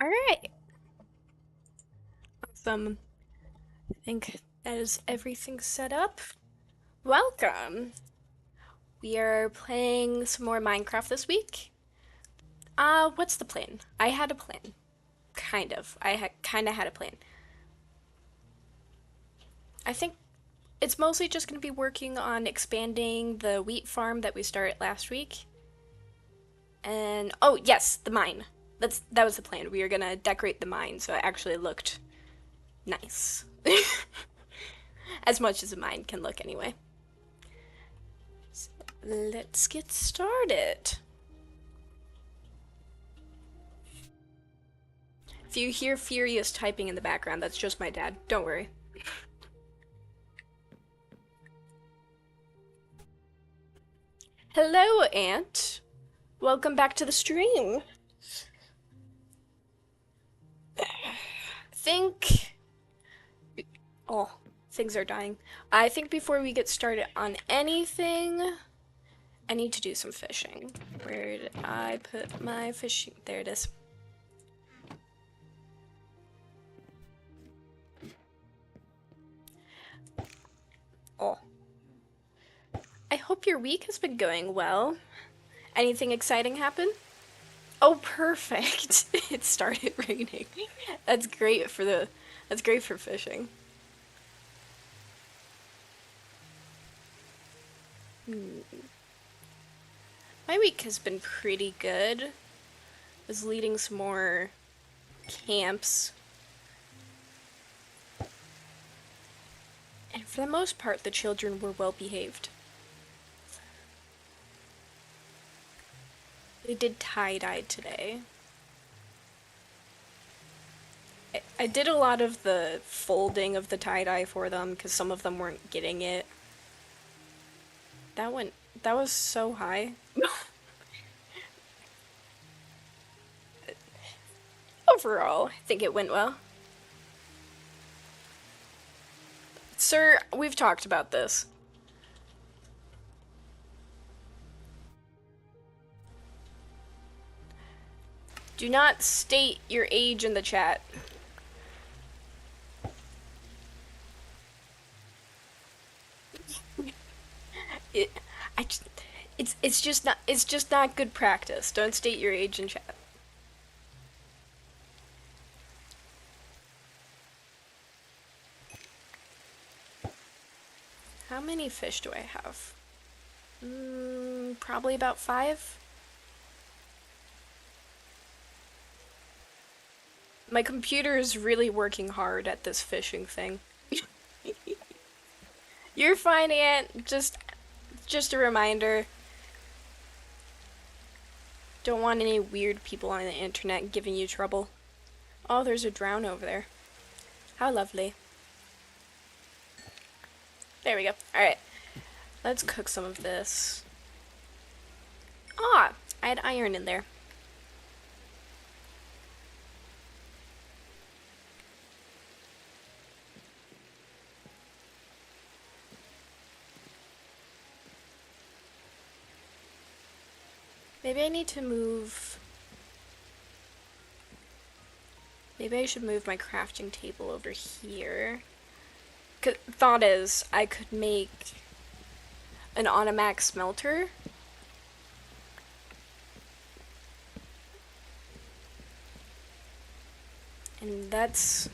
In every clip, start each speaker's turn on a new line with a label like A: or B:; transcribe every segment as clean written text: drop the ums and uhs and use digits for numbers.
A: All right. Awesome. I think that is everything set up. Welcome. We are playing some more Minecraft this week. What's the plan? I had a plan. Kind of. Kind of had a plan. I think it's mostly just going to be working on expanding the wheat farm that we started last week. And oh, yes, the mine. That was the plan. We were going to decorate the mine so it actually looked nice. As much as a mine can look anyway. So let's get started. If you hear furious typing in the background, that's just my dad. Don't worry. Hello, Aunt. Welcome back to the stream. Think... Oh, things are dying. I think before we get started on anything, I need to do some fishing. Where did I put my fishing? There it is. Oh. I hope your week has been going well. Anything exciting happen? Oh, perfect. It started raining. That's great for fishing. My week has been pretty good. I was leading some more camps. And for the most part, the children were well behaved. We did tie-dye today. I did a lot of the folding of the tie-dye for them because some of them weren't getting it. That was so high. Overall, I think it went well. Sir, we've talked about this. Do not state your age in the chat. It, it's just not good practice. Don't state your age in chat. How many fish do I have? Probably about 5. My computer is really working hard at this fishing thing. You're fine, Aunt. Just a reminder. Don't want any weird people on the internet giving you trouble. Oh, there's a drown over there. How lovely. There we go. Alright. Let's cook some of this. Ah! I had iron in there. Maybe I need to move... Maybe I should move my crafting table over here. Thought is, I could make an automatic smelter. And that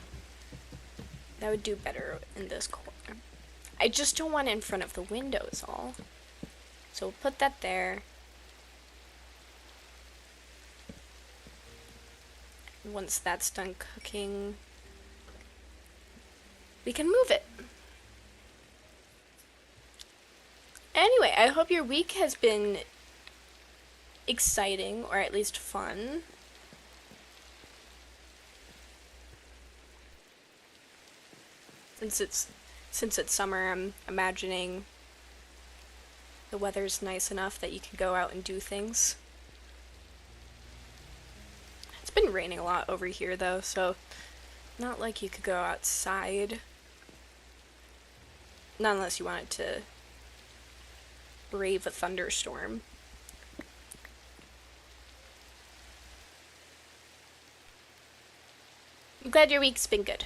A: would do better in this corner. I just don't want it in front of the window is all. So we'll put that there. Once that's done cooking, we can move it. Anyway, I hope your week has been exciting, or at least fun. Since it's summer, I'm imagining the weather's nice enough that you can go out and do things. It's been raining a lot over here though, so not like you could go outside. Not unless you wanted to brave a thunderstorm. I'm glad your week's been good.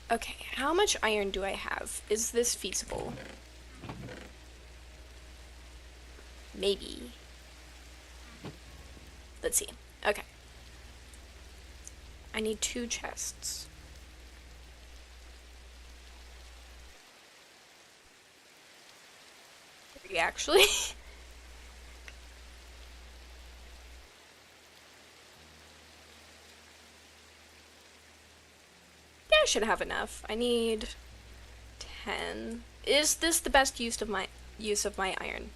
A: Okay, how much iron do I have? Is this feasible? Maybe. Let's see. Okay. I need 2 chests. 3, actually. Yeah, I should have enough. I need 10. Is this the best use of my iron?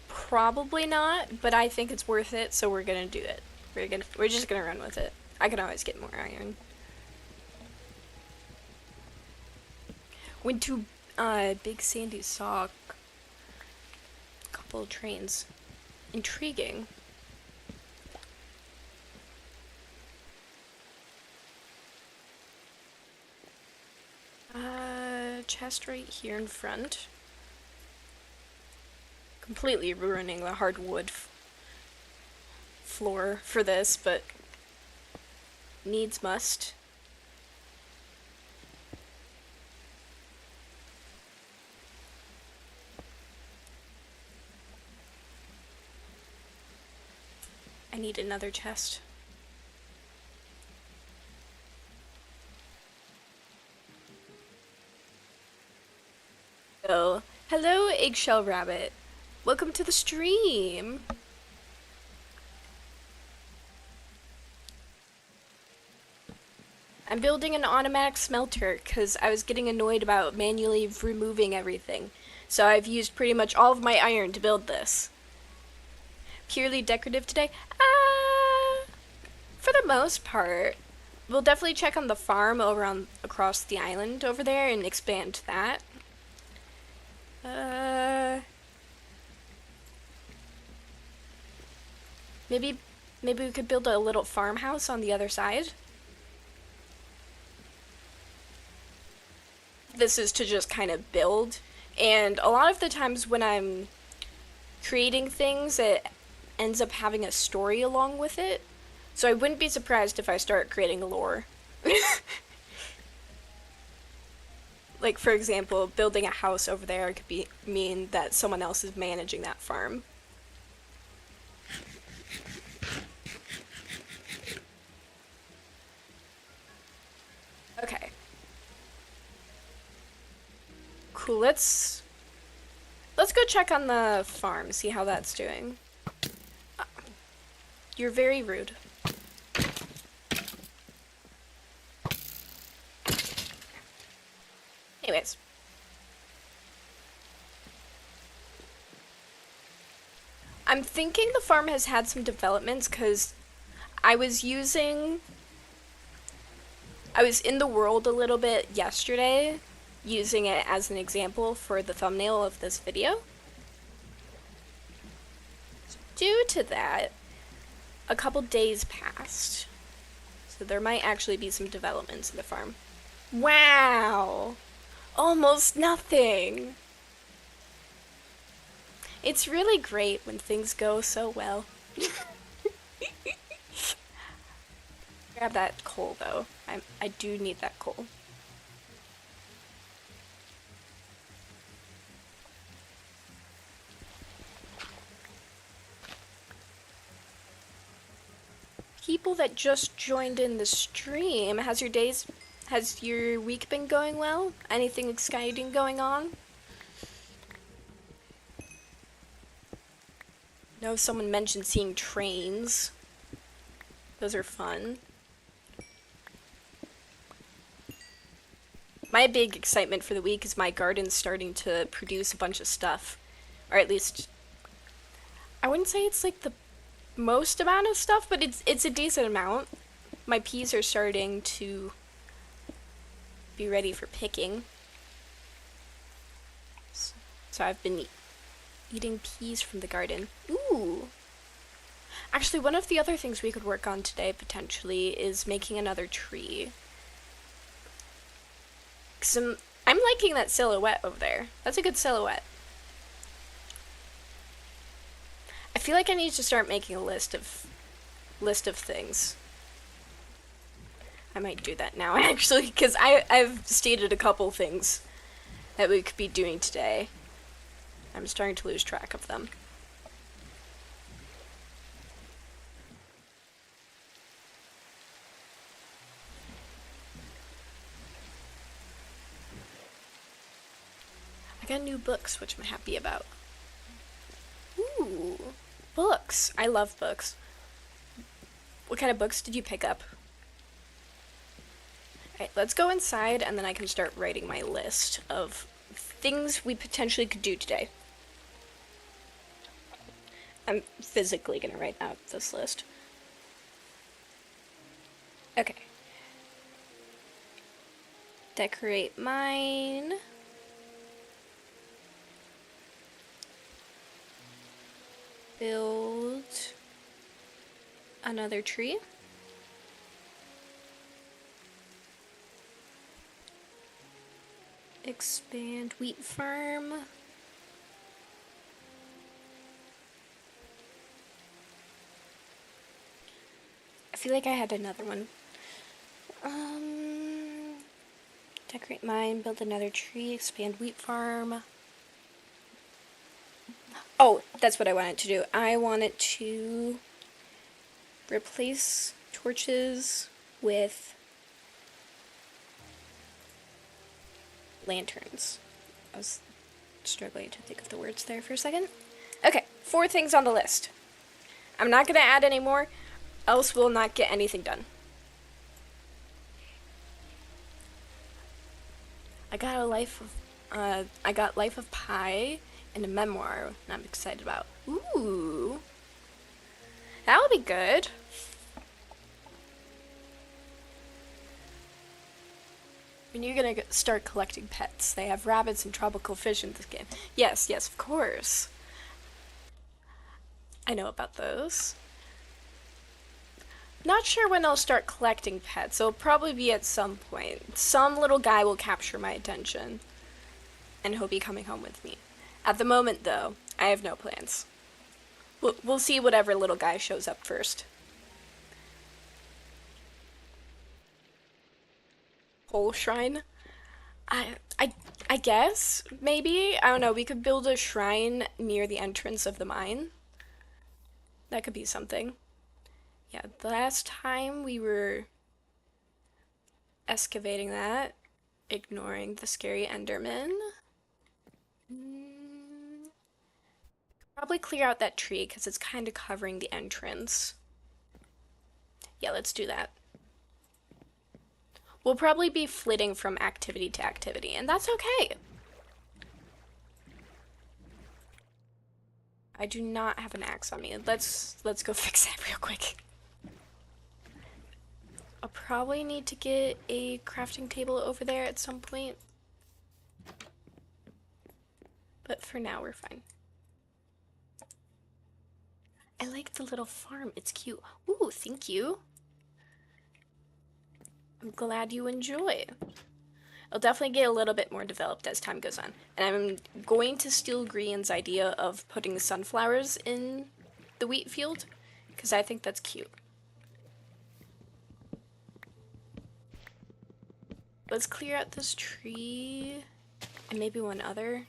A: Probably not, but I think it's worth it, so we're gonna do it. We're just gonna run with it. I can always get more iron. Went to Big Sandy, saw a couple of trains. Intriguing. Chest right here in front. Completely ruining the hardwood floor for this, but needs must. I need another chest. Oh, hello, Eggshell Rabbit. Welcome to the stream. I'm building an automatic smelter because I was getting annoyed about manually removing everything. So I've used pretty much all of my iron to build this. Purely decorative today? For the most part. We'll definitely check on the farm across the island over there and expand that. Maybe we could build a little farmhouse on the other side. This is to just kind of build, and a lot of the times when I'm creating things, it ends up having a story along with it. So I wouldn't be surprised if I start creating a lore. Like, for example, building a house over there could mean that someone else is managing that farm. Okay. Cool, let's go check on the farm, see how that's doing. You're very rude. Anyways. I'm thinking the farm has had some developments because I was in the world a little bit yesterday, using it as an example for the thumbnail of this video. Due to that, a couple days passed. So there might actually be some developments in the farm. Wow! Almost nothing! It's really great when things go so well. Grab that coal, though. I do need that coal. People that just joined in the stream, has your week been going well? Anything exciting going on? No, someone mentioned seeing trains. Those are fun. My big excitement for the week is my garden's starting to produce a bunch of stuff. Or at least, I wouldn't say it's like the most amount of stuff, but it's a decent amount. My peas are starting to be ready for picking. So I've been eating peas from the garden. Ooh! Actually, one of the other things we could work on today, potentially, is making another tree. 'Cause I'm liking that silhouette over there. That's a good silhouette. I feel like I need to start making a list of things. I might do that now, actually, because I've stated a couple things that we could be doing today. I'm starting to lose track of them. I got new books, which I'm happy about. Ooh, books. I love books. What kind of books did you pick up? Alright, let's go inside and then I can start writing my list of things we potentially could do today. I'm physically gonna write out this list. Okay. Decorate mine. Build another tree. Expand wheat farm. I feel like I had another one. Decorate mine, build another tree, expand wheat farm. Oh, that's what I wanted to do. I wanted to replace torches with lanterns. I was struggling to think of the words there for a second. Okay, 4 things on the list. I'm not going to add any more, else we'll not get anything done. I got Life of Pi and a memoir and I'm excited about. Ooh. That'll be good. When you're gonna start collecting pets, they have rabbits and tropical fish in this game. Yes, yes, of course. I know about those. Not sure when I'll start collecting pets. It'll probably be at some point. Some little guy will capture my attention, and he'll be coming home with me. At the moment, though, I have no plans. We'll see whatever little guy shows up first. Whole shrine? I, I, I guess, maybe. I don't know. We could build a shrine near the entrance of the mine. That could be something. Yeah, the last time we were excavating that, ignoring the scary Enderman. Probably clear out that tree because it's kind of covering the entrance. Yeah, let's do that. We'll probably be flitting from activity to activity, and that's okay. I do not have an axe on me. Let's go fix that real quick. I'll probably need to get a crafting table over there at some point. But for now, we're fine. I like the little farm. It's cute. Ooh, thank you. I'm glad you enjoy. It'll definitely get a little bit more developed as time goes on. And I'm going to steal Grian's idea of putting sunflowers in the wheat field, because I think that's cute. Let's clear out this tree, and maybe one other.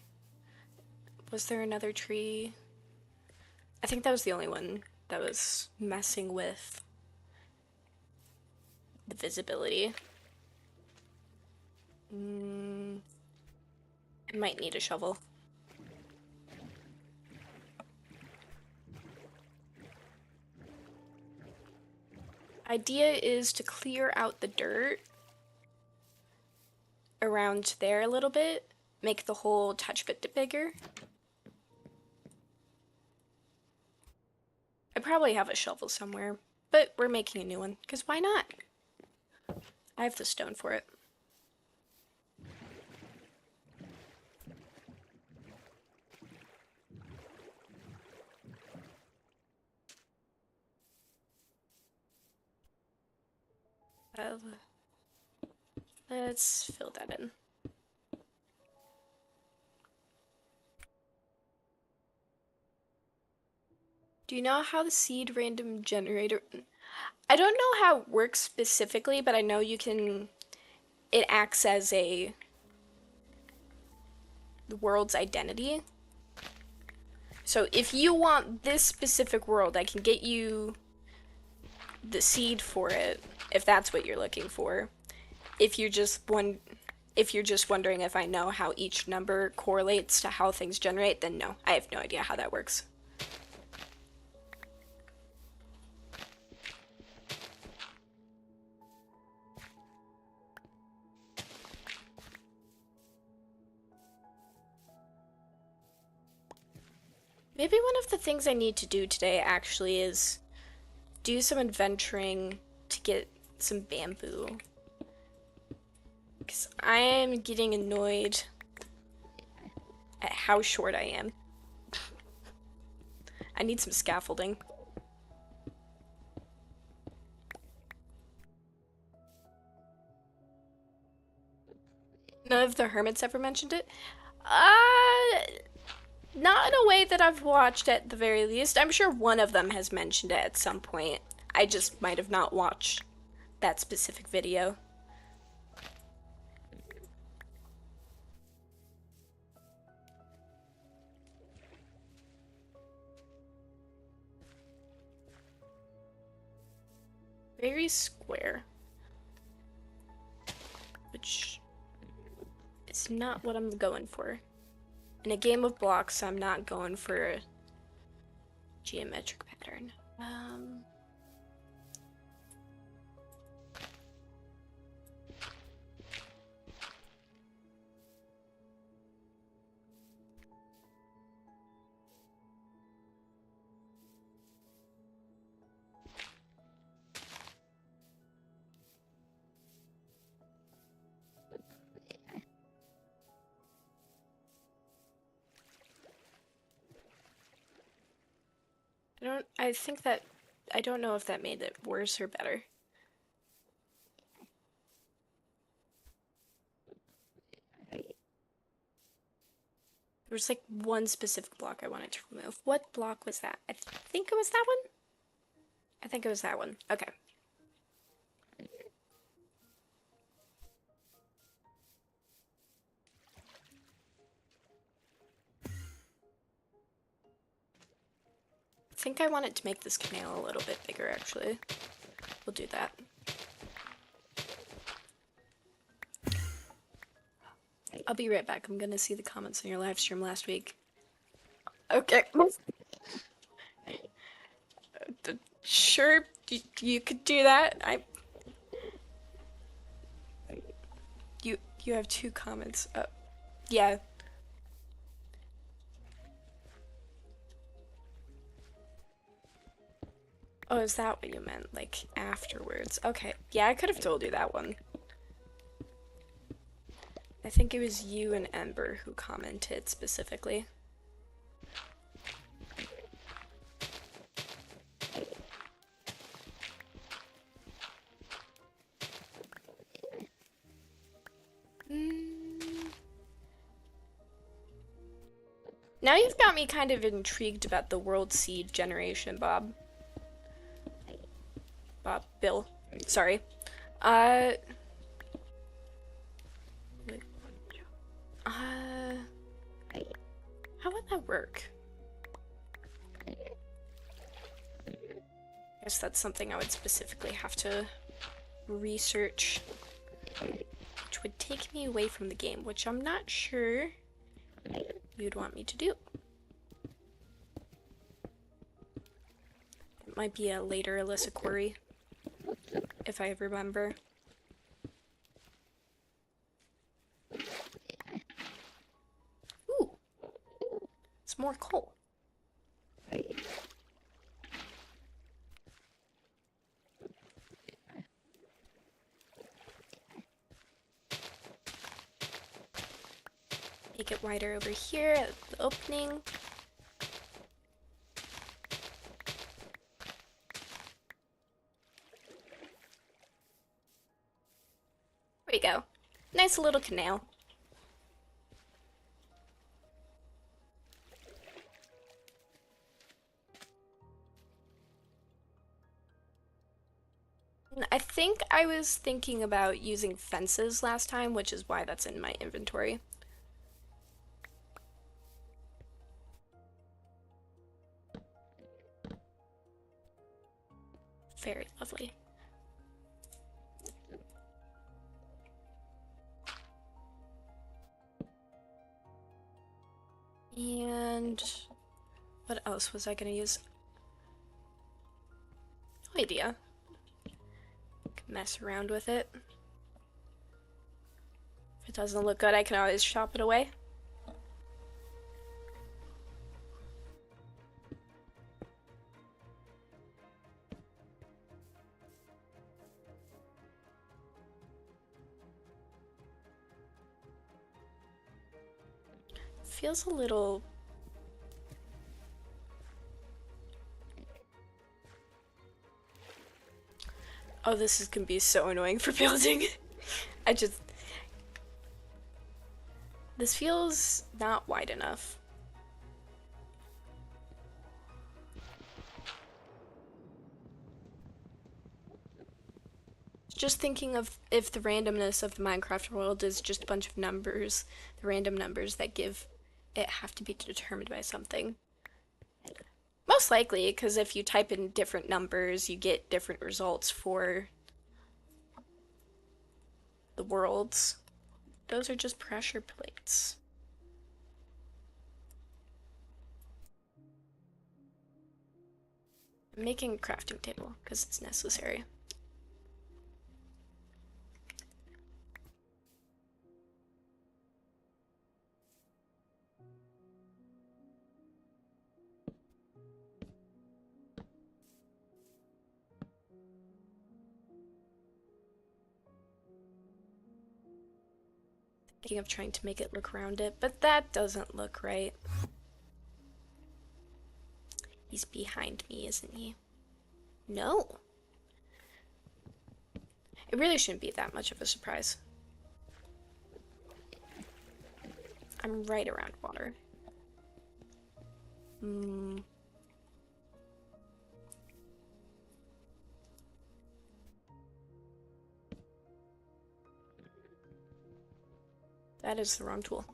A: Was there another tree? I think that was the only one that was messing with the visibility. I might need a shovel. Idea is to clear out the dirt around there a little bit, make the hole touch bit bigger. I probably have a shovel somewhere, but we're making a new one, because why not? I have the stone for it. Let's fill that in. Do you know how the seed random generator... I don't know how it works specifically, but I know you can, it acts as a the world's identity. So if you want this specific world, I can get you the seed for it if that's what you're looking for. If you're just one if you're just wondering if I know how each number correlates to how things generate, then no, I have no idea how that works. Maybe one of the things I need to do today actually is do some adventuring to get some bamboo. Because I am getting annoyed at how short I am. I need some scaffolding. None of the hermits ever mentioned it. Not in a way that I've watched at the very least. I'm sure one of them has mentioned it at some point. I just might have not watched that specific video. Very square. Which is not what I'm going for. In a game of blocks, I'm not going for a geometric pattern. I think that, I don't know if that made it worse or better. There was like one specific block I wanted to remove. What block was that? I think it was that one? I think it was that one. Okay. I think I wanted to make this canal a little bit bigger, actually. We'll do that. I'll be right back. I'm gonna see the comments on your live stream last week. Okay. Sure, you could do that. You have two comments. Yeah. Oh, is that what you meant? Like afterwards? Okay. Yeah, I could have told you that one. I think it was you and Ember who commented specifically. Now you've got me kind of intrigued about the world seed generation, Bob. Bill. Sorry. How would that work? I guess that's something I would specifically have to research, which would take me away from the game, which I'm not sure you'd want me to do. It might be a later Alyssa query, if I remember. Ooh, it's more coal. Make it wider over here at the opening. There we go. Nice little canal. I think I was thinking about using fences last time, which is why that's in my inventory. Very lovely. And what else was I gonna use? No idea. Mess around with it. If it doesn't look good, I can always chop it away. Feels a little... Oh, this is gonna be so annoying for building. I just... This feels not wide enough. Just thinking of if the randomness of the Minecraft world is just a bunch of numbers, the random numbers that give it have to be determined by something. Most likely, because if you type in different numbers, you get different results for the worlds. Those are just pressure plates. I'm making a crafting table because it's necessary. Thinking of trying to make it look rounded, but that doesn't look right. He's behind me, isn't he? No. It really shouldn't be that much of a surprise. I'm right around water. That is the wrong tool.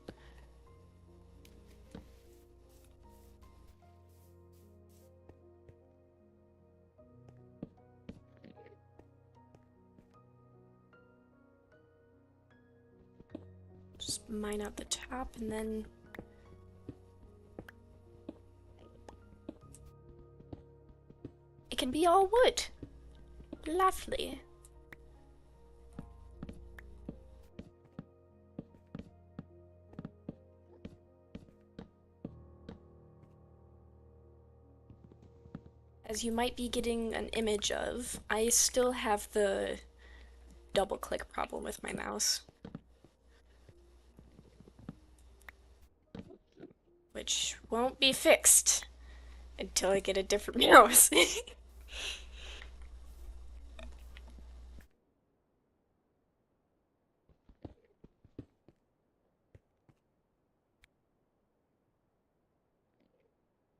A: Just mine out the top and then... It can be all wood. Lovely. As you might be getting an image of, I still have the double click problem with my mouse. Which won't be fixed until I get a different mouse.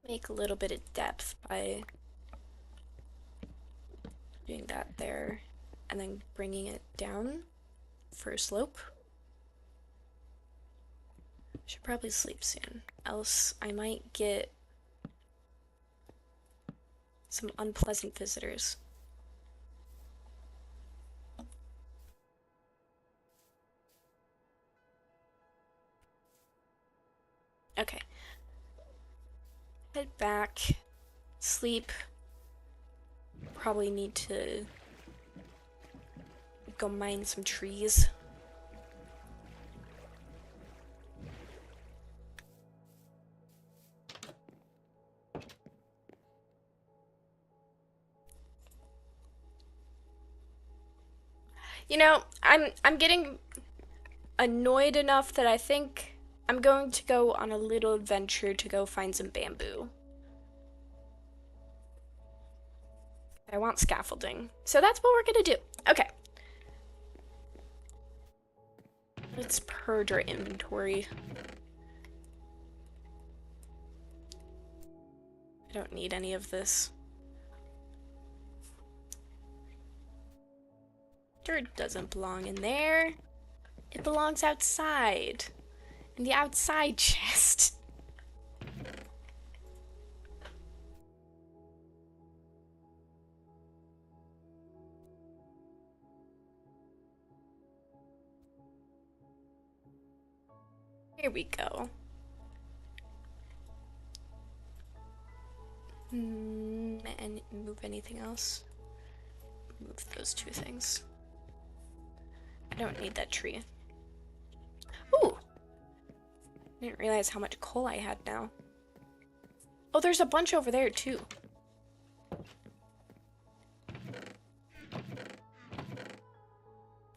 A: Make a little bit of depth by doing that there and then bringing it down for a slope. Should probably sleep soon, else I might get some unpleasant visitors. Okay. Head back, sleep. Probably need to go mine some trees. You know, I'm getting annoyed enough that I think I'm going to go on a little adventure to go find some bamboo. I want scaffolding. So that's what we're gonna do. Okay. Let's purge our inventory. I don't need any of this. Dirt doesn't belong in there. It belongs outside. In the outside chest. Here we go. And move anything else? Move those two things. I don't need that tree. Ooh! I didn't realize how much coal I had now. Oh, there's a bunch over there too.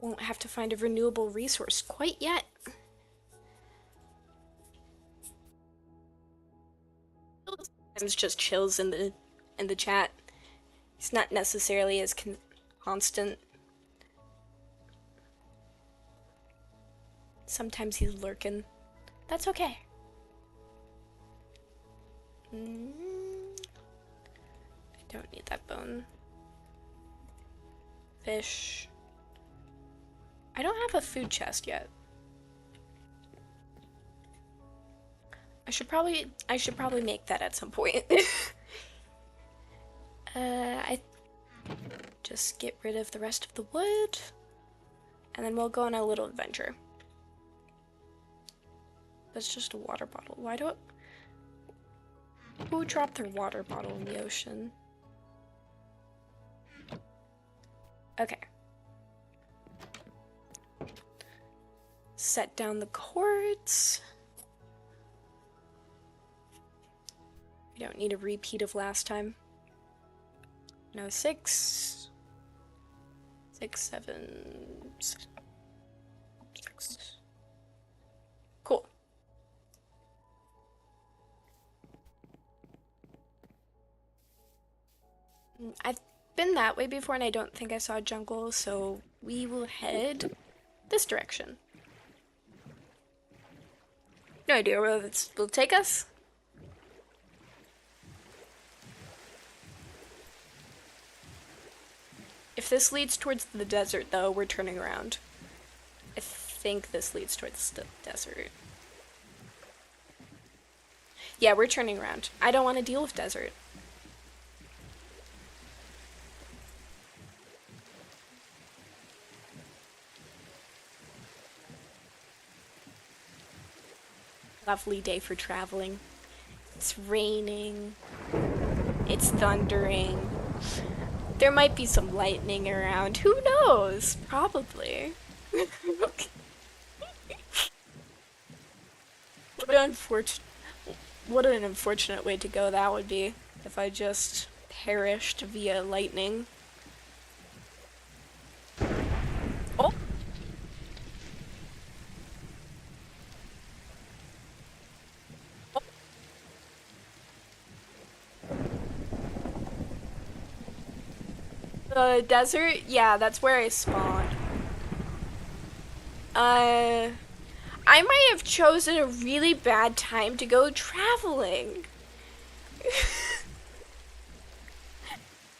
A: Won't have to find a renewable resource quite yet. Sometimes just chills in the chat. He's not necessarily as constant. Sometimes he's lurking. That's okay. I don't need that bone. Fish. I don't have a food chest yet. I should probably make that at some point. I just get rid of the rest of the wood, and then we'll go on a little adventure. That's just a water bottle. Why do it? Who dropped their water bottle in the ocean? Okay. Set down the cords. We don't need a repeat of last time. No, 6, 7, 6. Cool. I've been that way before and I don't think I saw a jungle, so we will head this direction. No idea where this will take us. If this leads towards the desert, though, we're turning around. I think this leads towards the desert. Yeah, we're turning around. I don't want to deal with desert. Lovely day for traveling. It's raining. It's thundering. There might be some lightning around. Who knows? Probably. What an unfortunate way to go that would be if I just perished via lightning. Oh! The desert? Yeah, that's where I spawned. I might have chosen a really bad time to go traveling.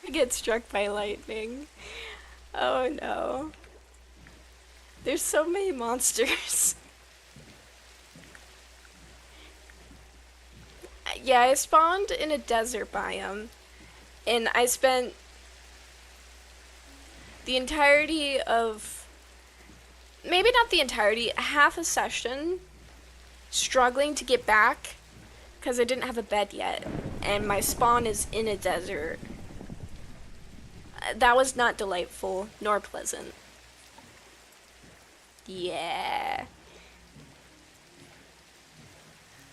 A: I get struck by lightning. Oh no. There's so many monsters. Yeah, I spawned in a desert biome, and I spent the entirety of, maybe not the entirety, half a session struggling to get back because I didn't have a bed yet, and my spawn is in a desert. That was not delightful nor pleasant. Yeah.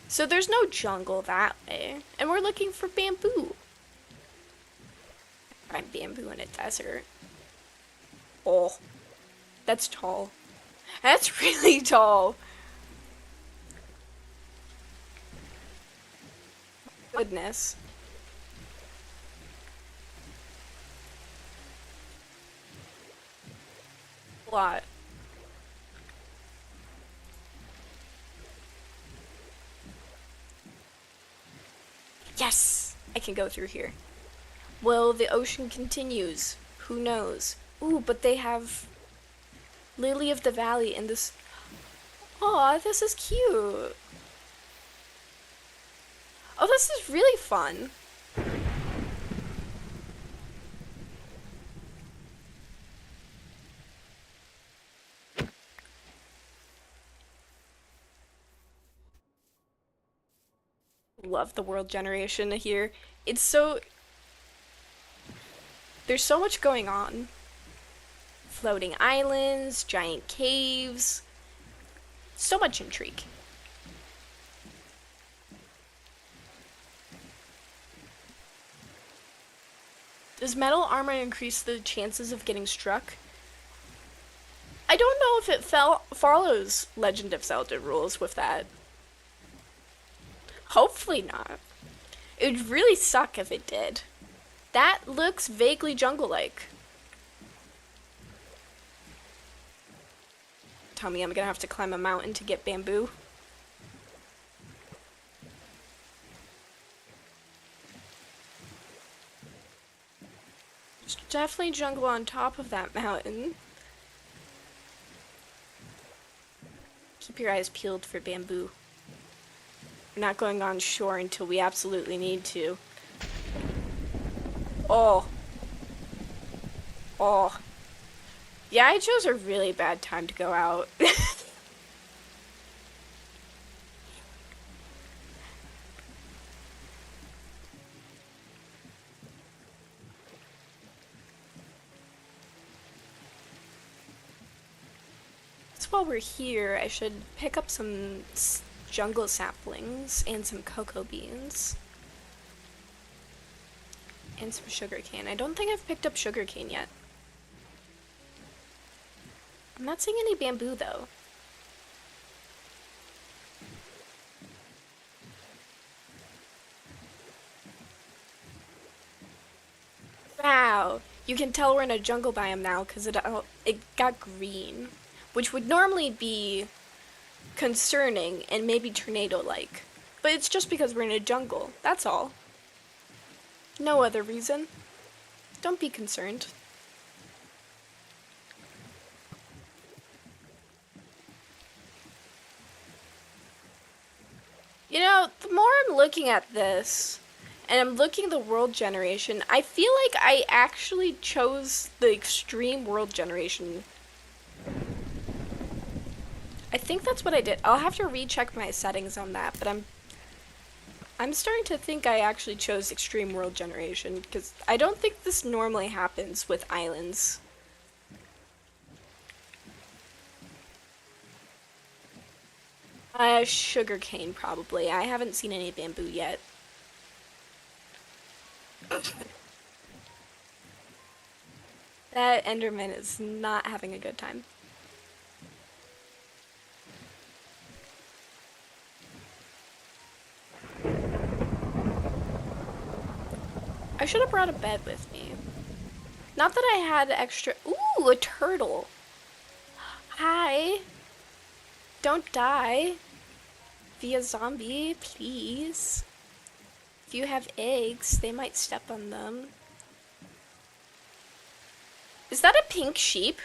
A: So there's no jungle that way, and we're looking for bamboo. Find bamboo in a desert. Oh, that's tall. That's really tall. Goodness. A lot. Yes! I can go through here. Well, the ocean continues. Who knows? Ooh, but they have Lily of the Valley in this. Aw, this is cute. Oh, this is really fun. Love the world generation here. It's so. There's so much going on. Floating islands, giant caves. So much intrigue. Does metal armor increase the chances of getting struck? I don't know if it follows Legend of Zelda rules with that. Hopefully not. It would really suck if it did. That looks vaguely jungle-like. Tell me I'm gonna have to climb a mountain to get bamboo. There's definitely jungle on top of that mountain. Keep your eyes peeled for bamboo. We're not going on shore until we absolutely need to. Oh. Oh. Yeah, I chose a really bad time to go out. So while we're here, I should pick up some jungle saplings and some cocoa beans. And some sugarcane. I don't think I've picked up sugarcane yet. I'm not seeing any bamboo though. Wow, you can tell we're in a jungle biome now because it got green, which would normally be concerning and maybe tornado-like. But it's just because we're in a jungle, that's all. No other reason. Don't be concerned. You know, the more I'm looking at this, and I'm looking at the world generation, I feel like I actually chose the extreme world generation. I think that's what I did. I'll have to recheck my settings on that, but I'm starting to think I actually chose extreme world generation, because I don't think this normally happens with islands. Sugarcane probably. I haven't seen any bamboo yet. That Enderman is not having a good time. I should have brought a bed with me. Not that I had extra. Ooh, a turtle. Hi. Don't die. Via zombie, please. If you have eggs, they might step on them. Is that a pink sheep?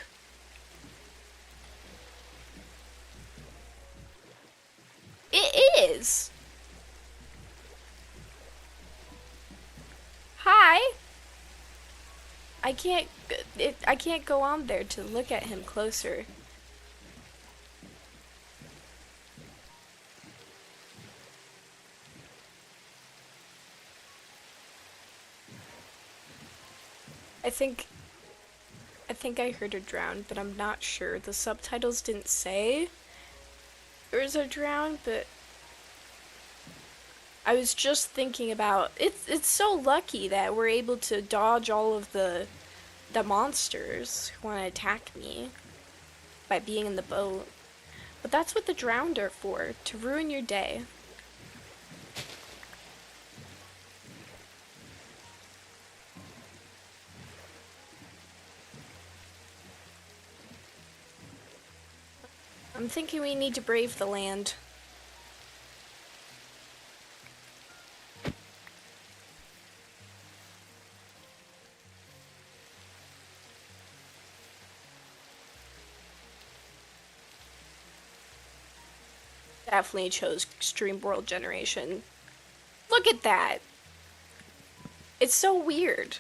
A: It is. Hi. I can't go on there to look at him closer. I think I heard her drown, but I'm not sure. The subtitles didn't say there was a drown, but I was just thinking about it's so lucky that we're able to dodge all of the monsters who want to attack me by being in the boat. But that's what the drowned are for, to ruin your day. I'm thinking we need to brave the land. definitely chose Extreme World Generation. Look at that! It's so weird.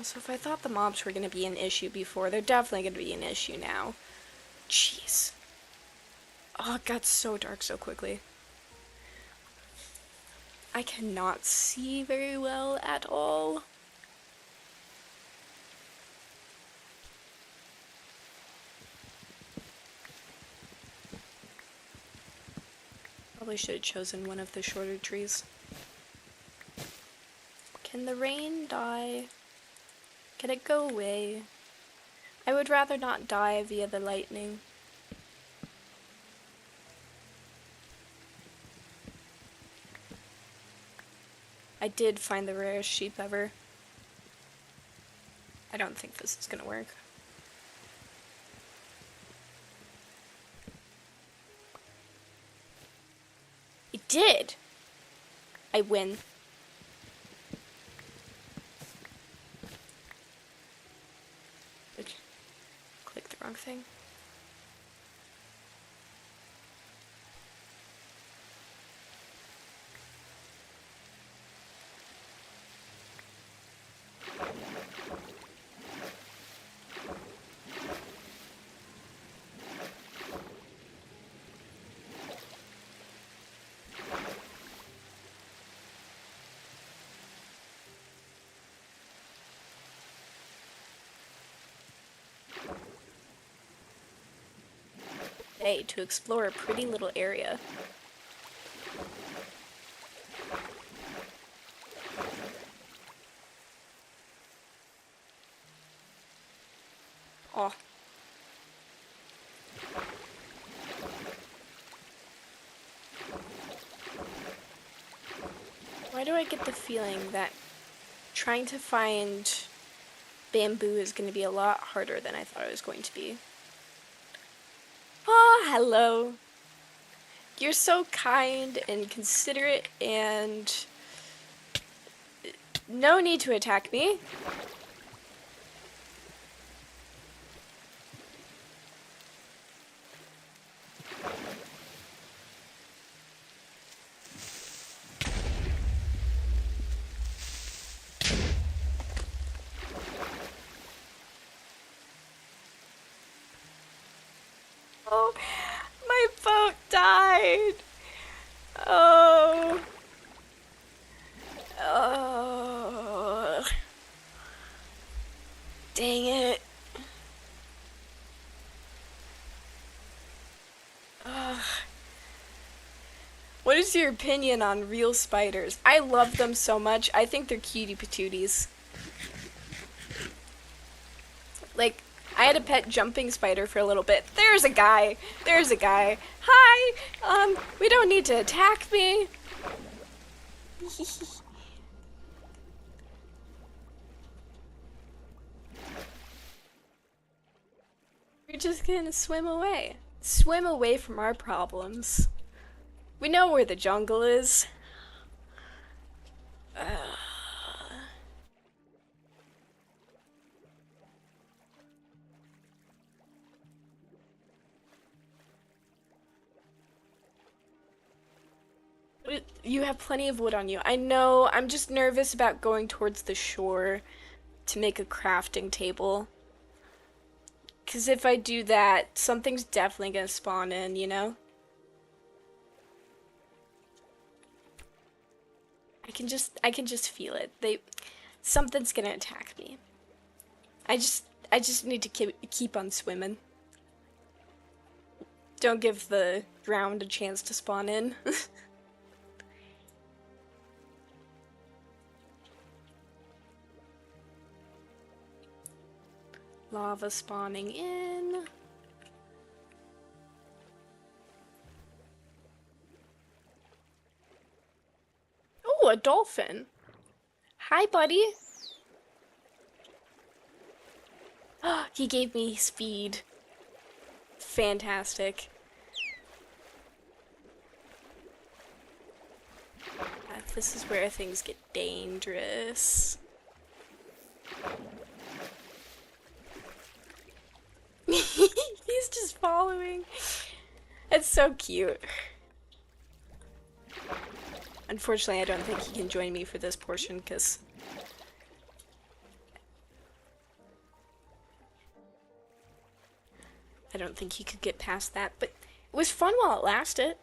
A: So if I thought the mobs were going to be an issue before, they're definitely going to be an issue now. Jeez. Oh, it got so dark so quickly. I cannot see very well at all. Probably should have chosen one of the shorter trees. Can the rain die? Can it go away? I would rather not die via the lightning. I did find the rarest sheep ever. I don't think this is gonna work. It did! I win. Click the wrong thing. To explore a pretty little area. Oh. Why do I get the feeling that trying to find bamboo is going to be a lot harder than I thought it was going to be? Oh, hello. You're so kind and considerate, and no need to attack me. Oh, my boat died. Oh. Oh. Dang it. Ugh. What is your opinion on real spiders? I love them so much. I think they're cutie patooties. Like, I had a pet jumping spider for a little bit. There's a guy. There's a guy. Hi. We don't need to attack me. We're just gonna swim away. Swim away from our problems. We know where the jungle is. You have plenty of wood on you. I know, I'm just nervous about going towards the shore to make a crafting table. Because if I do that, something's definitely gonna spawn in, you know? I can just feel it. Something's gonna attack me. I just need to keep on swimming. Don't give the ground a chance to spawn in. Lava spawning in. Oh, a dolphin. Hi, buddy. He gave me speed. Fantastic. This is where things get dangerous. He's just following. It's so cute. Unfortunately, I don't think he can join me for this portion because I don't think he could get past that. But it was fun while it lasted.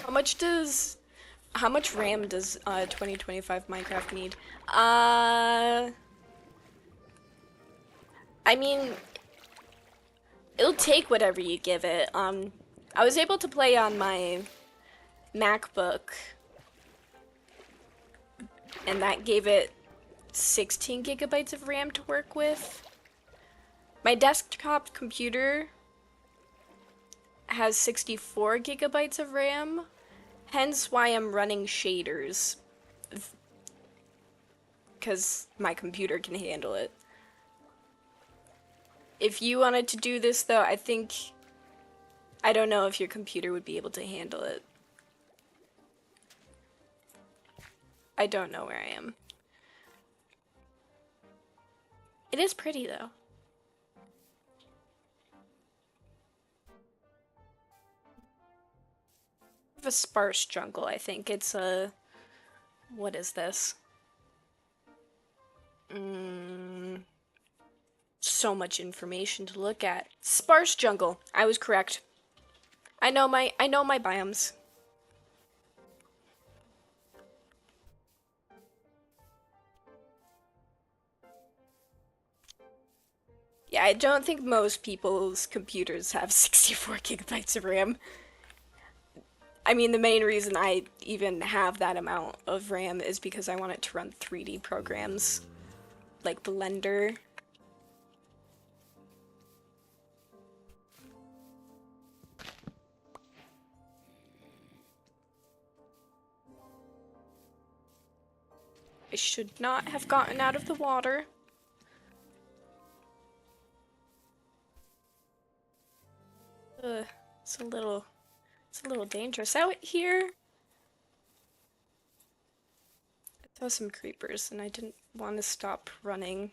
A: How much does how much RAM does 2025 Minecraft need? I mean, it'll take whatever you give it. I was able to play on my MacBook, and that gave it 16 gigabytes of RAM to work with. My desktop computer has 64 gigabytes of RAM, hence why I'm running shaders, because my computer can handle it. If you wanted to do this, though, I don't know if your computer would be able to handle it. I don't know where I am. It is pretty, though. A sparse jungle, I think. It's a... What is this? So much information to look at. Sparse jungle. I was correct. I know my biomes. Yeah, I don't think most people's computers have 64 gigabytes of RAM. I mean, the main reason I even have that amount of RAM is because I want it to run 3D programs, like Blender. I should not have gotten out of the water. It's a little dangerous out here. I saw some creepers and I didn't want to stop running.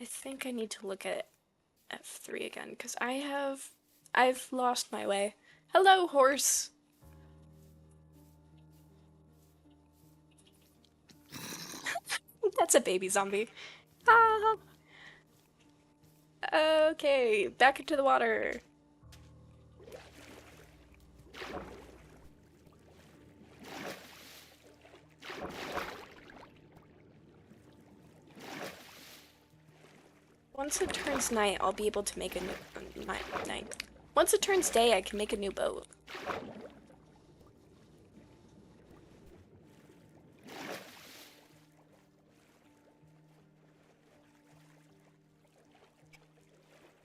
A: I think I need to look at F3 again because I've lost my way. Hello, horse. That's a baby zombie. Ah. Okay, back into the water. Once it turns night, I'll be able to make a new night. Once it turns day, I can make a new boat.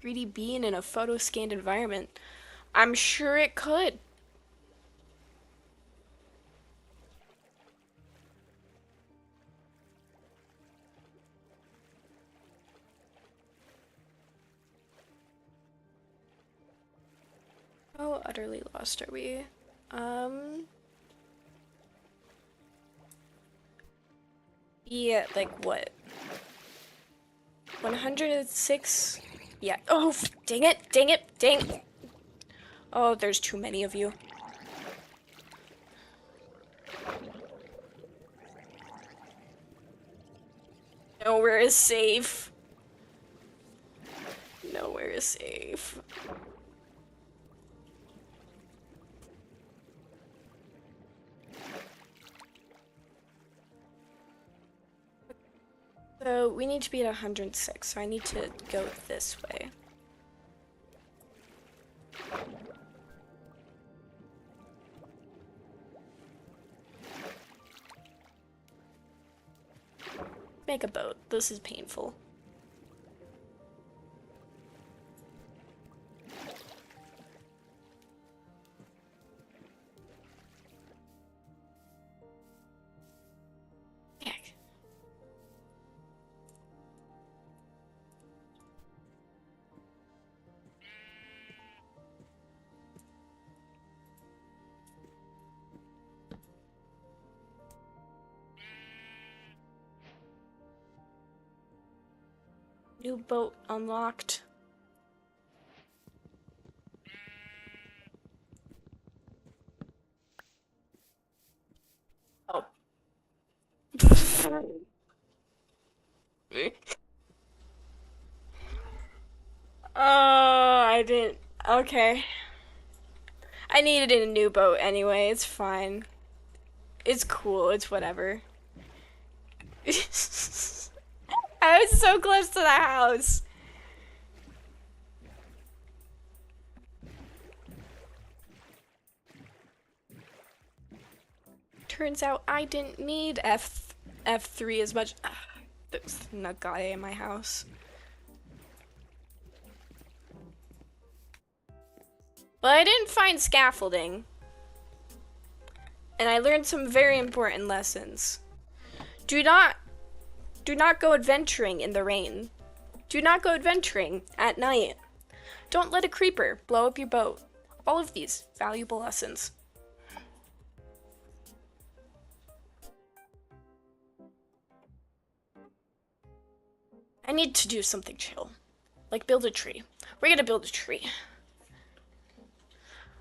A: "3D being in a photo scanned environment." I'm sure it could. How utterly lost are we? Yeah, like what? 106? Yeah. Oh, dang it, dang it, dang it. Oh, there's too many of you. Nowhere is safe. Nowhere is safe. So we need to be at 106, so I need to go this way. Make a boat. This is painful. Heck. New boat unlocked. Oh. I didn't. Okay. I needed a new boat anyway. It's fine. It's cool. It's whatever. I was so close to the house. Turns out I didn't need F3 as much. There's a guy in my house. Well, I didn't find scaffolding. And I learned some very important lessons. Do not go adventuring in the rain. Do not go adventuring at night. Don't let a creeper blow up your boat. All of these valuable lessons. I need to do something chill. Like build a tree. We're gonna build a tree.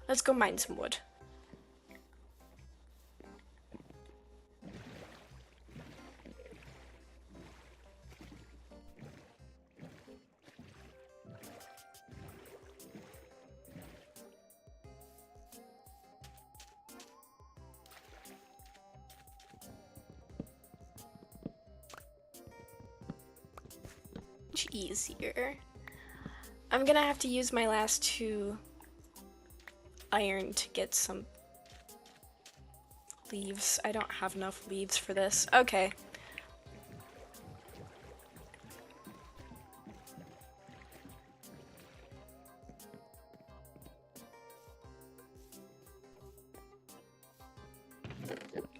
A: Let's go mine some wood. Much easier. I'm gonna have to use my last 2 iron to get some leaves. I don't have enough leaves for this. Okay.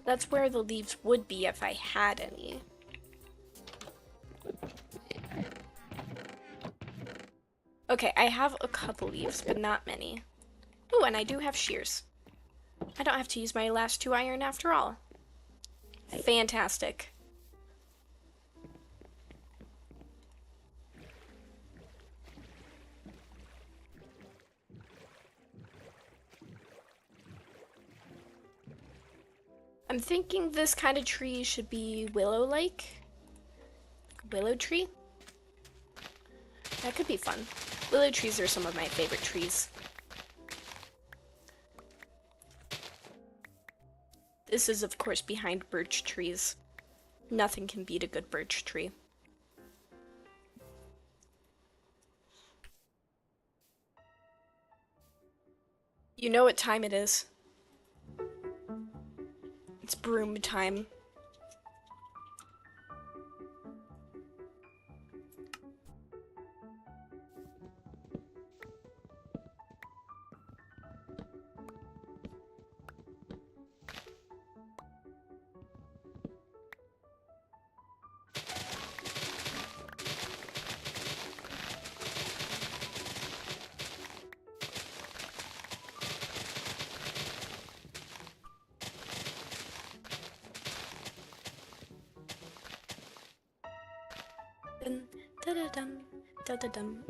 A: That's where the leaves would be if I had any. Okay, I have a couple leaves, but not many. Ooh, and I do have shears. I don't have to use my last 2 iron after all. Fantastic. I'm thinking this kind of tree should be willow-like. Willow tree? That could be fun. Willow trees are some of my favorite trees. This is, of course, behind birch trees. Nothing can beat a good birch tree. You know what time it is. It's broom time. Dun, da da dum, da da dum.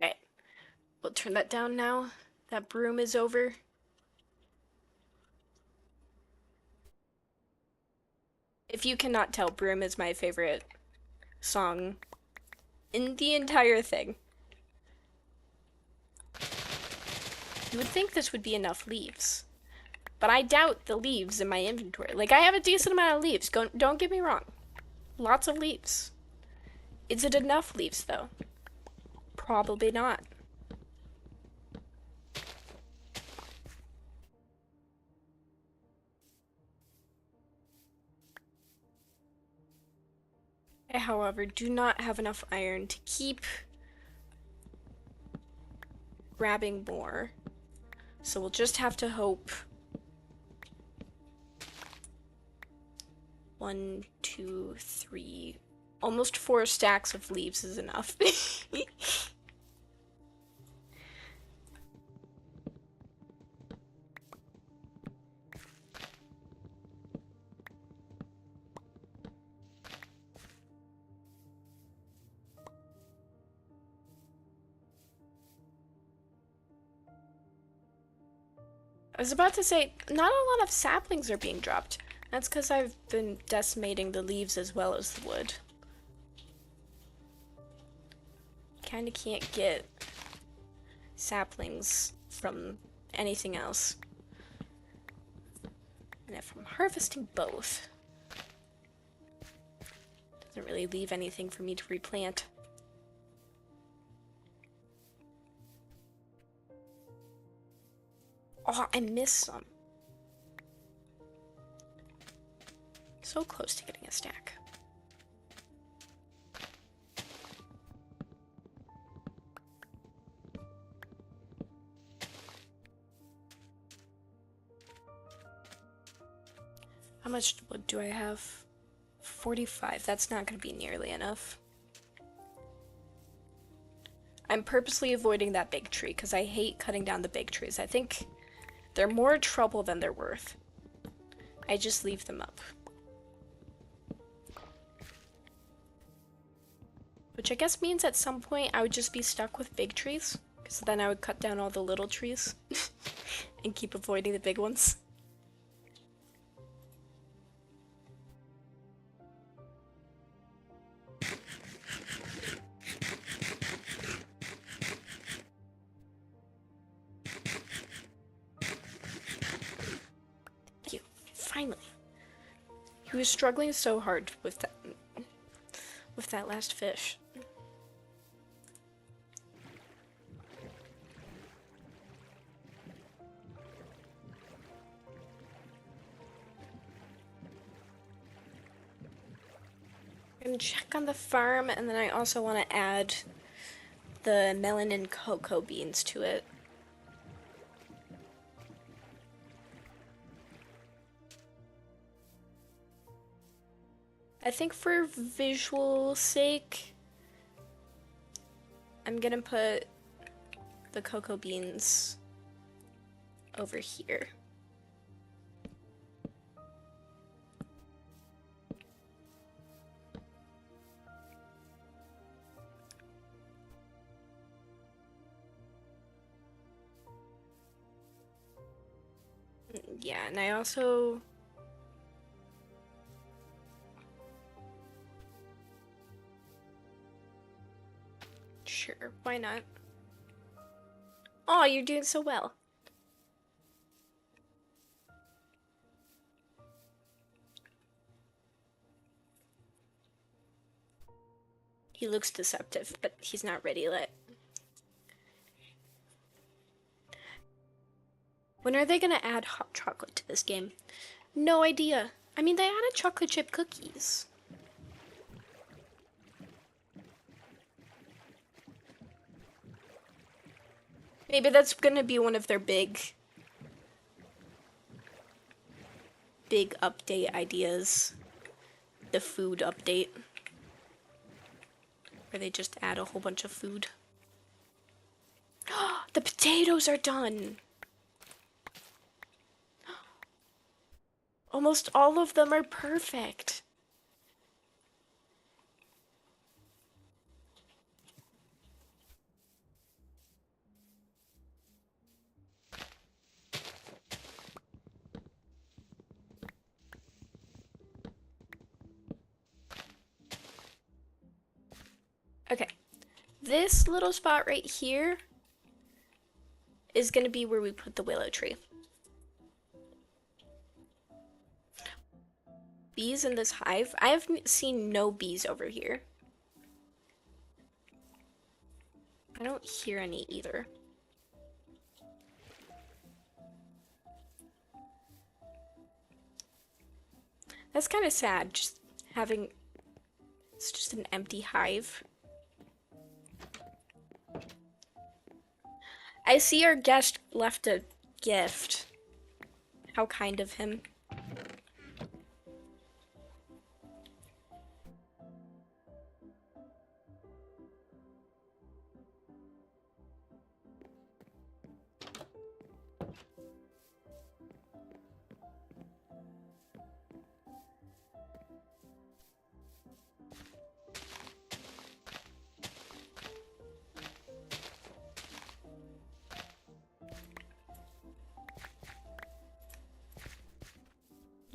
A: Alright, we'll turn that down now. That broom is over. If you cannot tell, Broom is my favorite song in the entire thing. You would think this would be enough leaves, but I doubt the leaves in my inventory. Like, I have a decent amount of leaves, don't get me wrong. Lots of leaves. Is it enough leaves, though? Probably not. I, however, do not have enough iron to keep grabbing more. So we'll just have to hope. 1, 2, 3, almost 4 stacks of leaves is enough. I was about to say, not a lot of saplings are being dropped. That's because I've been decimating the leaves as well as the wood. Kinda can't get saplings from anything else. And if I'm harvesting both, doesn't really leave anything for me to replant. Oh, I missed some. So close to getting a stack. How much wood do I have? 45. That's not going to be nearly enough. I'm purposely avoiding that big tree because I hate cutting down the big trees. I think they're more trouble than they're worth. I just leave them up. Which I guess means at some point I would just be stuck with big trees, because then I would cut down all the little trees and keep avoiding the big ones. Thank you. Finally. He was struggling so hard with that last fish. I'm gonna check on the farm, and then I also want to add the melon and cocoa beans to it. I think for visual sake, I'm gonna put the cocoa beans over here. Yeah, and I also... Sure, why not? Oh, you're doing so well. He looks deceptive, but he's not ready yet. When are they gonna add hot chocolate to this game? No idea. I mean, they added chocolate chip cookies. Maybe that's gonna be one of their big update ideas. The food update. Where they just add a whole bunch of food. The potatoes are done! Almost all of them are perfect. Okay, this little spot right here is gonna be where we put the willow tree. Bees in this hive? I have seen no bees over here. I don't hear any either. That's kind of sad, just having It's just an empty hive. I see our guest left a gift. How kind of him.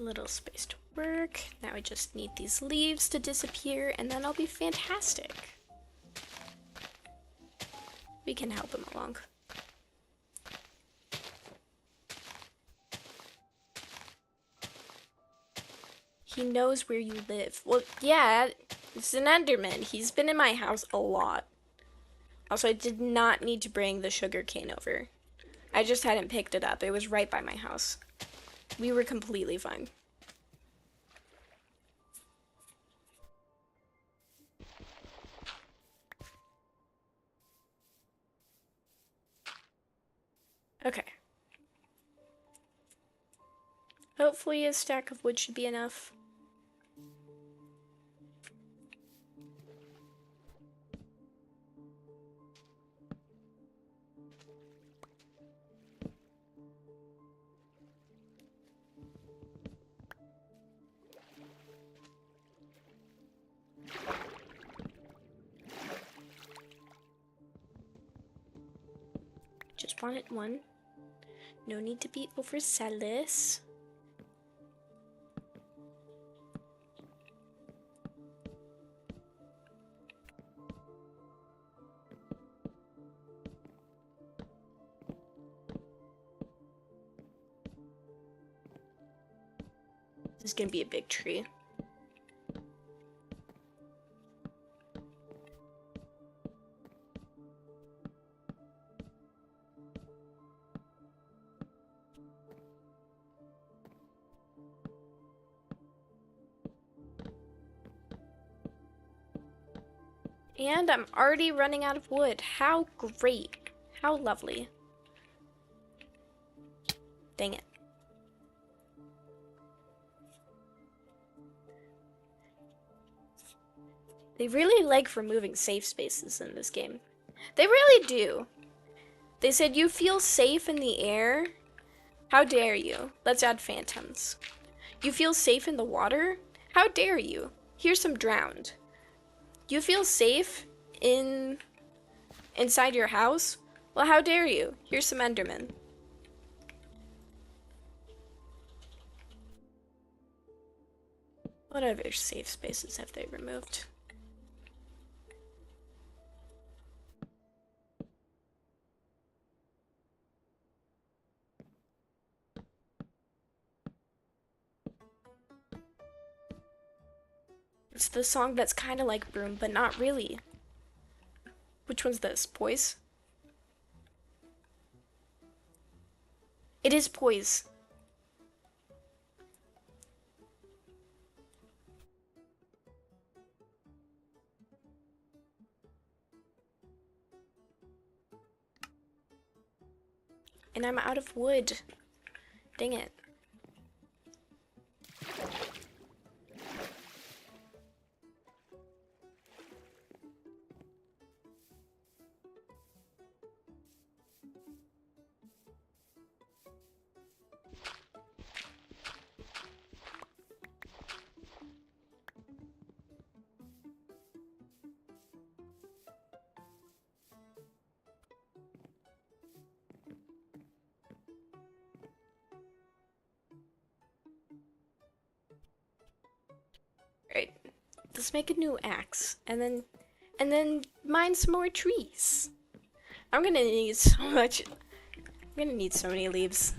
A: Little space to work. Now I just need these leaves to disappear, and then I'll be fantastic. We can help him along. He knows where you live. Well, yeah, it's an Enderman. He's been in my house a lot. Also, I did not need to bring the sugar cane over. I just hadn't picked it up. It was right by my house. We were completely fine. Okay. Hopefully a stack of wood should be enough. Just wanted one. No need to be overzealous. This is gonna be a big tree. And I'm already running out of wood. How great. How lovely. Dang it. They really like removing safe spaces in this game. They really do. They said you feel safe in the air. How dare you? Let's add phantoms. You feel safe in the water? How dare you? Here's some drowned. You feel safe inside your house? Well, how dare you? Here's some Endermen. What other safe spaces have they removed? It's the song that's kind of like Broom, but not really. Which one's this? Poise? It is Poise. And I'm out of wood. Dang it. Right. Let's make a new axe and then mine some more trees. I'm gonna need so much. I'm gonna need so many leaves.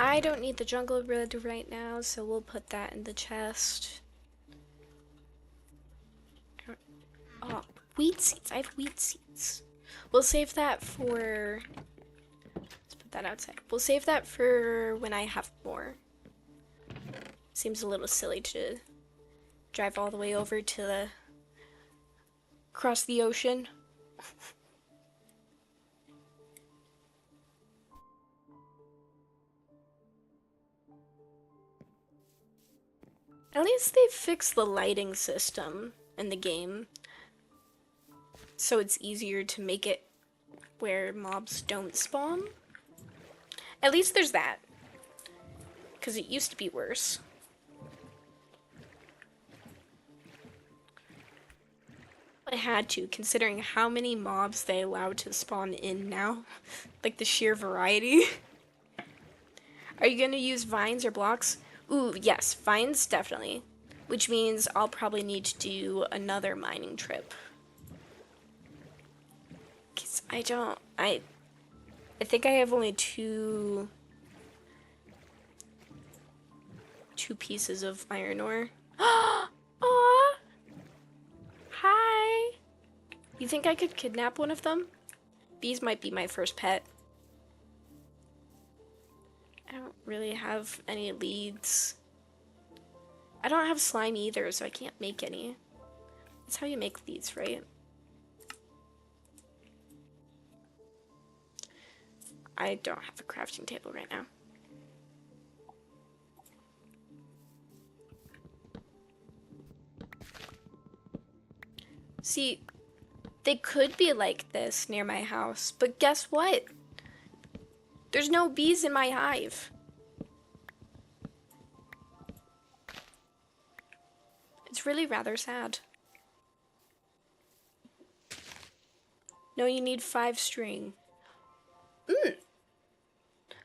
A: I don't need the jungle bread right now, so we'll put that in the chest. Oh, wheat seeds. I have wheat seeds. We'll save that for... Let's put that outside. We'll save that for when I have more. Seems a little silly to drive all the way over to the... across the ocean. At least they fixed the lighting system in the game, so it's easier to make it where mobs don't spawn. At least there's that, because it used to be worse. I had to, considering how many mobs they allow to spawn in now. Like the sheer variety. Are you gonna use vines or blocks? Ooh, yes, vines definitely. Which means I'll probably need to do another mining trip. 'Cause I think I have only two pieces of iron ore. Aww! Hi! You think I could kidnap one of them? These might be my first pet. I don't really have any leads. I don't have slime either, so I can't make any. That's how you make leads, right? I don't have a crafting table right now. See, they could be like this near my house, but guess what? There's no bees in my hive. It's really rather sad. No, you need 5 string.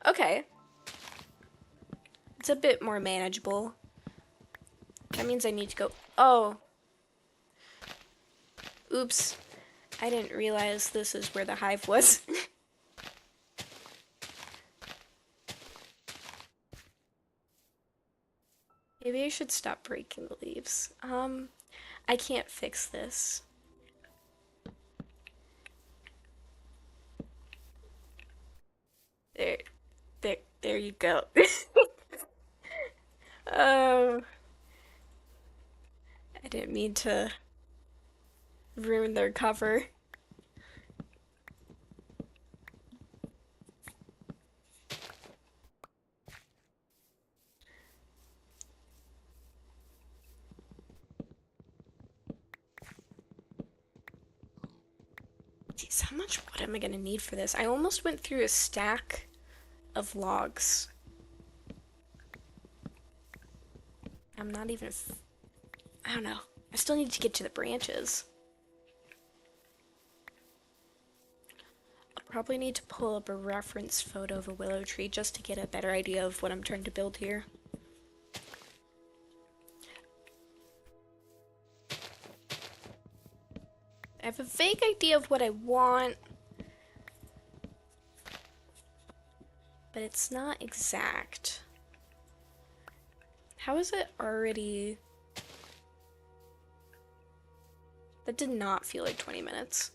A: Okay. It's a bit more manageable. That means I need to go... Oh. Oops. I didn't realize this is where the hive was. Maybe I should stop breaking the leaves. I can't fix this. There you go. Oh, I didn't mean to ruin their cover. Jeez, how much wood am I gonna need for this? I almost went through a stack of logs. I'm not even... I don't know. I still need to get to the branches. I'll probably need to pull up a reference photo of a willow tree just to get a better idea of what I'm trying to build here. I have a vague idea of what I want, but it's not exact. How is it already... That did not feel like 20 minutes.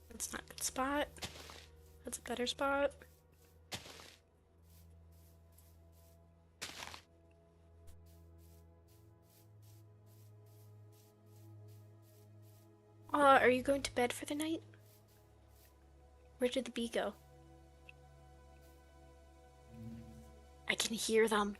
A: That's not a good spot. That's a better spot. Are you going to bed for the night? Where did the bee go? I can hear them.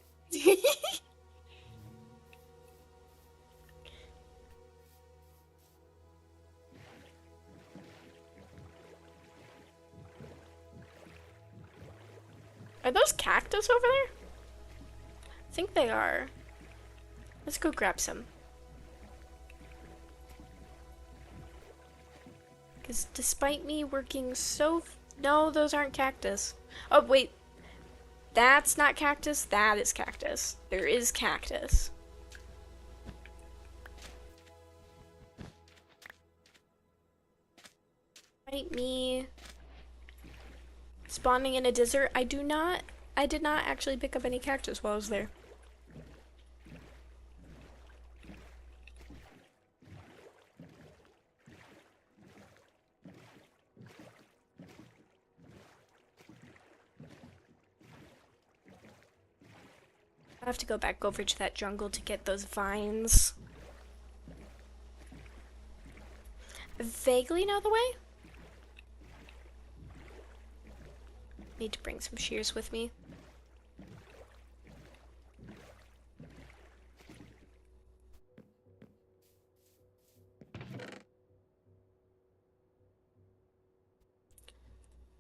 A: Are those cactus over there? I think they are. Let's go grab some. Because despite me working so No, those aren't cactus. Oh, wait. That's not cactus. That is cactus. There is cactus. Right, me spawning in a desert. I did not actually pick up any cactus while I was there. I have to go back over to that jungle to get those vines. Vaguely know the way? Need to bring some shears with me.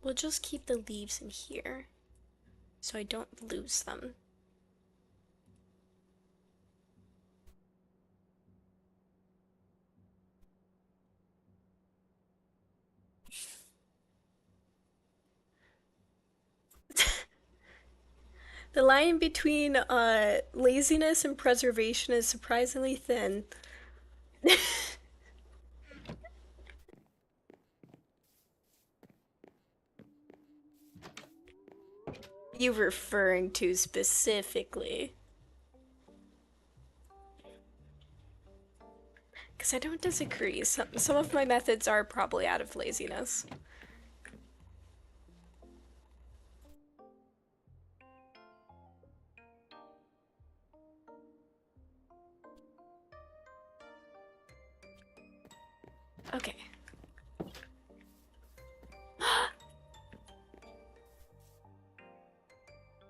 A: We'll just keep the leaves in here so I don't lose them. The line between laziness and preservation is surprisingly thin. You referring to specifically? Because I don't disagree. Some of my methods are probably out of laziness. Okay.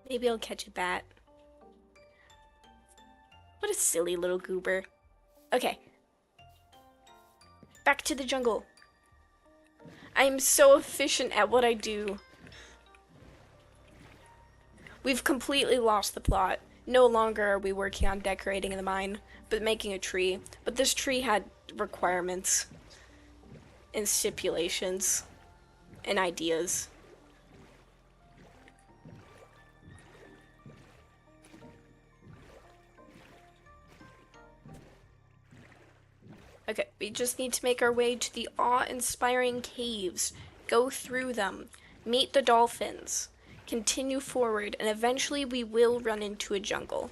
A: Maybe I'll catch a bat. What a silly little goober. Okay. Back to the jungle. I'm so efficient at what I do. We've completely lost the plot. No longer are we working on decorating the mine, but making a tree. But this tree had requirements and stipulations and ideas. Okay, we just need to make our way to the awe-inspiring caves, go through them, meet the dolphins, continue forward, and eventually we will run into a jungle.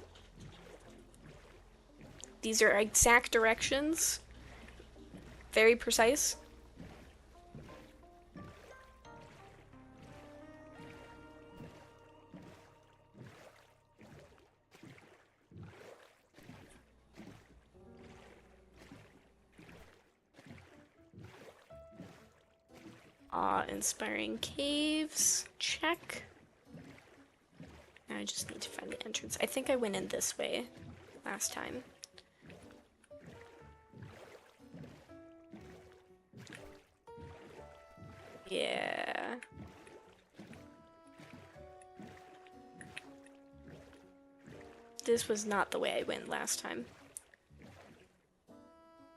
A: These are exact directions, very precise. Awe-inspiring caves, check. Now I just need to find the entrance. I think I went in this way last time. Yeah. This was not the way I went last time.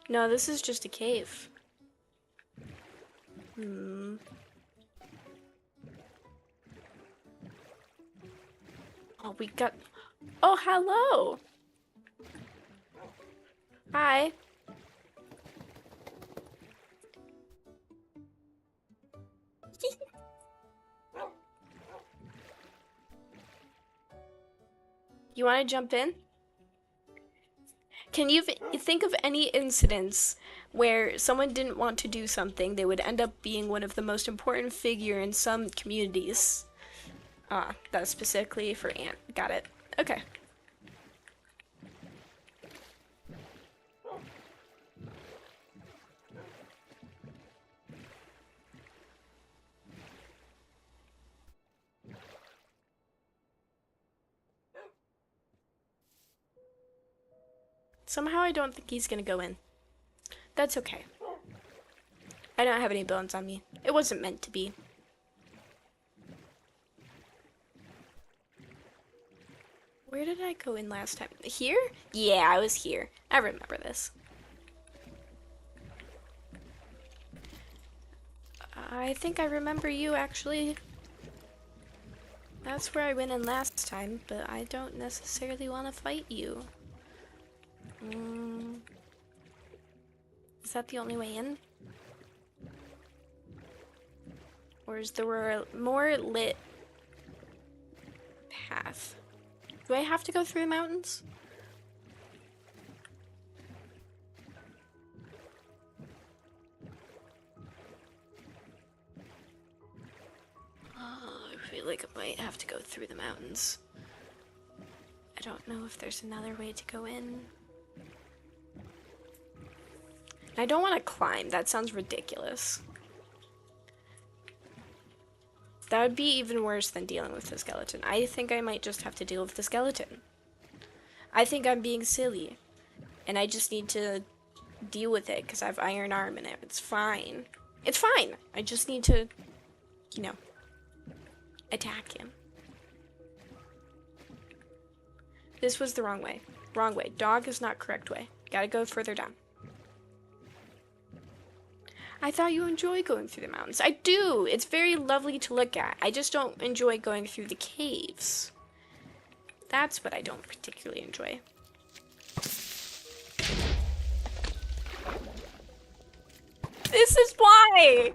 A: No, this is just a cave. Oh, we got... Oh, hello! Hi. You want to jump in? Can you think of any incidents where someone didn't want to do something, they would end up being one of the most important figure in some communities? Ah, that's specifically for Ant. Got it. Okay. Somehow I don't think he's gonna go in. That's okay. I don't have any bones on me. It wasn't meant to be. Where did I go in last time? Here? Yeah, I was here. I remember this. I think I remember you actually. That's where I went in last time, but I don't necessarily want to fight you. Is that the only way in? Or is there a more lit path? Do I have to go through the mountains? Oh, I feel like I might have to go through the mountains. I don't know if there's another way to go in. I don't want to climb. That sounds ridiculous. That would be even worse than dealing with the skeleton. I think I might just have to deal with the skeleton. I think I'm being silly. And I just need to deal with it because I have iron arm in it. It's fine. It's fine. I just need to, you know, attack him. This was the wrong way. Wrong way. Dog is not correct way. Gotta go further down. I thought you enjoy going through the mountains. I do. It's very lovely to look at. I just don't enjoy going through the caves. That's what I don't particularly enjoy. This is why!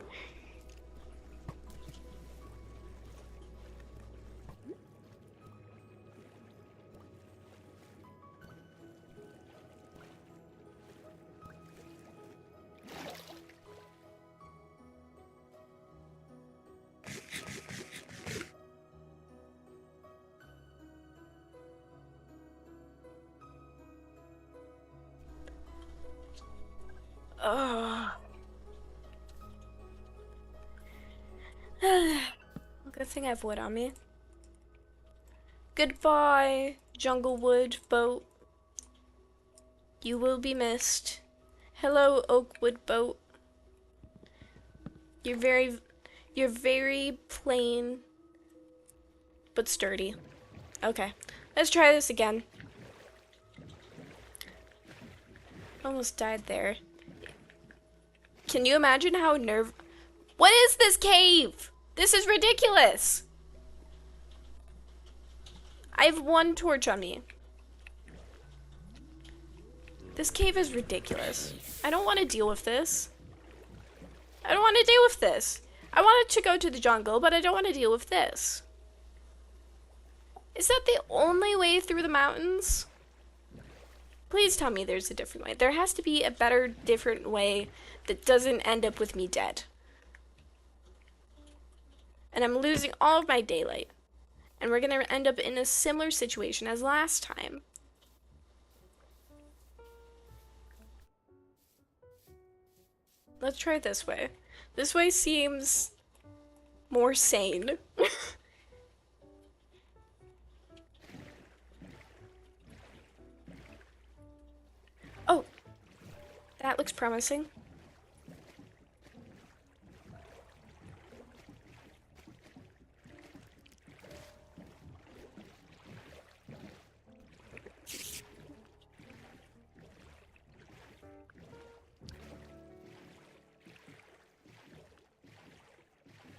A: Ugh. Good thing I have wood on me. Goodbye, Junglewood boat. You will be missed. Hello, Oakwood boat. You're very plain, but sturdy. Okay, let's try this again. Almost died there. Can you imagine how What is this cave? This is ridiculous. I have one torch on me. This cave is ridiculous. I don't want to deal with this. I don't want to deal with this. I wanted to go to the jungle, but I don't want to deal with this. Is that the only way through the mountains? Please tell me there's a different way. There has to be a better, different way that doesn't end up with me dead. And I'm losing all of my daylight. And we're gonna end up in a similar situation as last time. Let's try it this way. This way seems more sane. Oh, that looks promising.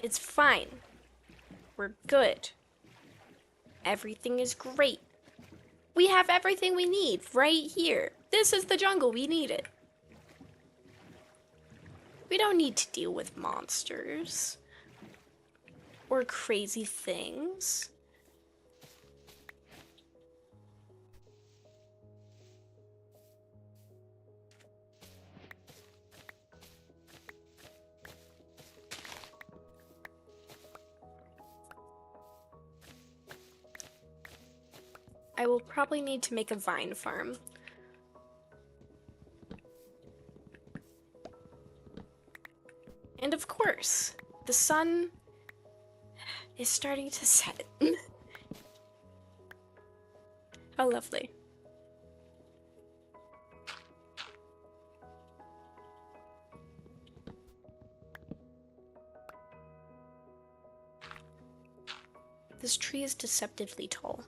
A: It's fine. We're good. Everything is great. We have everything we need right here. This is the jungle. We need it. We don't need to deal with monsters or crazy things. I will probably need to make a vine farm. And of course, the sun is starting to set. How lovely. This tree is deceptively tall.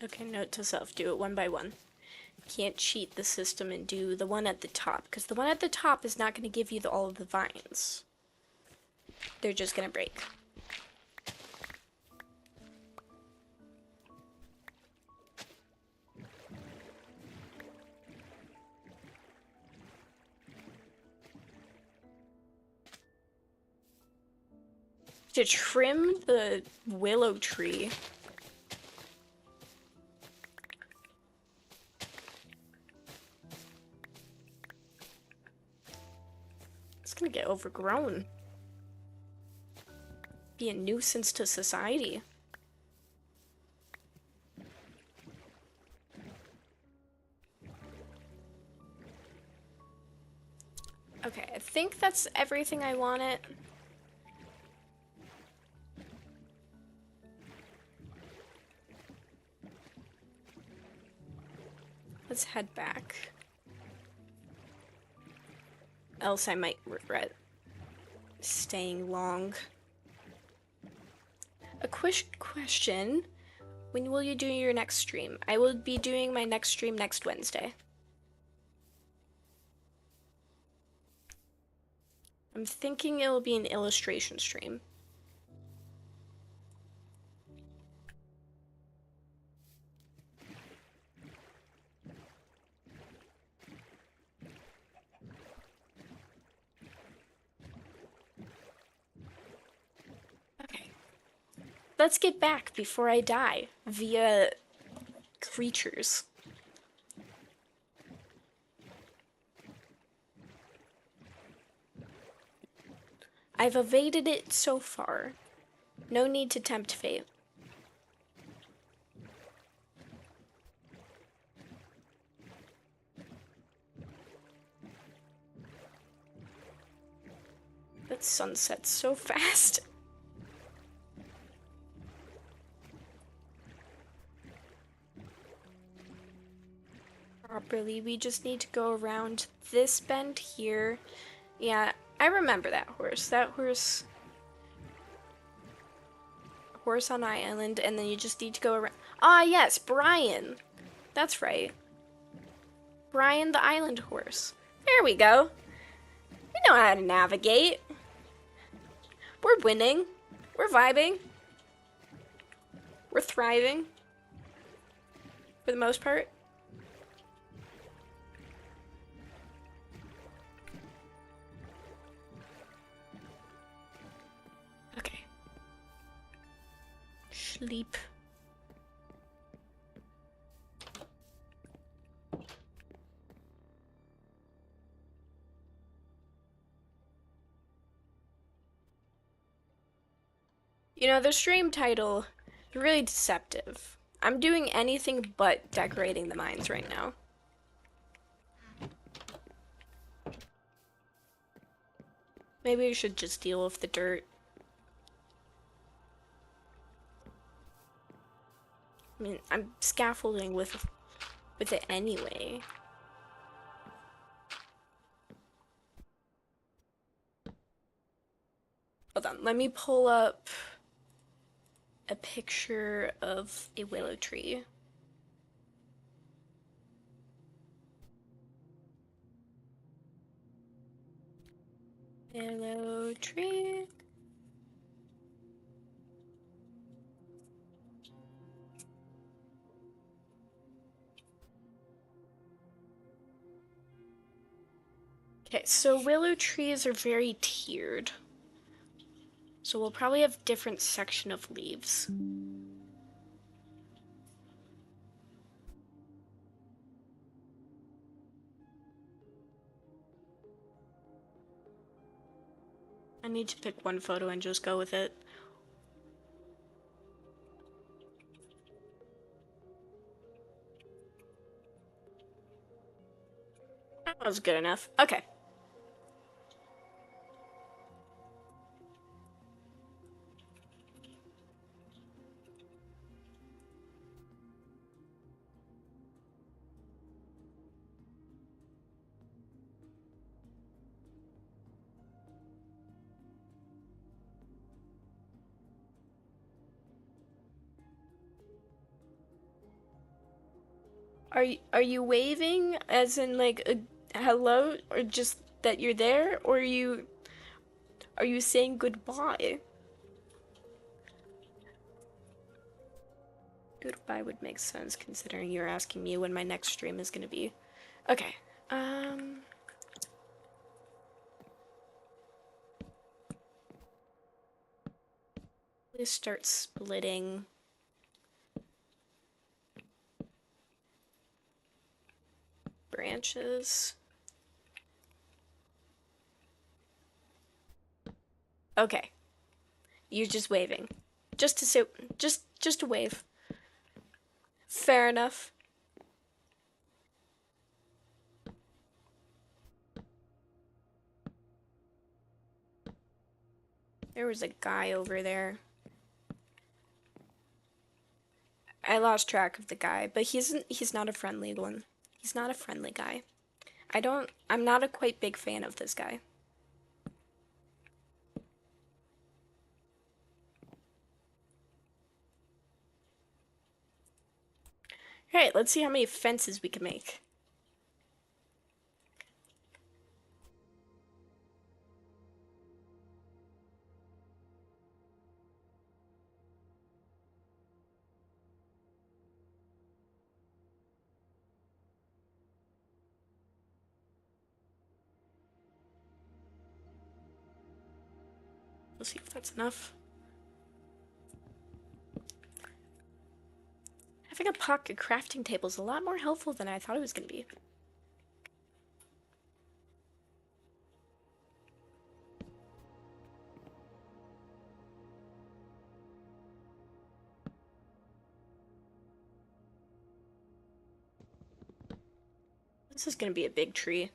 A: Okay, note to self, do it one by one. Can't cheat the system and do the one at the top, because the one at the top is not going to give you all of the vines. They're just going to break. To trim the willow tree, it's gonna get overgrown. Be a nuisance to society. Okay, I think that's everything I wanted. Let's head back. Else I might regret staying long. A question. When will you do your next stream? I will be doing my next stream next Wednesday. I'm thinking it'll be an illustration stream. Okay. Let's get back before I die via creatures. I've evaded it so far. No need to tempt fate. That sun sets so fast. Properly, we just need to go around this bend here. Yeah, I remember that horse. That horse on island, and then you just need to go around. Ah, yes, Brian. That's right. Brian the island horse. There we go. We know how to navigate. We're winning. We're vibing. We're thriving. For the most part. Okay. Sleep. You know, the stream title is really deceptive. I'm doing anything but decorating the mines right now. Maybe we should just deal with the dirt. I mean, I'm scaffolding with it anyway. Hold on, let me pull up a picture of a willow tree. Willow tree. Okay, so willow trees are very tiered. So we'll probably have different section of leaves. I need to pick one photo and just go with it. That was good enough. Okay. Are you waving as in like a hello or just that you're there or are you saying goodbye? Goodbye would make sense considering you're asking me when my next stream is gonna be. Okay. Um let's start splitting branches. Okay. You're just waving. Just to say, just to wave. Fair enough. There was a guy over there. I lost track of the guy, but he's not a friendly one. He's not a friendly guy. I'm not a quite big fan of this guy. Alright, let's see how many fences we can make. We'll see if that's enough. Having a pocket crafting table is a lot more helpful than I thought it was going to be. This is going to be a big tree.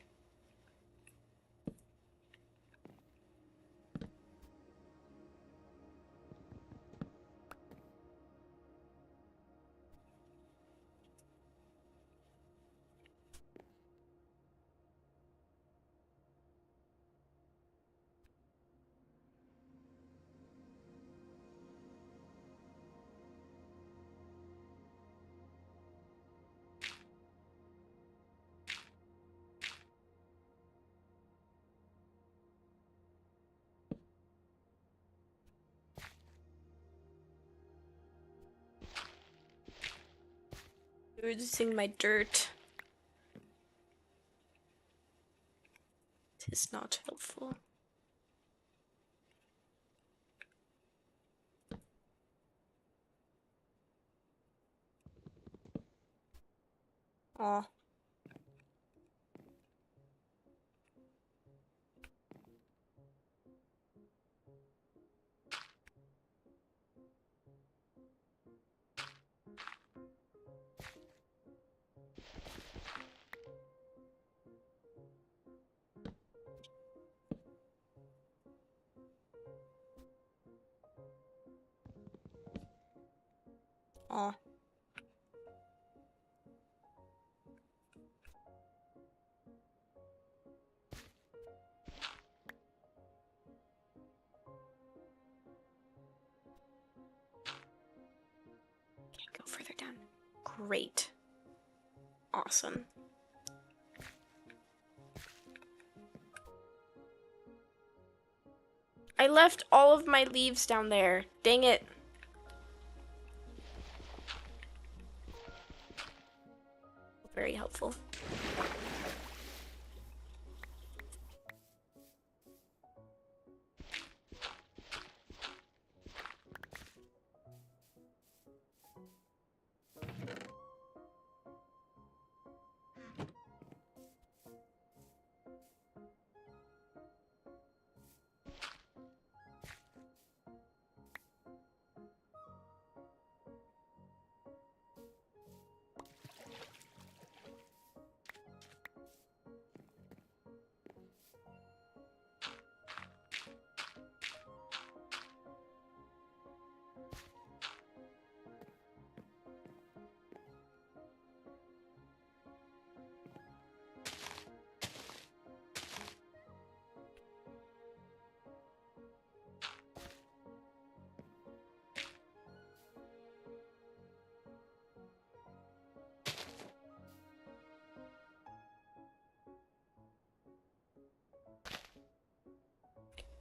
A: Reducing my dirt. It is not helpful. Aw. Aw. Can't go further down. Great. Awesome. I left all of my leaves down there. Dang it. Very helpful.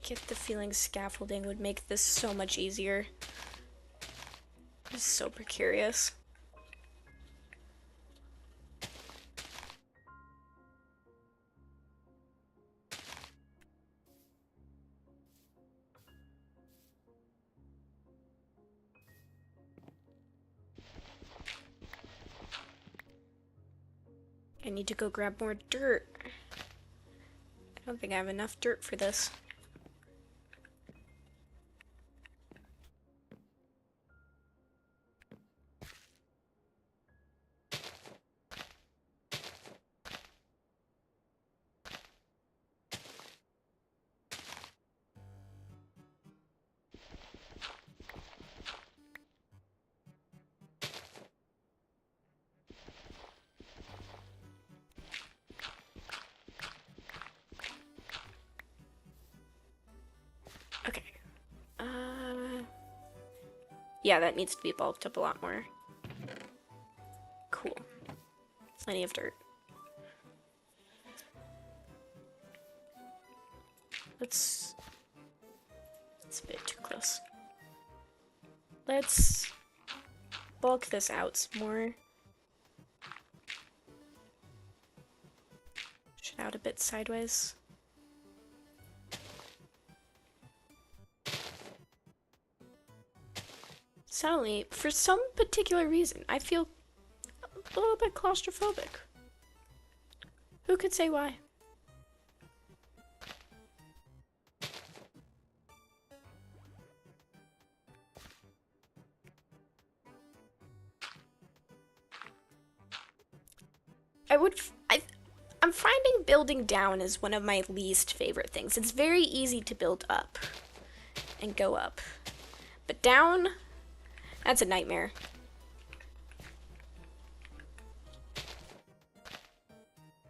A: get the feeling scaffolding would make this so much easier. It's so precarious. I need to go grab more dirt. I don't think I have enough dirt for this. Okay. Yeah, that needs to be bulked up a lot more. Cool. Plenty of dirt. It's a bit too close. Let's bulk this out some more. Push it out a bit sideways. Suddenly, for some particular reason, I feel a little bit claustrophobic. Who could say why? I'm finding building down is one of my least favorite things. It's very easy to build up and go up. But down, that's a nightmare.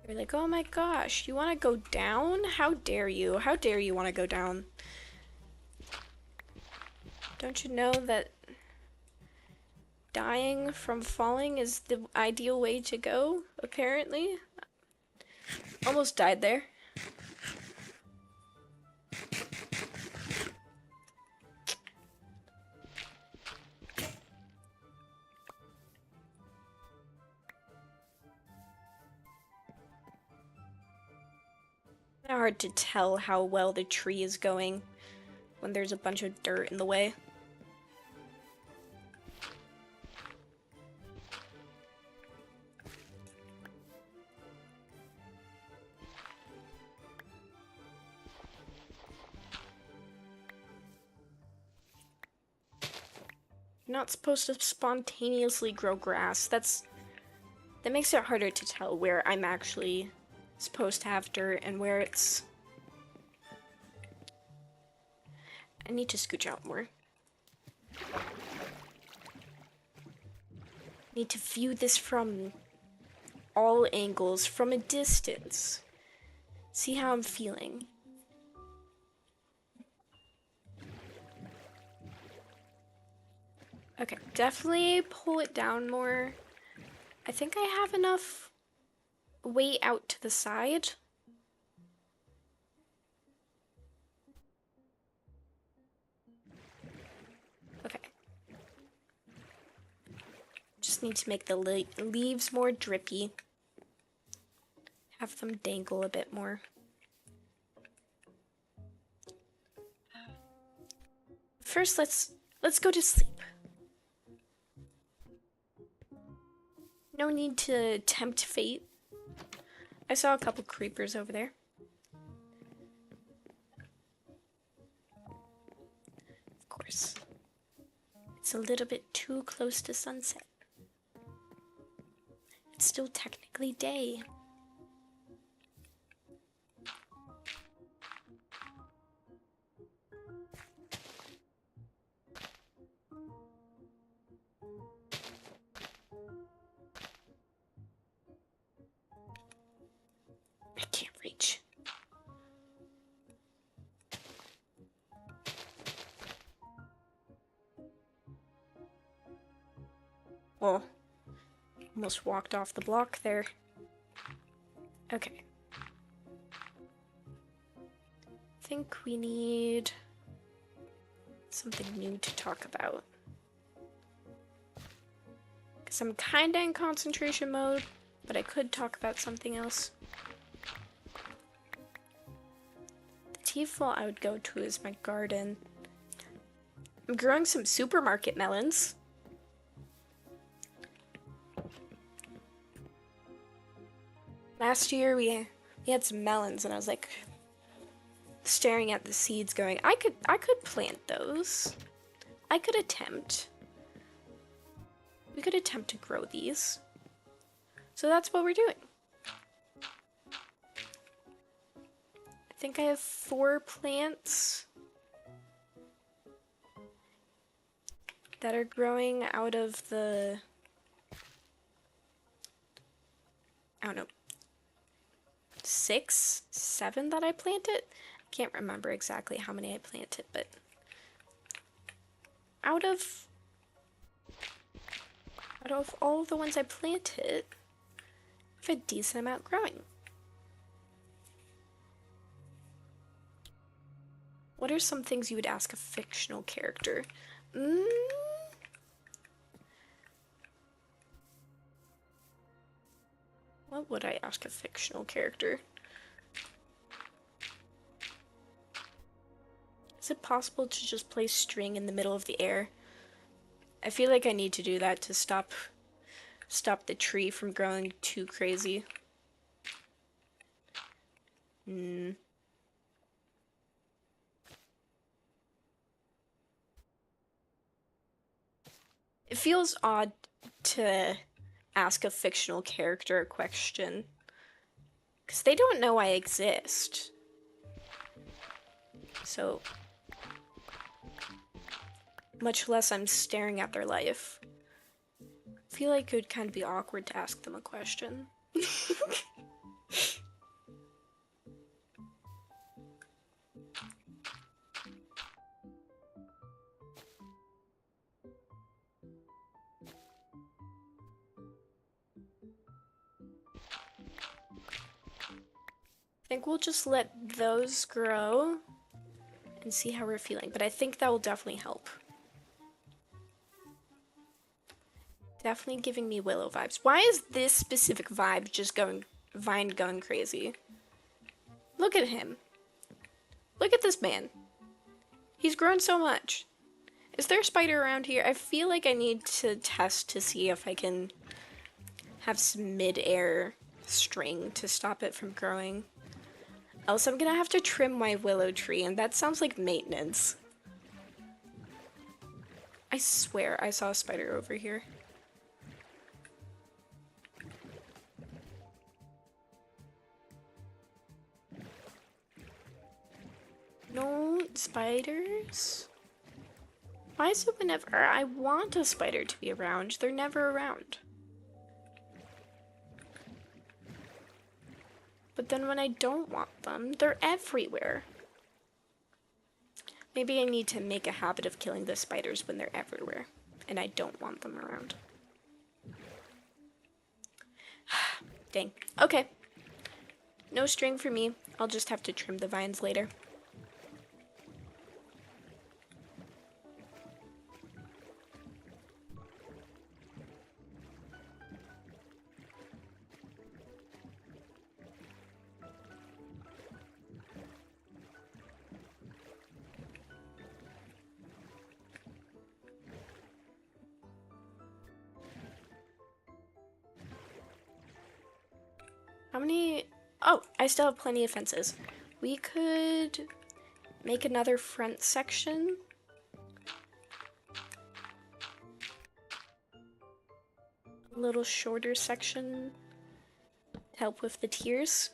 A: You're like, oh my gosh, you want to go down? How dare you? How dare you want to go down? Don't you know that dying from falling is the ideal way to go, apparently? Almost died there. Hard to tell how well the tree is going when there's a bunch of dirt in the way. You're not supposed to spontaneously grow grass. That makes it harder to tell where I'm actually supposed to have dirt and where it's... I need to scooch out more. Need to view this from all angles, from a distance. See how I'm feeling. Okay, definitely pull it down more. I think I have enough weight out to the side. Okay. Just need to make the leaves more drippy. Have them dangle a bit more. First, let's go to sleep. No need to tempt fate. I saw a couple creepers over there. Of course. It's a little bit too close to sunset. It's still technically day. I can't reach. Oh, almost walked off the block there. Okay. think we need something new to talk about. Because I'm kinda in concentration mode, but I could talk about something else. The default I would go to is my garden. I'm growing some supermarket melons. Last year we had some melons and I was like staring at the seeds going, I could plant those. I could attempt. We could attempt to grow these. So that's what we're doing. I think I have 4 plants that are growing out of the, I don't know, 6, 7 that I planted. I can't remember exactly how many I planted, but out of all of the ones I planted, I have a decent amount growing. What are some things you would ask a fictional character? What would I ask a fictional character? Is it possible to just play string in the middle of the air? I feel like I need to do that to stop the tree from growing too crazy. It feels odd to ask a fictional character a question, because they don't know I exist. So, much less I'm staring at their life. I feel like it would kind of be awkward to ask them a question. I think we'll just let those grow and see how we're feeling, but I think that will definitely help. Definitely giving me Willow vibes. Why is this specific vibe just vine going crazy? Look at him. Look at this man. He's grown so much. Is there a spider around here? I feel like I need to test to see if I can have some mid-air string to stop it from growing. Else I'm gonna have to trim my willow tree, and that sounds like maintenance. I swear I saw a spider over here. No spiders? Why is it whenever I want a spider to be around, they're never around? But then when I don't want them, they're everywhere. Maybe I need to make a habit of killing the spiders when they're everywhere, and I don't want them around. Dang. Okay. No string for me. I'll just have to trim the vines later. How many? Oh, I still have plenty of fences. We could make another front section. A little shorter section to help with the tiers.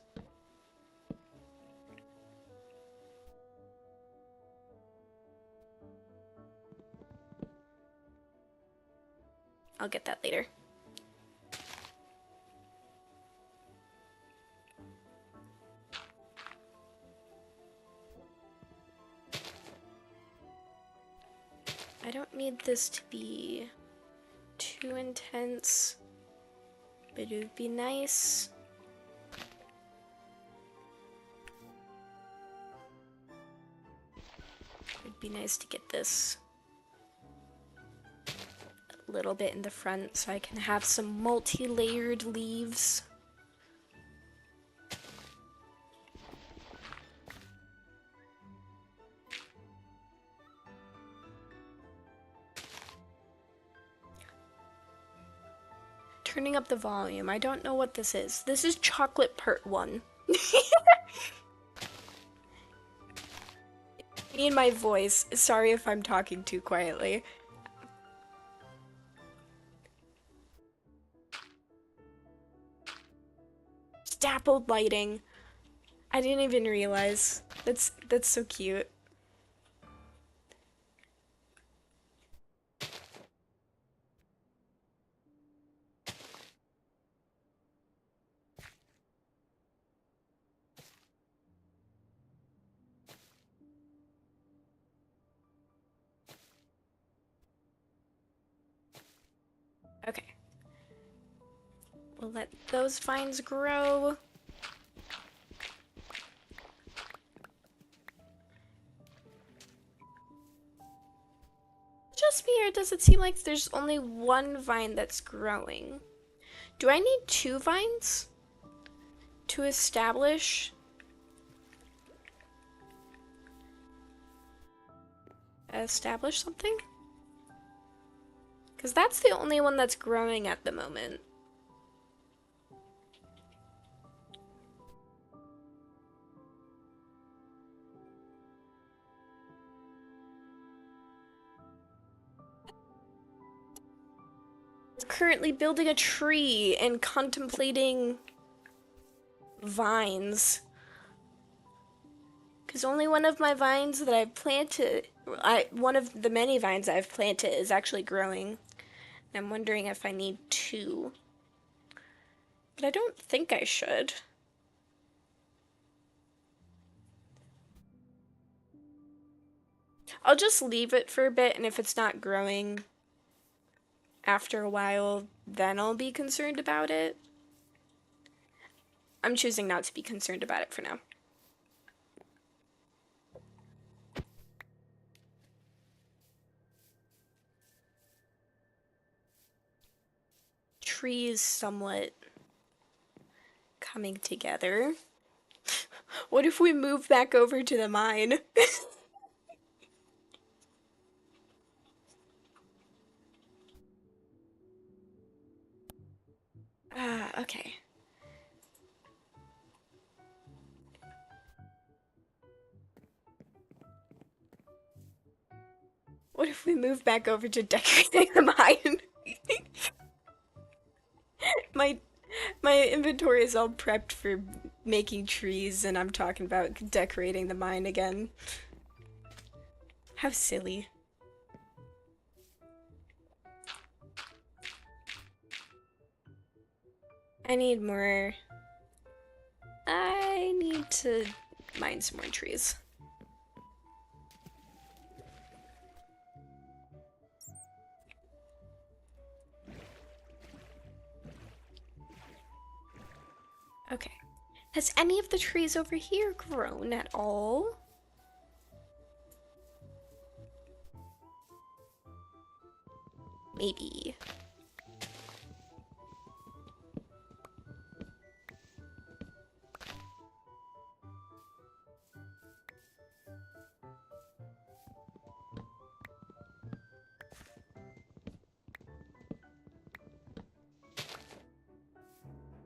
A: I'll get that later. I don't need this to be too intense, but it would be nice be nice to get this a little bit in the front so I can have some multi-layered leaves. Turning up the volume. I don't know what this is. This is Chocolate Part 1. Me and my voice. Sorry if I'm talking too quietly. Dappled lighting. I didn't even realize. That's so cute. Okay. We'll let those vines grow. Just me, or does it seem like there's only one vine that's growing? Do I need 2 vines to establish something? Because that's the only one that's growing at the moment. Currently building a tree and contemplating vines. Because only one of my vines that I've planted, one of the many vines I've planted is actually growing. I'm wondering if I need 2. But I don't think I should. I'll just leave it for a bit, and if it's not growing after a while, then I'll be concerned about it. I'm choosing not to be concerned about it for now. Trees somewhat coming together. What if we move back over to the mine? Okay. What if we move back over to decorating the mine? my inventory is all prepped for making trees, and I'm talking about decorating the mine again. How silly. I need more. I need to mine some more trees. Okay. Has any of the trees over here grown at all? Maybe.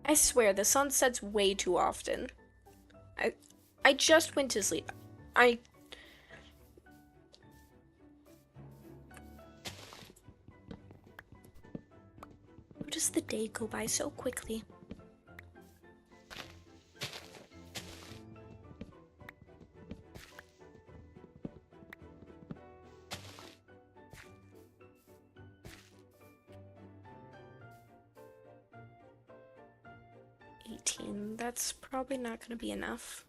A: I swear, the sun sets way too often. I just went to sleep. How does the day go by so quickly? That's probably not going to be enough.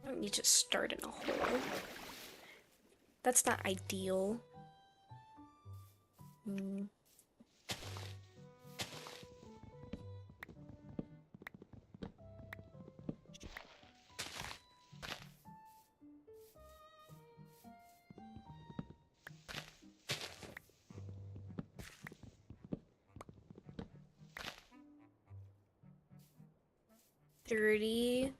A: I don't need to start in a hole. That's not ideal. Hmm. $30.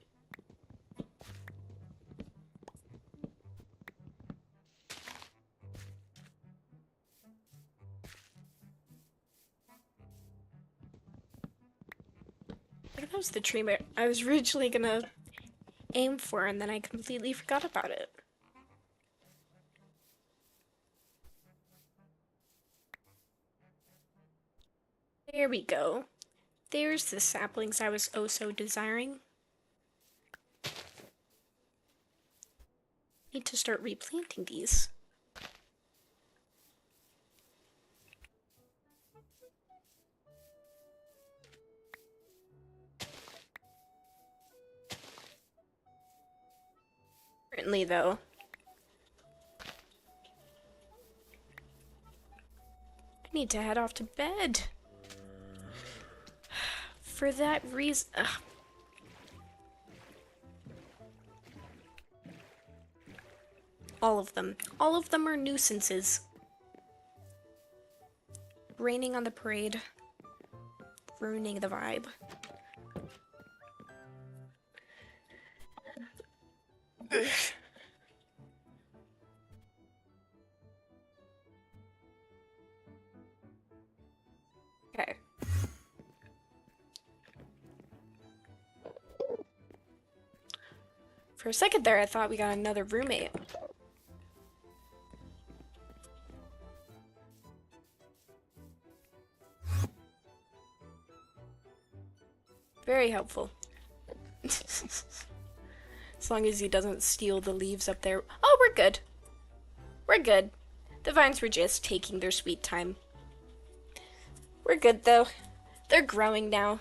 A: That was the tree I was originally gonna aim for, and then I completely forgot about it. There we go. There's the saplings I was oh so desiring. Need to start replanting these. Currently, though, I need to head off to bed. For that reason. Ugh. All of them. All of them are nuisances. Raining on the parade. Ruining the vibe. Ugh. Okay. For a second there, I thought we got another roommate. Very helpful. As long as he doesn't steal the leaves up there. Oh, we're good. We're good. The vines were just taking their sweet time. We're good, though. They're growing now.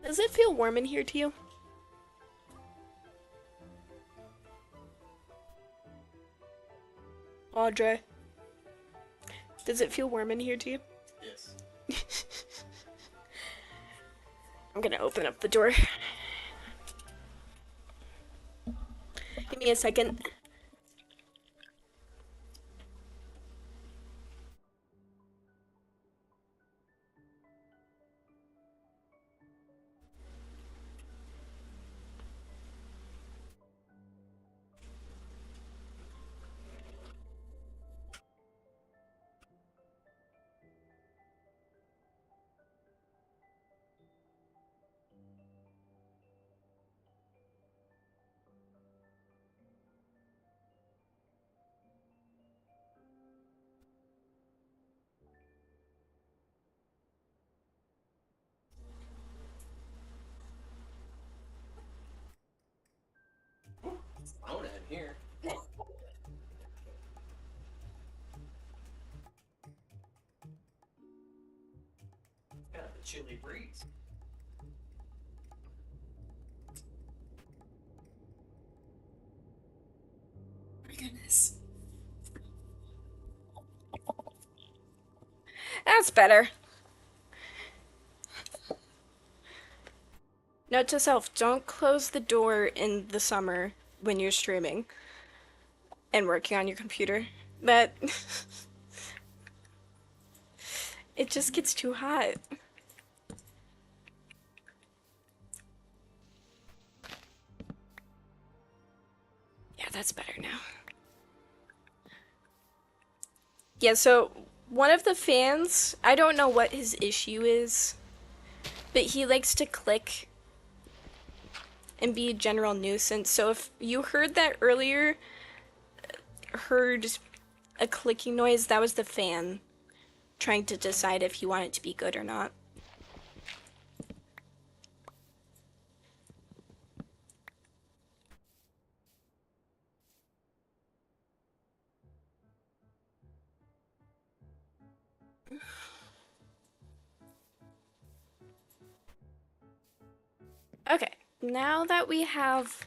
A: Does it feel warm in here to you? Audrey, does it feel warm in here to you?
B: Yes.
A: I'm gonna open up the door. Give me a second.
B: I want to head here. Kind of a chilly breeze.
A: My goodness. That's better. Note to self, don't close the door in the summer when you're streaming and working on your computer. That it just gets too hot. Yeah, that's better now. Yeah, so one of the fans, I don't know what his issue is, but he likes to click and be a general nuisance. So if you heard that earlier, heard a clicking noise, that was the fan trying to decide if he wanted it to be good or not. Okay, now that we have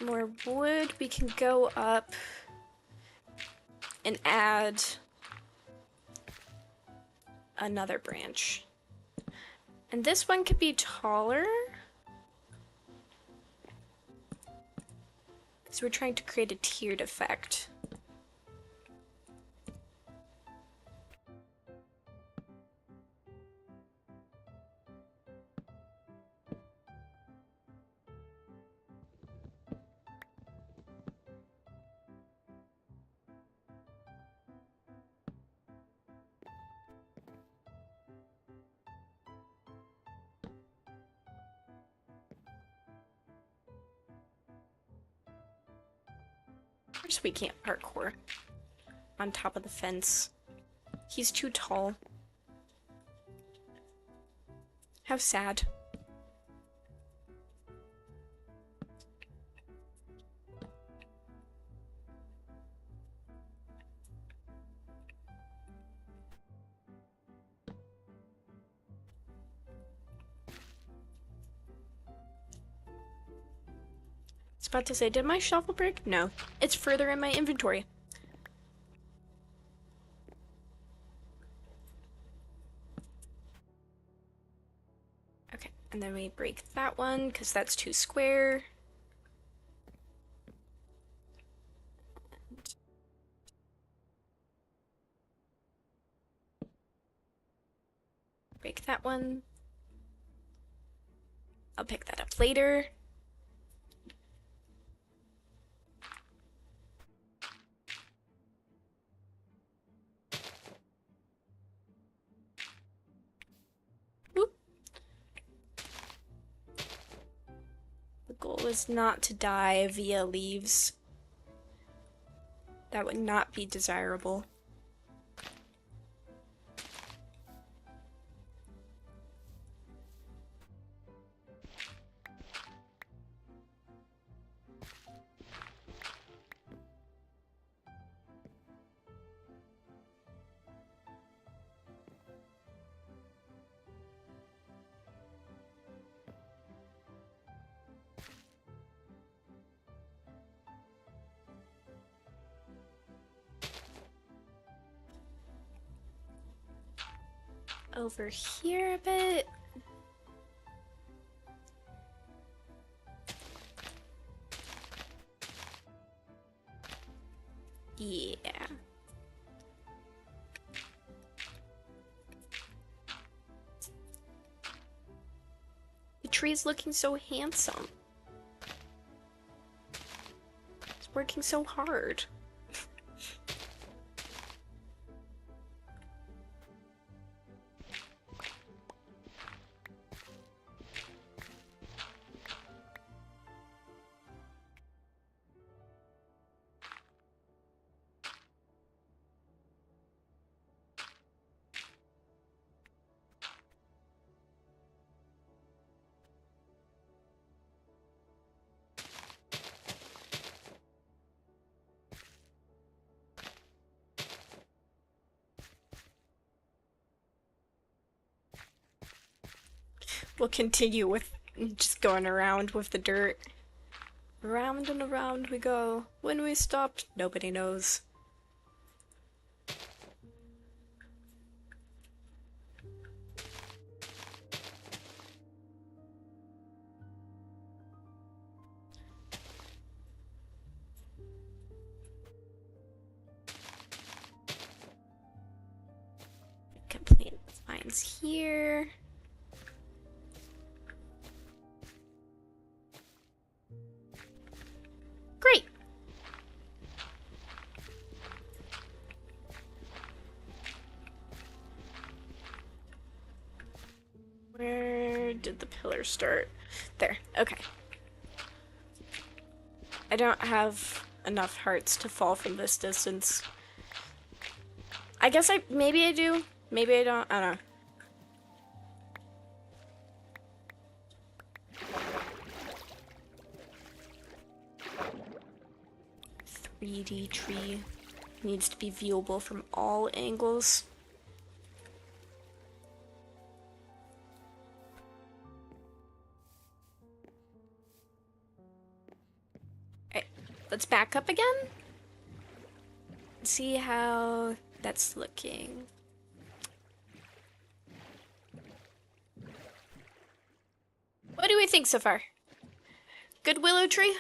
A: more wood, we can go up and add another branch. And this one could be taller. Because we're trying to create a tiered effect. Of course we can't parkour on top of the fence. He's too tall. How sad. I was about to say, did my shovel break? No. It's further in my inventory. Okay, and then we break that one because that's too square. Break that one. I'll pick that up later. Whoop. The goal is not to die via leaves. That would not be desirable. Over here a bit. Yeah. The tree's looking so handsome. It's working so hard. We'll continue with just going around with the dirt. Round and around we go. When we stopped, nobody knows. Complete lines here. Great. Where did the pillar start? There. Okay. I don't have enough hearts to fall from this distance. I guess maybe I do. Maybe I don't. I don't know. 3D tree needs to be viewable from all angles. Let's back up again. See how that's looking. What do we think so far? Good willow tree?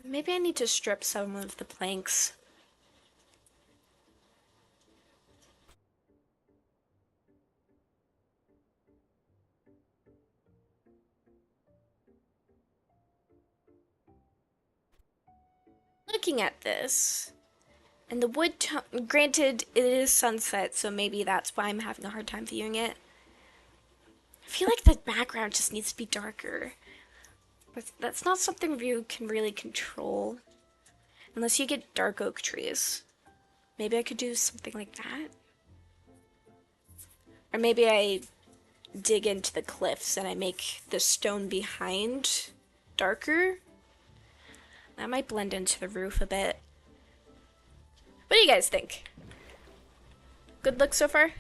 A: Maybe I need to strip some of the planks. Looking at this, and the wood tone, granted it is sunset, so maybe that's why I'm having a hard time viewing it. I feel like the background just needs to be darker. But that's not something you can really control. Unless you get dark oak trees. Maybe I could do something like that. Or maybe I dig into the cliffs and I make the stone behind darker. That might blend into the roof a bit. What do you guys think? Good look so far?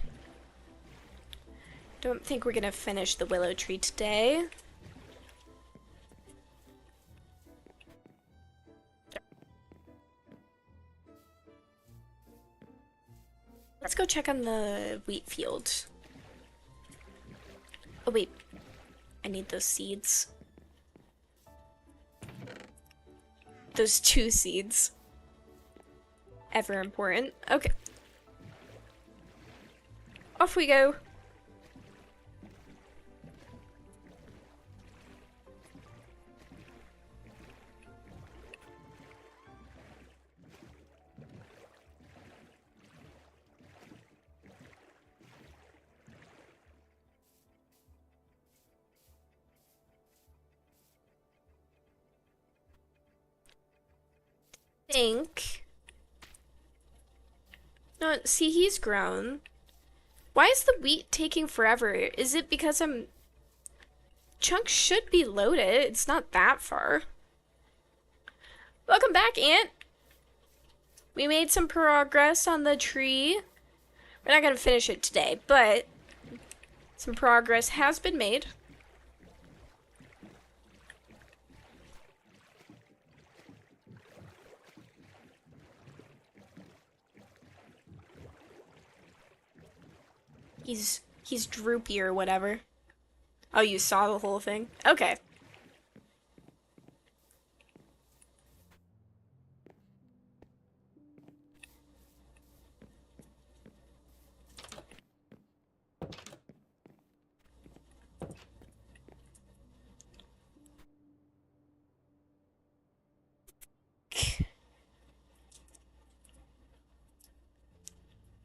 A: Don't think we're gonna finish the willow tree today. Let's go check on the wheat field. Oh wait, I need those seeds. Those 2 seeds. Ever important. Okay. Off we go. Think. No, see, he's grown. Why is the wheat taking forever? Is it because Chunks should be loaded. It's not that far. Welcome back, Ant. We made some progress on the tree. We're not gonna finish it today, but some progress has been made. He's droopy or whatever. Oh, you saw the whole thing? Okay.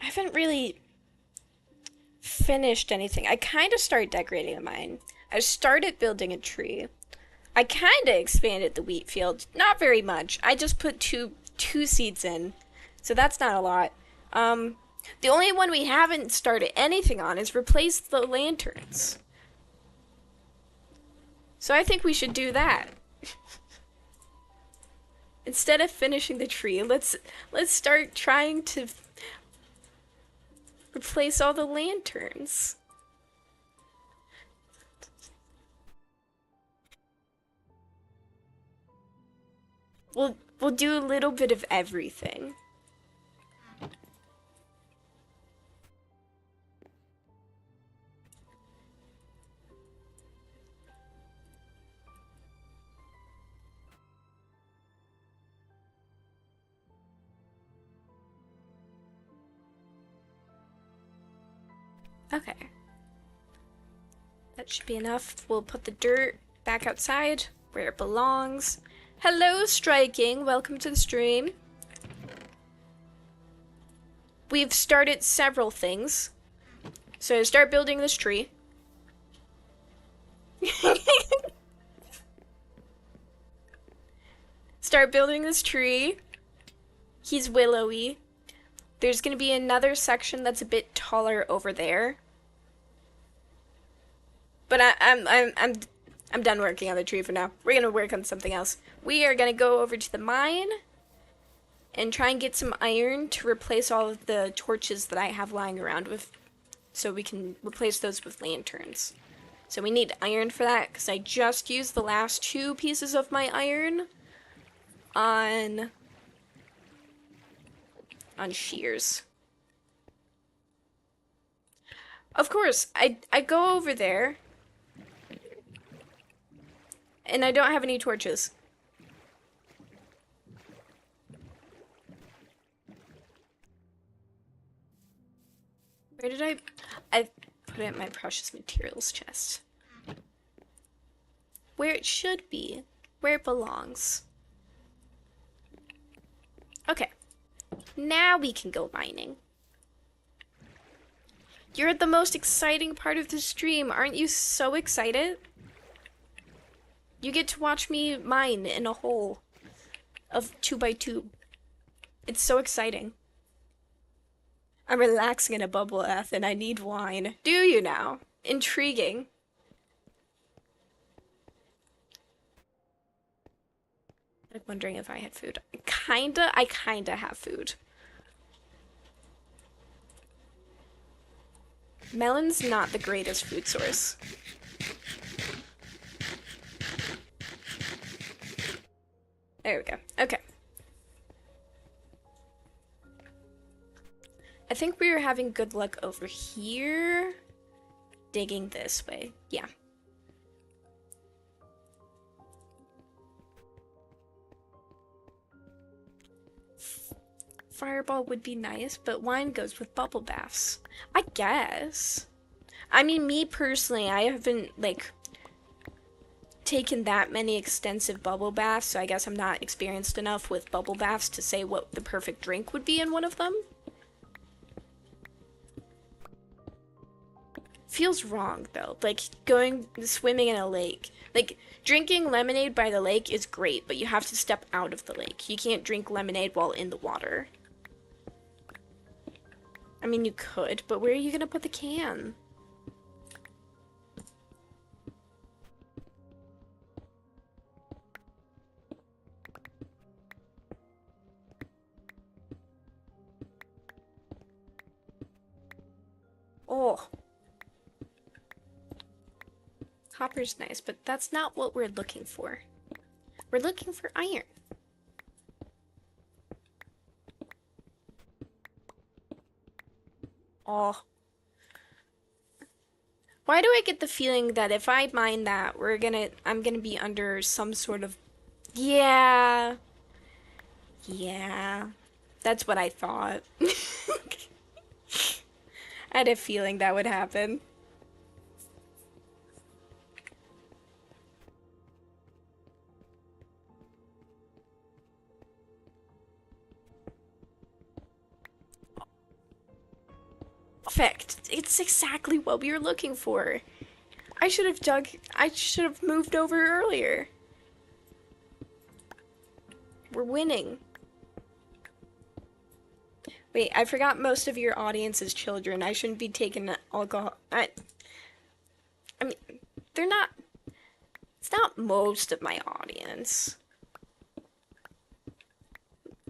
A: I haven't really finished anything. I kind of started decorating mine. I started building a tree. I kind of expanded the wheat field. Not very much. I just put two seeds in. So that's not a lot. The only one we haven't started anything on is replace the lanterns. So I think we should do that. Instead of finishing the tree, let's start trying to replace all the lanterns. We'll do a little bit of everything. Okay. That should be enough. We'll put the dirt back outside where it belongs. Hello, Striking. Welcome to the stream. We've started several things. So start building this tree. Start building this tree. He's willowy. There's gonna be another section that's a bit taller over there. But I'm done working on the tree for now. We're gonna work on something else. We are gonna go over to the mine and try and get some iron to replace all of the torches that I have lying around with, so we can replace those with lanterns. So we need iron for that, because I just used the last 2 pieces of my iron on shears. Of course, I go over there, and I don't have any torches. Where did I put it in my precious materials chest. Where it should be. Where it belongs. Okay. Now we can go mining. You're at the most exciting part of the stream. Aren't you so excited? You get to watch me mine in a hole of 2x2. It's so exciting. I'm relaxing in a bubble bath and I need wine. Do you now? Intriguing. I'm wondering if I had food. I kinda have food. Melon's not the greatest food source. There we go. Okay. I think we are having good luck over here. Digging this way. Yeah. Fireball would be nice, but wine goes with bubble baths. I guess. I mean, me personally, I haven't, like, taken that many extensive bubble baths, so I guess I'm not experienced enough with bubble baths to say what the perfect drink would be in one of them. Feels wrong, though. Like, going swimming in a lake. Like, drinking lemonade by the lake is great, but you have to step out of the lake. You can't drink lemonade while in the water. I mean, you could, but where are you gonna put the can? Oh. Copper's nice, but that's not what we're looking for. We're looking for iron. Oh. Why do I get the feeling that if I mine that, I'm gonna be under some sort of... Yeah. Yeah. That's what I thought. I had a feeling that would happen. Perfect. It's exactly what we were looking for. I should have moved over earlier. We're winning. Wait, I forgot most of your audience is children. I shouldn't be taking alcohol. I mean, they're not. It's not most of my audience.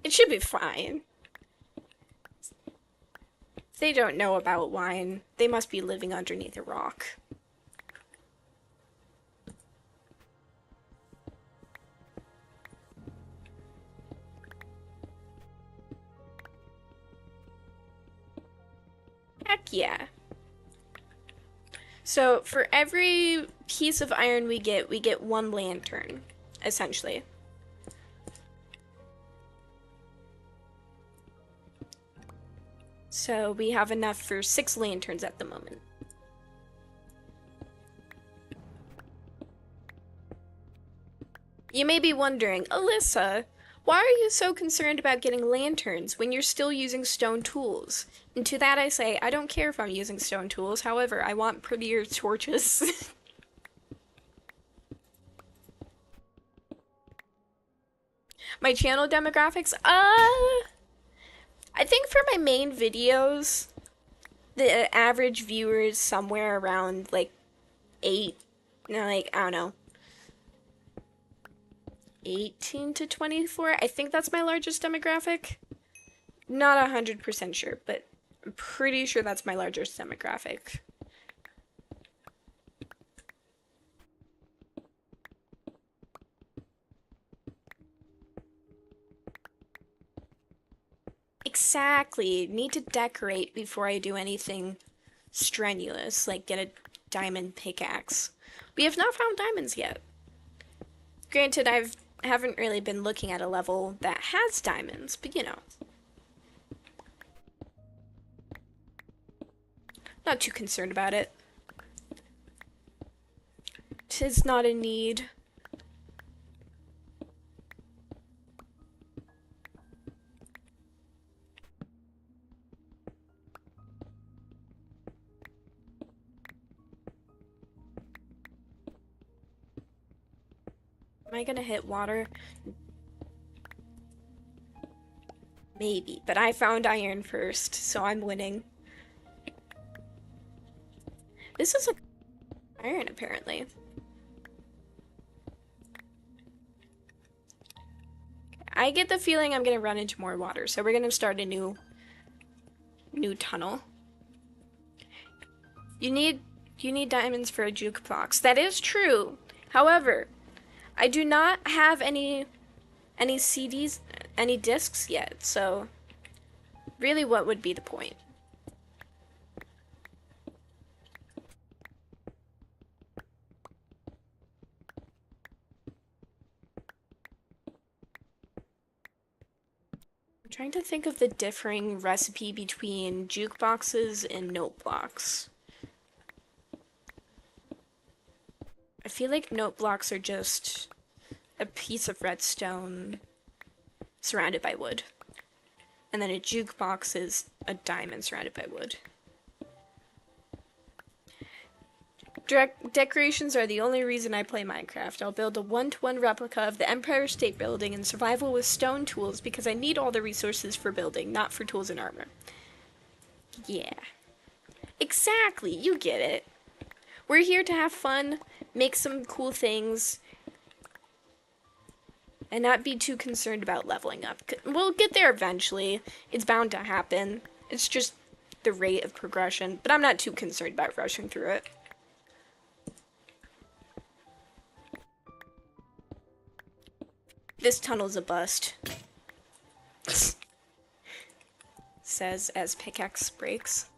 A: It should be fine. If they don't know about wine, they must be living underneath a rock. Heck yeah. So for every piece of iron we get 1 lantern, essentially. So we have enough for 6 lanterns at the moment. You may be wondering, Alyssa, why are you so concerned about getting lanterns when you're still using stone tools? And to that I say, I don't care if I'm using stone tools, however, I want prettier torches. My channel demographics? I think for my main videos, the average viewer is somewhere around, like, 8, I don't know, 18 to 24. I think that's my largest demographic. Not 100% sure, but I'm pretty sure that's my largest demographic. Exactly. Need to decorate before I do anything strenuous, like get a diamond pickaxe. We have not found diamonds yet. Granted, haven't really been looking at a level that has diamonds, but you know. Not too concerned about it. Tis not a need. Am I gonna hit water? Maybe, but I found iron first, so I'm winning. This is a iron, apparently. I get the feeling I'm gonna run into more water, so we're gonna start a new tunnel. You need diamonds for a jukebox. That is true. However, I do not have any CDs, any discs yet, so really what would be the point? I'm trying to think of the differing recipe between jukeboxes and note blocks. I feel like note blocks are just a piece of redstone surrounded by wood. And then a jukebox is a diamond surrounded by wood. Decorations are the only reason I play Minecraft. I'll build a one-to-one replica of the Empire State Building in survival with stone tools because I need all the resources for building, not for tools and armor. Yeah. Exactly, you get it. We're here to have fun, make some cool things, and not be too concerned about leveling up. We'll get there eventually. It's bound to happen. It's just the rate of progression, but I'm not too concerned about rushing through it. This tunnel's a bust. Says as pickaxe breaks.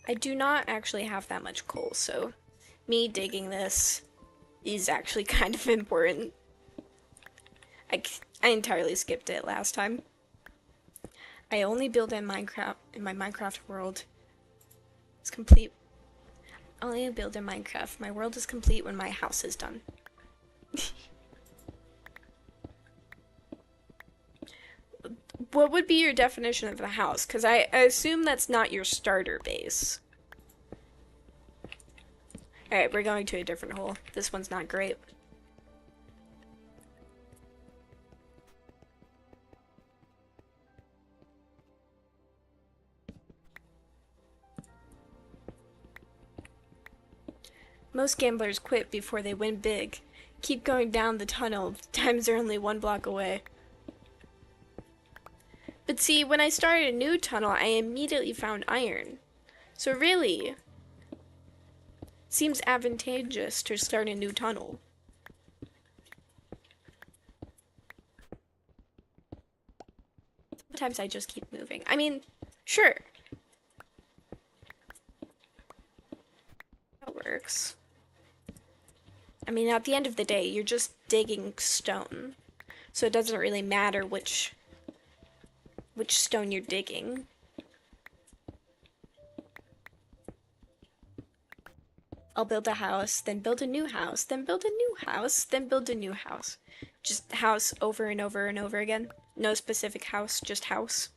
A: I do not actually have that much coal, so me digging this is actually kind of important. I entirely skipped it last time. I only build in Minecraft, in my Minecraft world. It's complete. Only build in Minecraft. My world is complete when my house is done. What would be your definition of a house? Because I assume that's not your starter base. Alright, we're going to a different hole. This one's not great. Most gamblers quit before they win big. Keep going down the tunnel. Times are only one block away. But see, when I started a new tunnel, I immediately found iron. So really, seems advantageous to start a new tunnel. Sometimes I just keep moving. I mean, sure. That works. I mean, at the end of the day, you're just digging stone. So it doesn't really matter which stone you're digging. I'll build a house, then build a new house, then build a new house, then build a new house. Just house over and over and over again. No specific house, just house.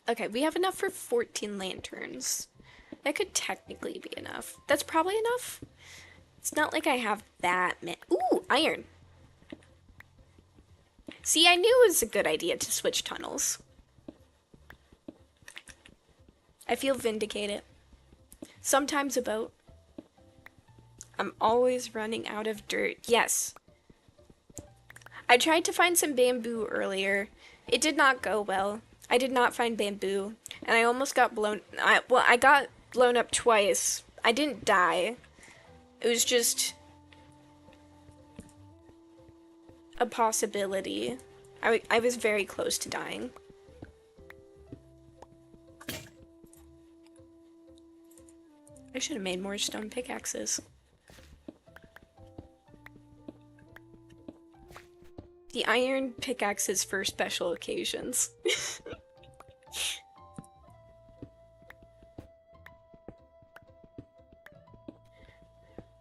A: Okay, we have enough for 14 lanterns. That could technically be enough. That's probably enough. It's not like I have that many. Ooh, iron. See, I knew it was a good idea to switch tunnels. I feel vindicated. Sometimes a boat. I'm always running out of dirt. Yes. I tried to find some bamboo earlier. It did not go well. I did not find bamboo, and I almost got blown. I got blown up twice. I didn't die. It was just a possibility. I was very close to dying. I should have made more stone pickaxes. The iron pickaxes for special occasions.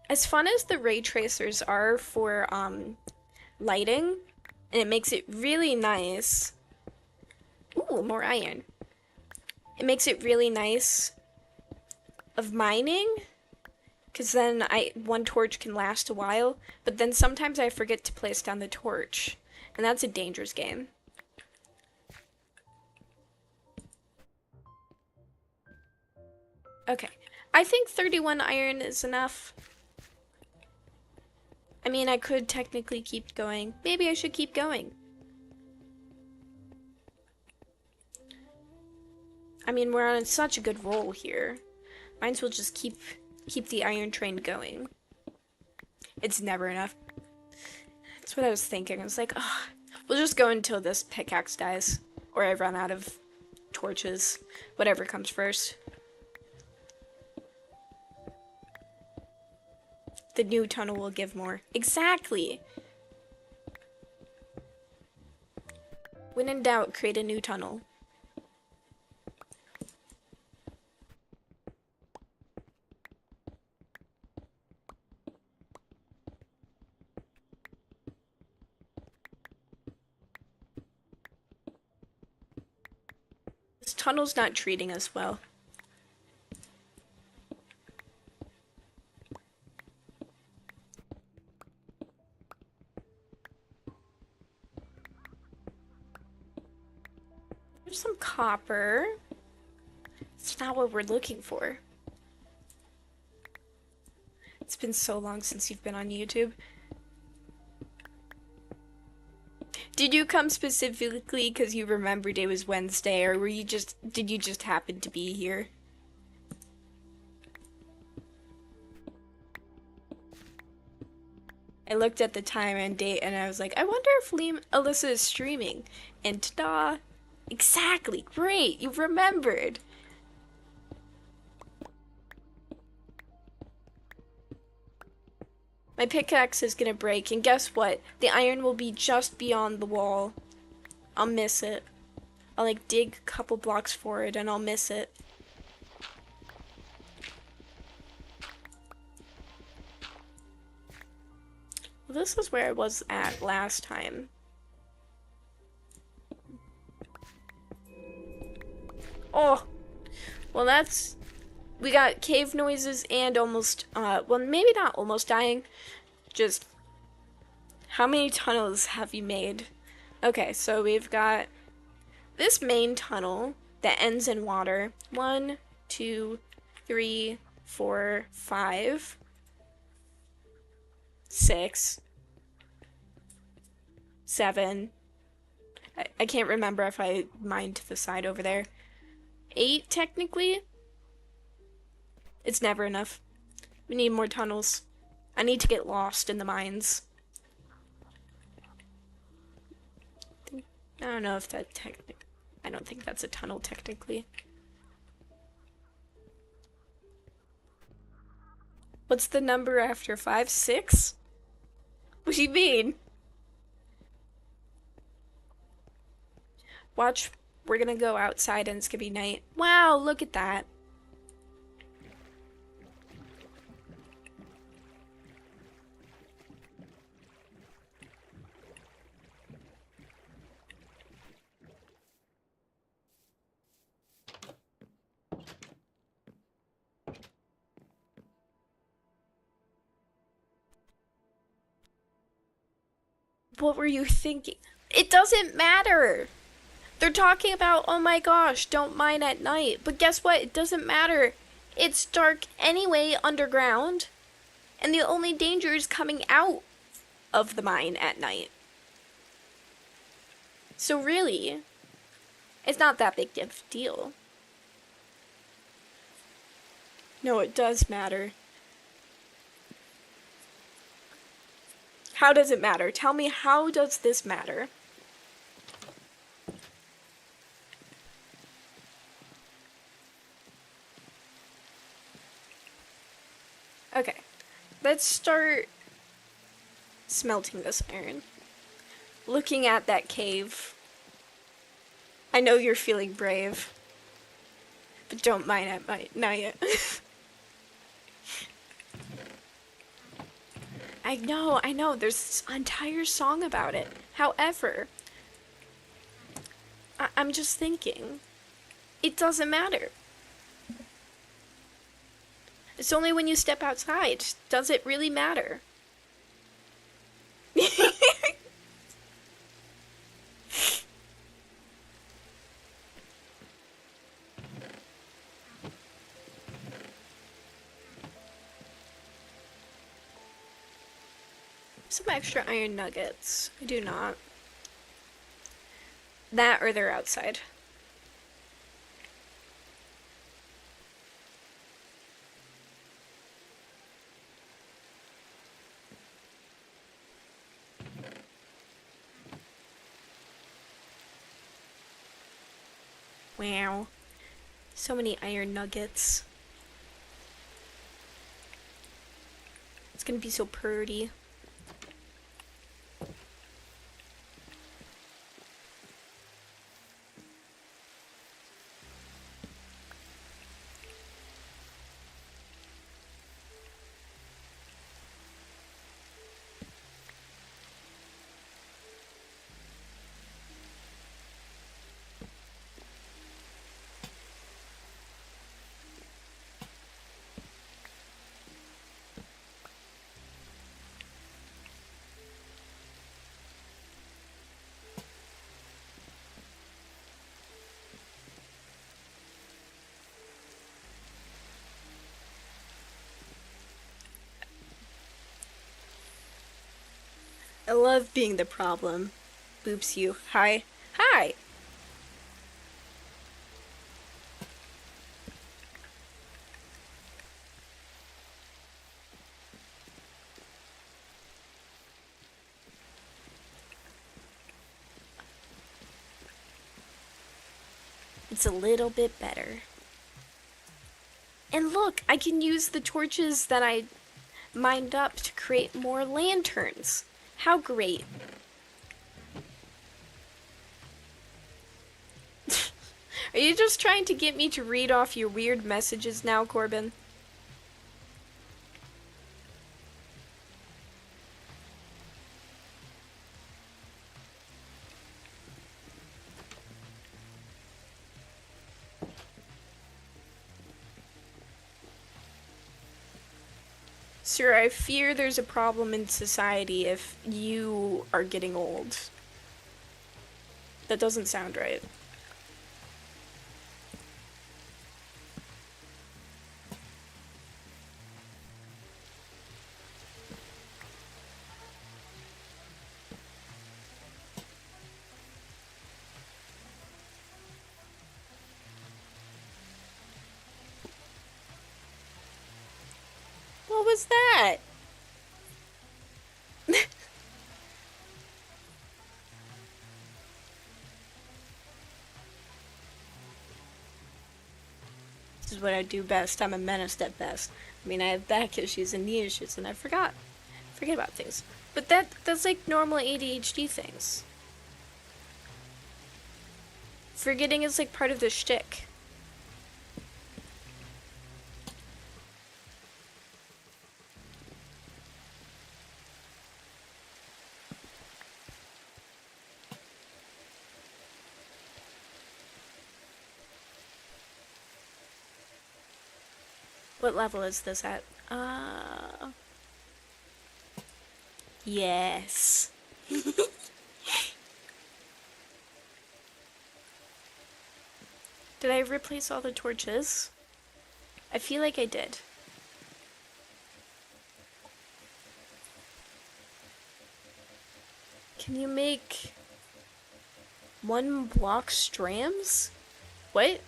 A: As fun as the ray tracers are for lighting, and it makes it really nice. Ooh, more iron. It makes it really nice of mining, because then one torch can last a while, but then sometimes I forget to place down the torch, and that's a dangerous game. Okay, I think 31 iron is enough. I mean, I could technically keep going. Maybe I should keep going. I mean, we're on such a good roll here. Might as well just keep the iron train going. It's never enough. That's what I was thinking. I was like, oh, we'll just go until this pickaxe dies. Or I run out of torches. Whatever comes first. The new tunnel will give more. Exactly! When in doubt, create a new tunnel. This tunnel's not treating us well. There's some copper. It's not what we're looking for. It's been so long since you've been on YouTube. Did you come specifically because you remembered it was Wednesday, or did you just happen to be here? I looked at the time and date and I was like, I wonder if Alyssa is streaming. And ta-da! Exactly! Great! You remembered! My pickaxe is gonna break, and guess what? The iron will be just beyond the wall. I'll miss it. I'll like dig a couple blocks forward and I'll miss it. Well, this is where I was at last time. Oh! Well, we got cave noises and almost, well, maybe not almost dying. Just, how many tunnels have you made? Okay, so we've got this main tunnel that ends in water. 1, 2, 3, 4, 5, 6, 7. I can't remember if I mined to the side over there. 8, technically. It's never enough. We need more tunnels. I need to get lost in the mines. I don't know if that I don't think that's a tunnel technically. What's the number after 5? 6? What do you mean? Watch, we're gonna go outside and it's gonna be night. Wow, look at that. What were you thinking? It doesn't matter. They're talking about, oh my gosh, don't mine at night. But guess what? It doesn't matter. It's dark anyway underground. And the only danger is coming out of the mine at night. So really, it's not that big of a deal. No, it does matter. How does it matter? Tell me, how does this matter? Okay, let's start smelting this iron. Looking at that cave. I know you're feeling brave, but don't mind at my night. I know, there's this entire song about it. However, I'm just thinking, it doesn't matter. It's only when you step outside. Does it really matter? Some extra iron nuggets. I do not. That or they're outside. Wow. So many iron nuggets. It's gonna be so pretty. I love being the problem. Boops you. Hi. Hi! It's a little bit better. And look, I can use the torches that I mined up to create more lanterns. How great. Are you just trying to get me to read off your weird messages now, Corbin? Sir, I fear there's a problem in society if you are getting old. That doesn't sound right. What was that? This is what I do best. I'm a menace at best. I mean, I have back issues and knee issues, and I forget about things. But that's like normal ADHD things. Forgetting is like part of the shtick. What level is this at? Yes. Did I replace all the torches? I feel like I did. Can you make 1 block strams? What?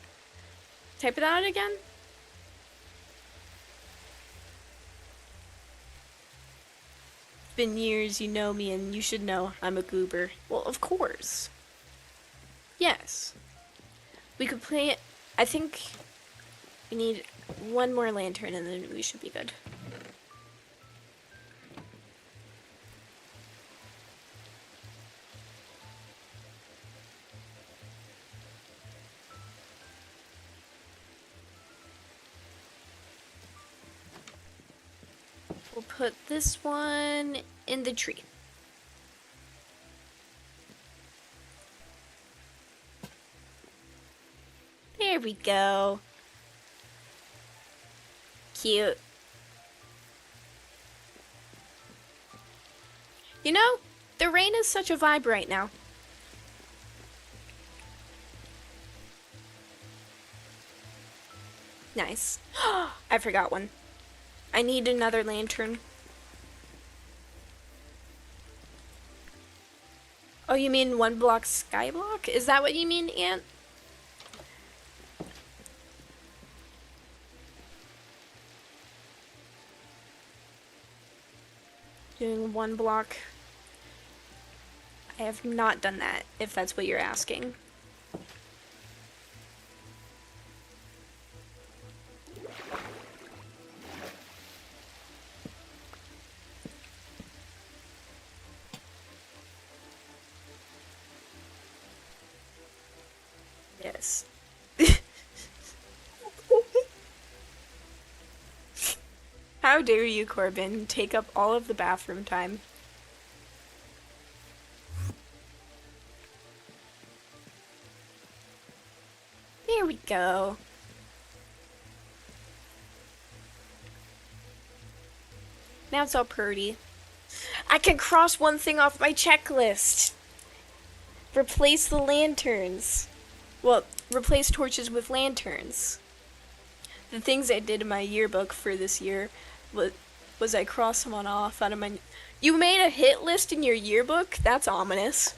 A: Type it out again? Been years, you know me, and you should know I'm a goober. Well, of course. Yes. We could play it. I think we need 1 more lantern and then we should be good. We'll put this one in the tree. There we go. Cute. You know, the rain is such a vibe right now. Nice. I forgot one. I need another lantern. Oh, you mean 1 block skyblock? Is that what you mean, Ant? Doing 1 block. I have not done that, if that's what you're asking. Yes. How dare you, Corbin, take up all of the bathroom time. There we go. Now it's all pretty. I can cross 1 thing off my checklist. Replace the lanterns. Well, replace torches with lanterns. The things I did in my yearbook for this year was I crossed someone off out of my... You made a hit list in your yearbook? That's ominous.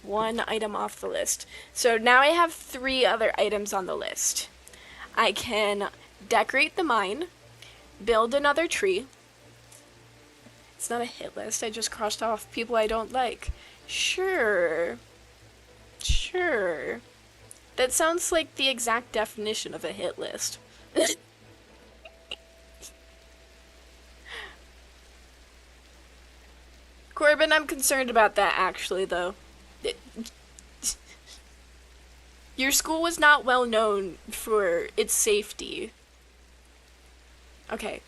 A: One item off the list. So now I have 3 other items on the list. I can decorate the mine, build another tree. It's not a hit list, I just crossed off people I don't like. Sure. Sure. That sounds like the exact definition of a hit list. Corbin, I'm concerned about that actually, though. Your school was not well known for its safety. Okay.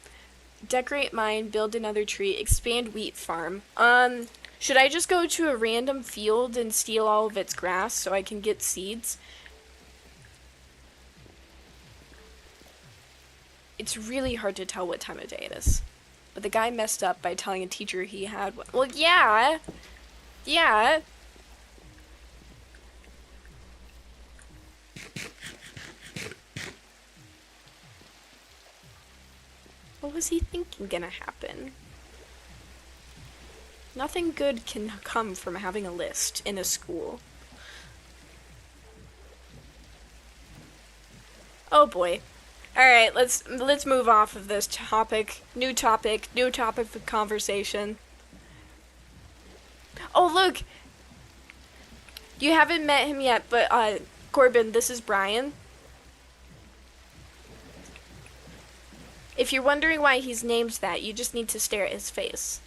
A: Decorate mine, build another tree, expand wheat farm. Should I just go to a random field and steal all of its grass so I can get seeds? It's really hard to tell what time of day it is. But the guy messed up by telling a teacher he had one. Well, yeah. Yeah. What was he thinking gonna happen? Nothing good can come from having a list in a school. Oh boy. Alright, let's move off of this topic. New topic for conversation. Oh look! You haven't met him yet, but Corbin, this is Brian. If you're wondering why he's named that, you just need to stare at his face.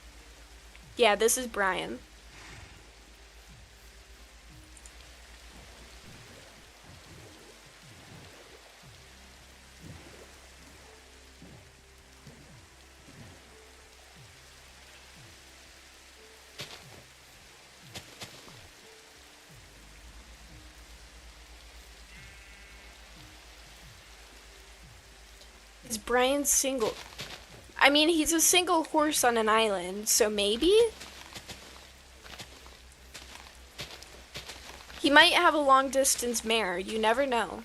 A: Yeah, this is Brian. Is Brian single? I mean, he's a single horse on an island, so maybe? He might have a long distance mare, you never know.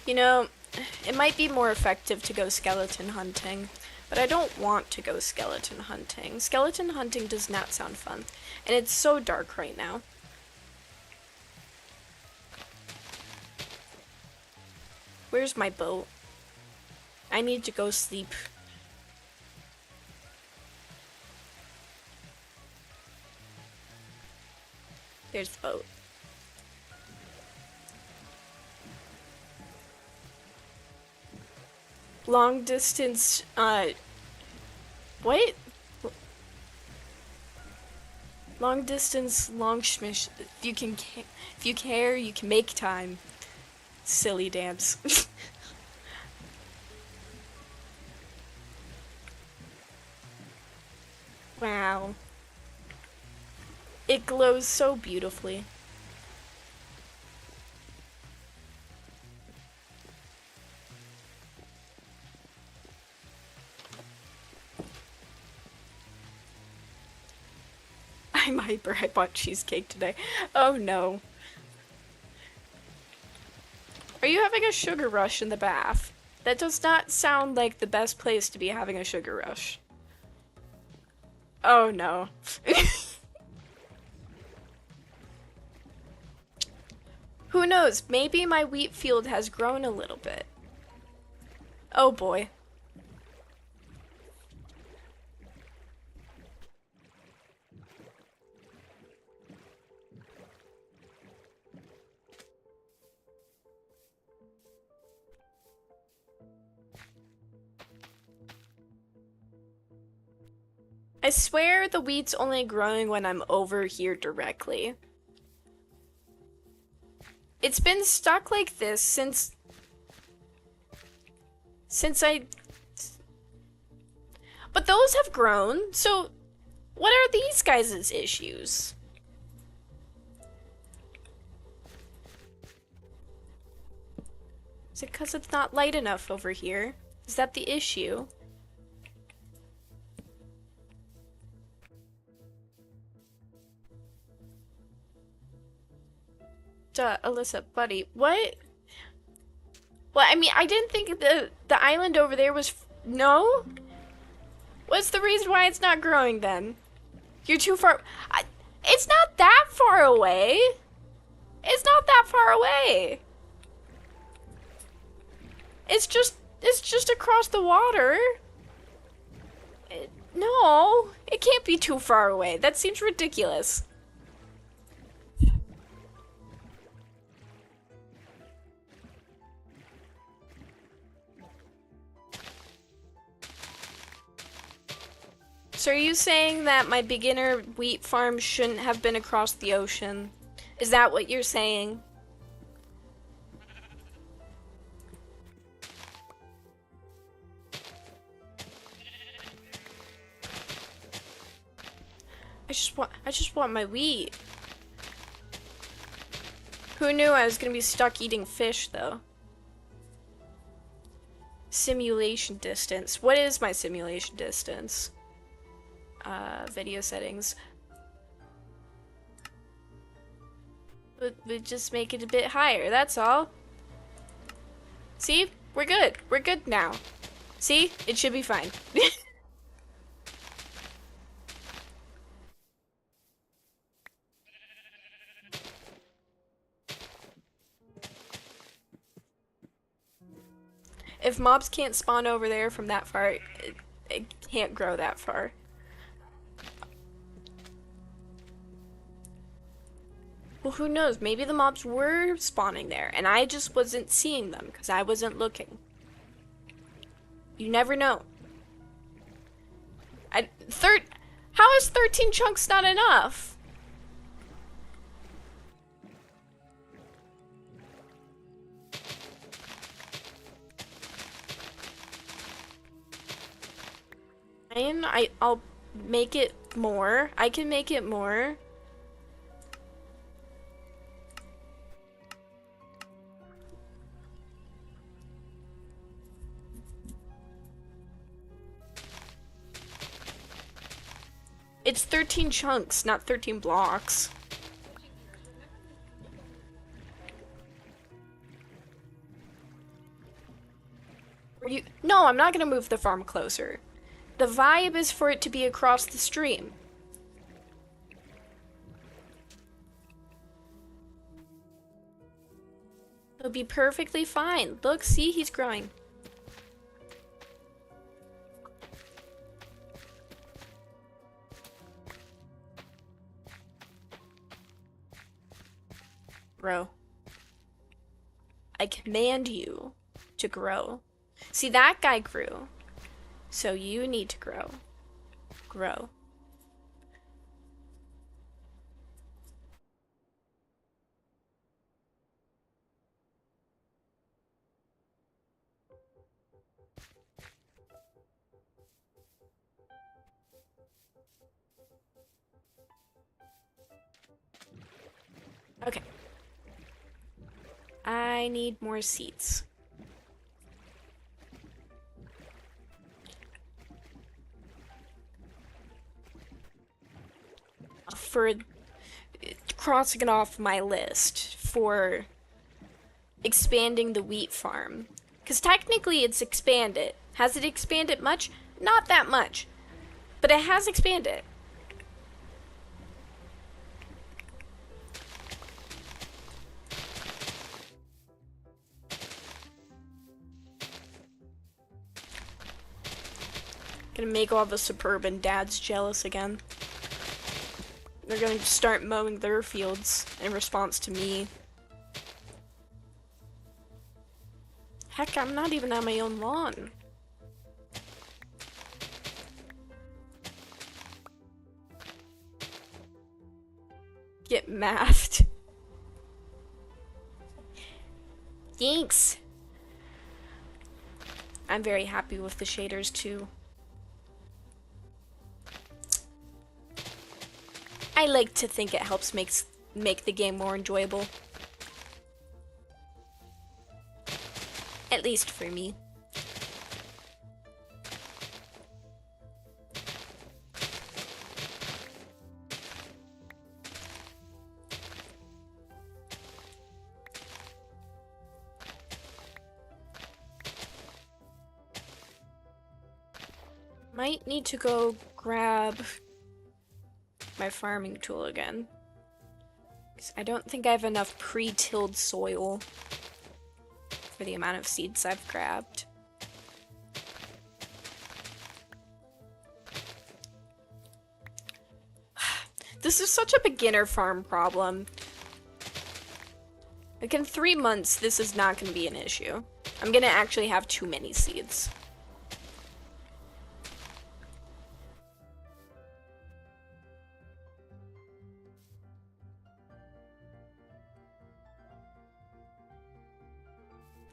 A: You know, it might be more effective to go skeleton hunting, but I don't want to go skeleton hunting. Skeleton hunting does not sound fun, and it's so dark right now. Where's my boat? I need to go sleep. There's the boat. Long distance, what? Long distance, long schmish. If you care, you can make time. Silly dance. Wow. It glows so beautifully. I'm hyper. I bought cheesecake today. Oh no. Are you having a sugar rush in the bath? That does not sound like the best place to be having a sugar rush. Oh no. Who knows? Maybe my wheat field has grown a little bit. Oh boy. I swear the wheat's only growing when I'm over here directly. It's been stuck like this since But those have grown, so what are these guys' issues? Is it because it's not light enough over here? Is that the issue? Duh, Alyssa, buddy, what? Well, I mean, I didn't think the island over there was no? What's the reason why it's not growing then? You're too far. It's not that far away. It's not that far away. It's just across the water. No, it can't be too far away. That seems ridiculous. So are you saying that my beginner wheat farm shouldn't have been across the ocean? Is that what you're saying? I just want my wheat. Who knew I was gonna be stuck eating fish though? Simulation distance. What is my simulation distance? Video settings. But just make it a bit higher, that's all. See? We're good. We're good now. See? It should be fine. If mobs can't spawn over there from that far, it can't grow that far. Well, who knows? Maybe the mobs were spawning there, and I just wasn't seeing them because I wasn't looking. You never know. How is 13 chunks not enough? I'll make it more. I can make it more. It's 13 chunks, not 13 blocks. No, I'm not gonna move the farm closer. The vibe is for it to be across the stream. It'll be perfectly fine. Look, see, he's growing. Grow. I command you to grow. See, that guy grew. So you need to grow. Grow. Okay. I need more seeds. For crossing it off my list for expanding the wheat farm. Because technically it's expanded. Has it expanded much? Not that much. But it has expanded. Gonna make all the suburban dads jealous again. They're gonna start mowing their fields in response to me. Heck, I'm not even on my own lawn. Get mathed. Thanks. I'm very happy with the shaders too. I like to think it helps make the game more enjoyable. At least for me. Might need to go grab my farming tool again. 'Cause I don't think I have enough pre-tilled soil for the amount of seeds I've grabbed. This is such a beginner farm problem. Like in 3 months, this is not going to be an issue. I'm going to actually have too many seeds.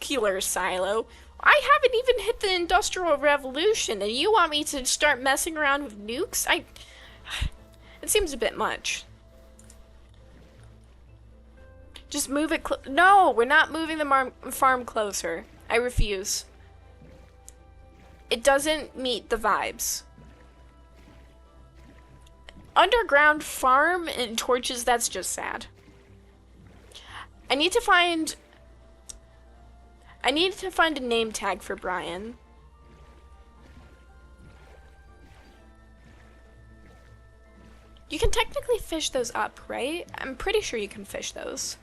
A: Nuclear silo. I haven't even hit the Industrial Revolution, and you want me to start messing around with nukes? It seems a bit much. Just move it No, we're not moving the farm closer. I refuse. It doesn't meet the vibes. Underground farm and torches, that's just sad. I need to find a name tag for Brian. You can technically fish those up, right? I'm pretty sure you can fish those.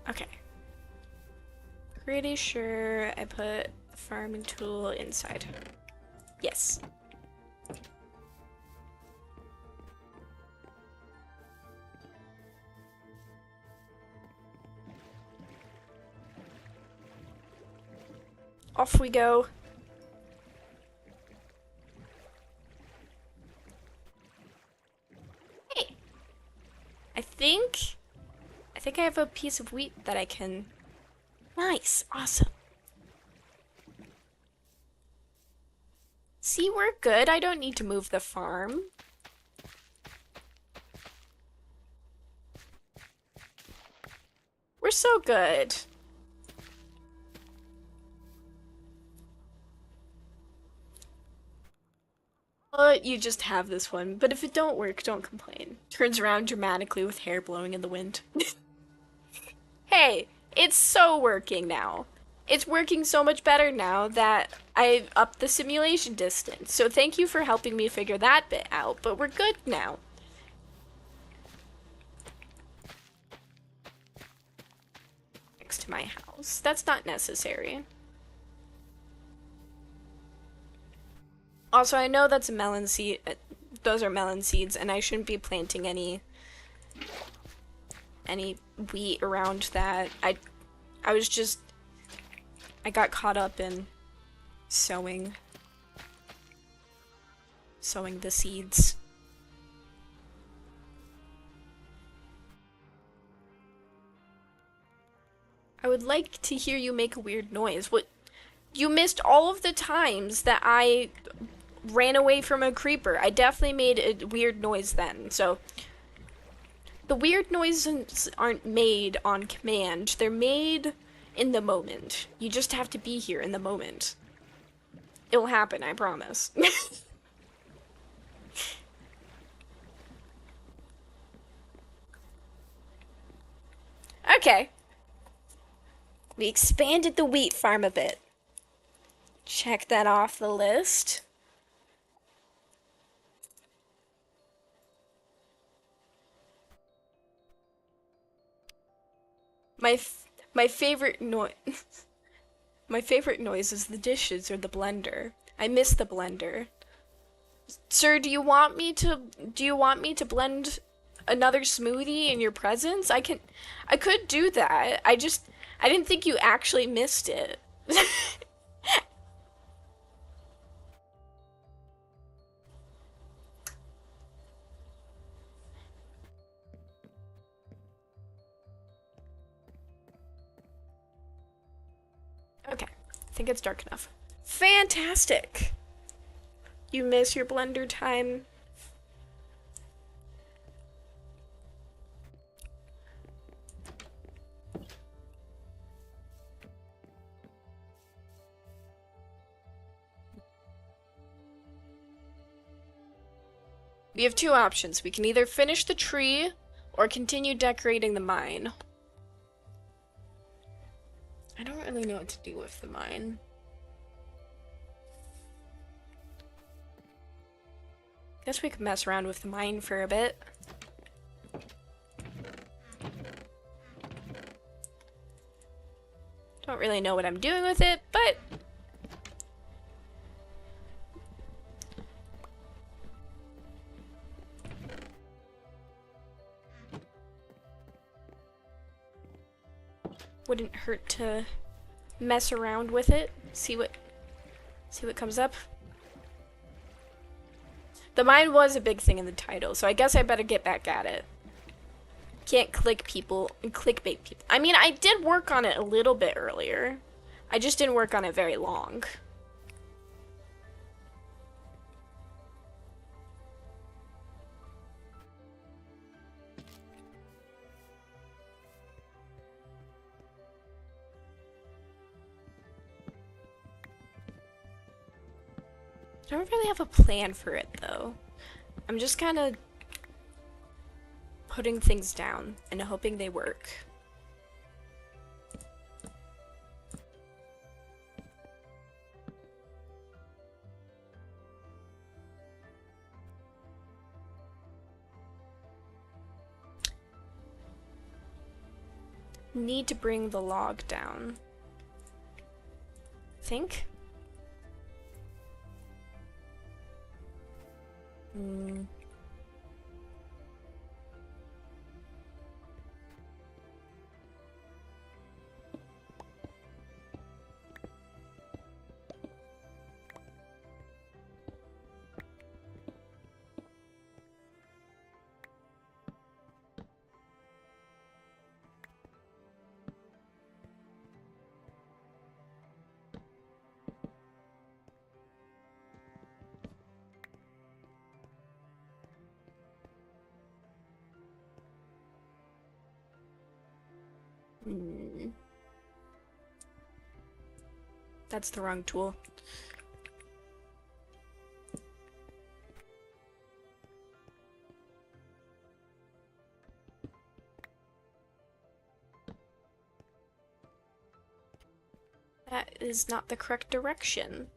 A: Okay. Pretty sure I put farming tool inside. Yes. Off we go. Hey, think I have a piece of wheat that I can... Nice, awesome. See, we're good. I don't need to move the farm. We're so good. You just have this one, but if it don't work, don't complain. Turns around dramatically with hair blowing in the wind. Hey, it's so working now. It's working so much better now that I've upped the simulation distance. So thank you for helping me figure that bit out, but we're good now. Next to my house. That's not necessary. Also, I know that's a melon seed. Those are melon seeds, and I shouldn't be planting any wheat around that. I got caught up in sowing the seeds. I would like to hear you make a weird noise. What? You missed all of the times that I ran away from a creeper. I definitely made a weird noise then. So the weird noises aren't made on command. They're made in the moment. You just have to be here in the moment. It'll happen, I promise. Okay. We expanded the wheat farm a bit. Check that off the list. My favorite noise my favorite noise is the dishes or the blender. I miss the blender. Sir, do you want me to blend another smoothie in your presence? I could do that. I didn't think you actually missed it. Okay, I think it's dark enough. Fantastic! You miss your blender time. We have two options. We can either finish the tree or continue decorating the mine. I don't really know what to do with the mine. Guess we could mess around with the mine for a bit. Don't really know what I'm doing with it, but wouldn't hurt to mess around with it. See what comes up. The mine was a big thing in the title, so I guess I better get back at it. Can't clickbait people. I mean, I did work on it a little bit earlier. I just didn't work on it very long. I don't really have a plan for it, though. I'm just kind of putting things down and hoping they work. Need to bring the log down. Think? Hmm. That's the wrong tool. That is not the correct direction.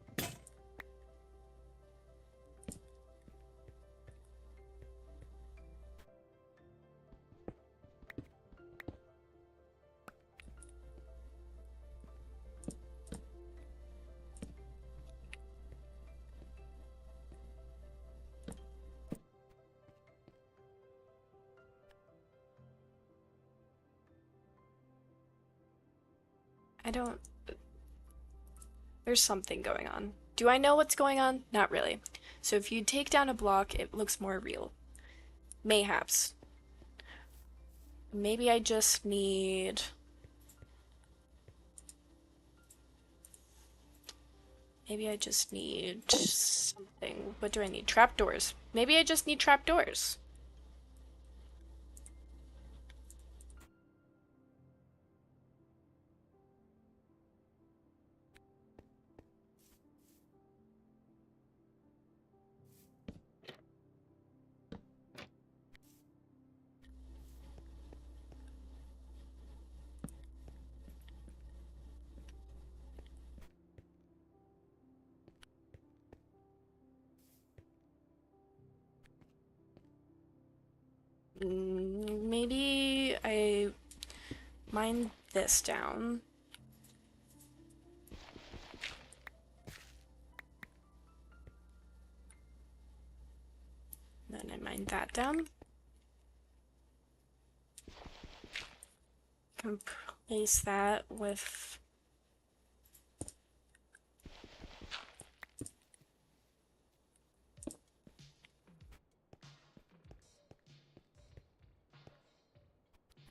A: I don't... There's something going on. Do I know what's going on? Not really. So if you take down a block, it looks more real. Mayhaps. Maybe I just need... Maybe I just need something. What do I need? Trapdoors. Maybe I just need trapdoors. Maybe I mine this down. Then I mine that down. Can place that with...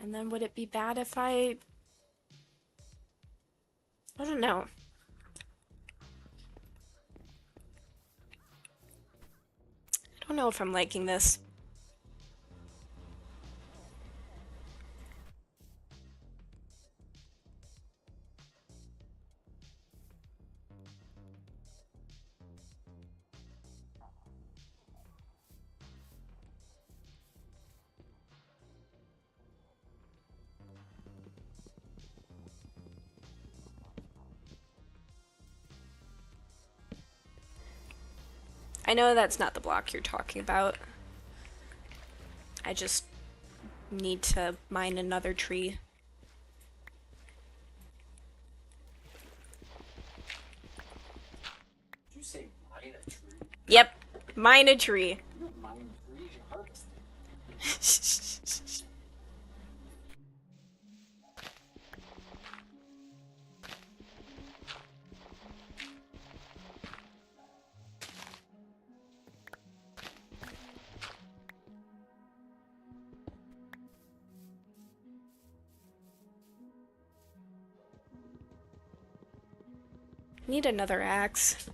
A: And then would it be bad if I don't know. I don't know if I'm liking this. I know that's not the block you're talking about. I just need to mine another tree.
B: Did you say mine a tree?
A: Yep, mine a tree.
B: You don't mine trees, you harvest them.
A: Need another axe.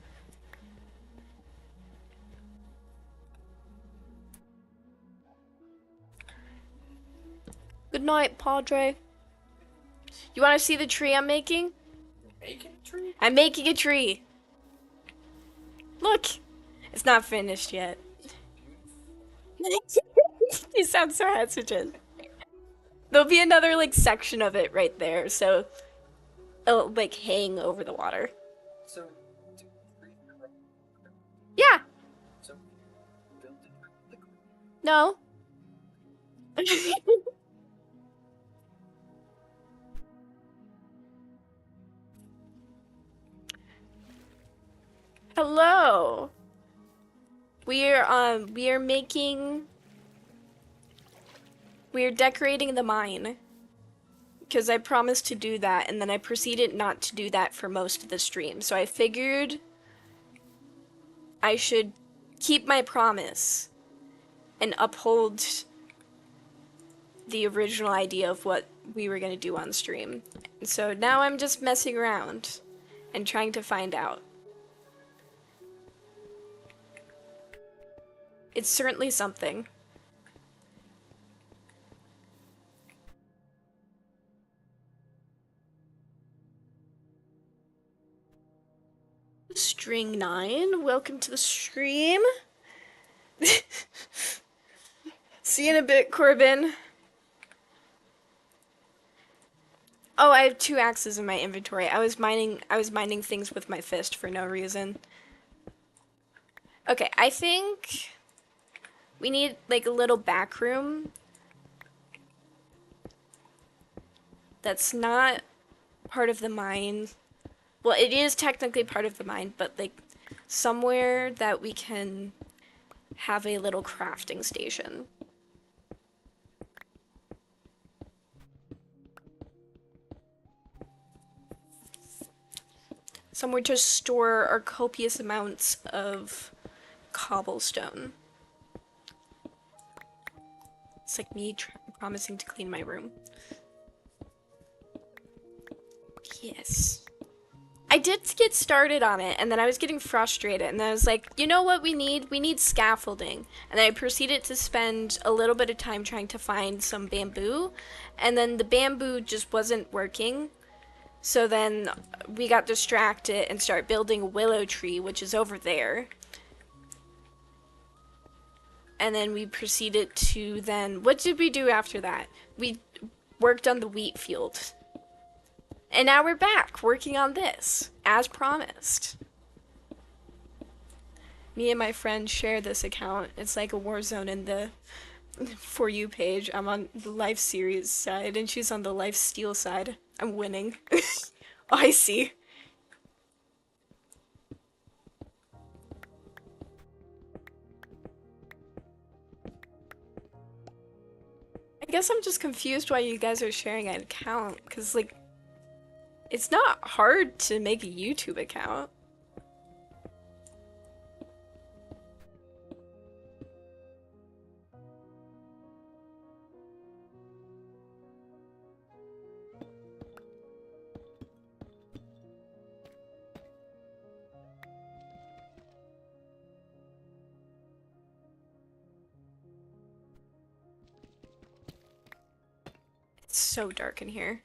A: Good night, Padre. You want to see the tree I'm making?
B: You're making a tree?
A: I'm making a tree. Look, it's not finished yet. You sound so hesitant. There'll be another like section of it right there, so it'll like hang over the water.
B: So, do trees grow?
A: Yeah.
B: So, build a tree.
A: No. Hello. We're decorating the mine. Because I promised to do that, and then I proceeded not to do that for most of the stream. So I figured I should keep my promise and uphold the original idea of what we were going to do on stream. And so now I'm just messing around and trying to find out. It's certainly something. String 9, welcome to the stream. See you in a bit, Corbin. Oh, I have 2 axes in my inventory. I was mining things with my fist for no reason. Okay, I think we need like a little back room that's not part of the mine. Well, it is technically part of the mine, but like somewhere that we can have a little crafting station. Somewhere to store our copious amounts of cobblestone. It's like me promising to clean my room. Yes. I did get started on it, and then I was getting frustrated, and then I was like, you know what we need? We need scaffolding. And then I proceeded to spend a little bit of time trying to find some bamboo, and then the bamboo just wasn't working. So then we got distracted and started building a willow tree, which is over there. And then we proceeded to then, what did we do after that? We worked on the wheat field. And now we're back working on this, as promised. Me and my friend share this account. It's like a war zone in the For You page. I'm on the Life Series side, and she's on the Life Steal side. I'm winning. Oh, I see. I guess I'm just confused why you guys are sharing an account, because, like, it's not hard to make a YouTube account. It's so dark in here.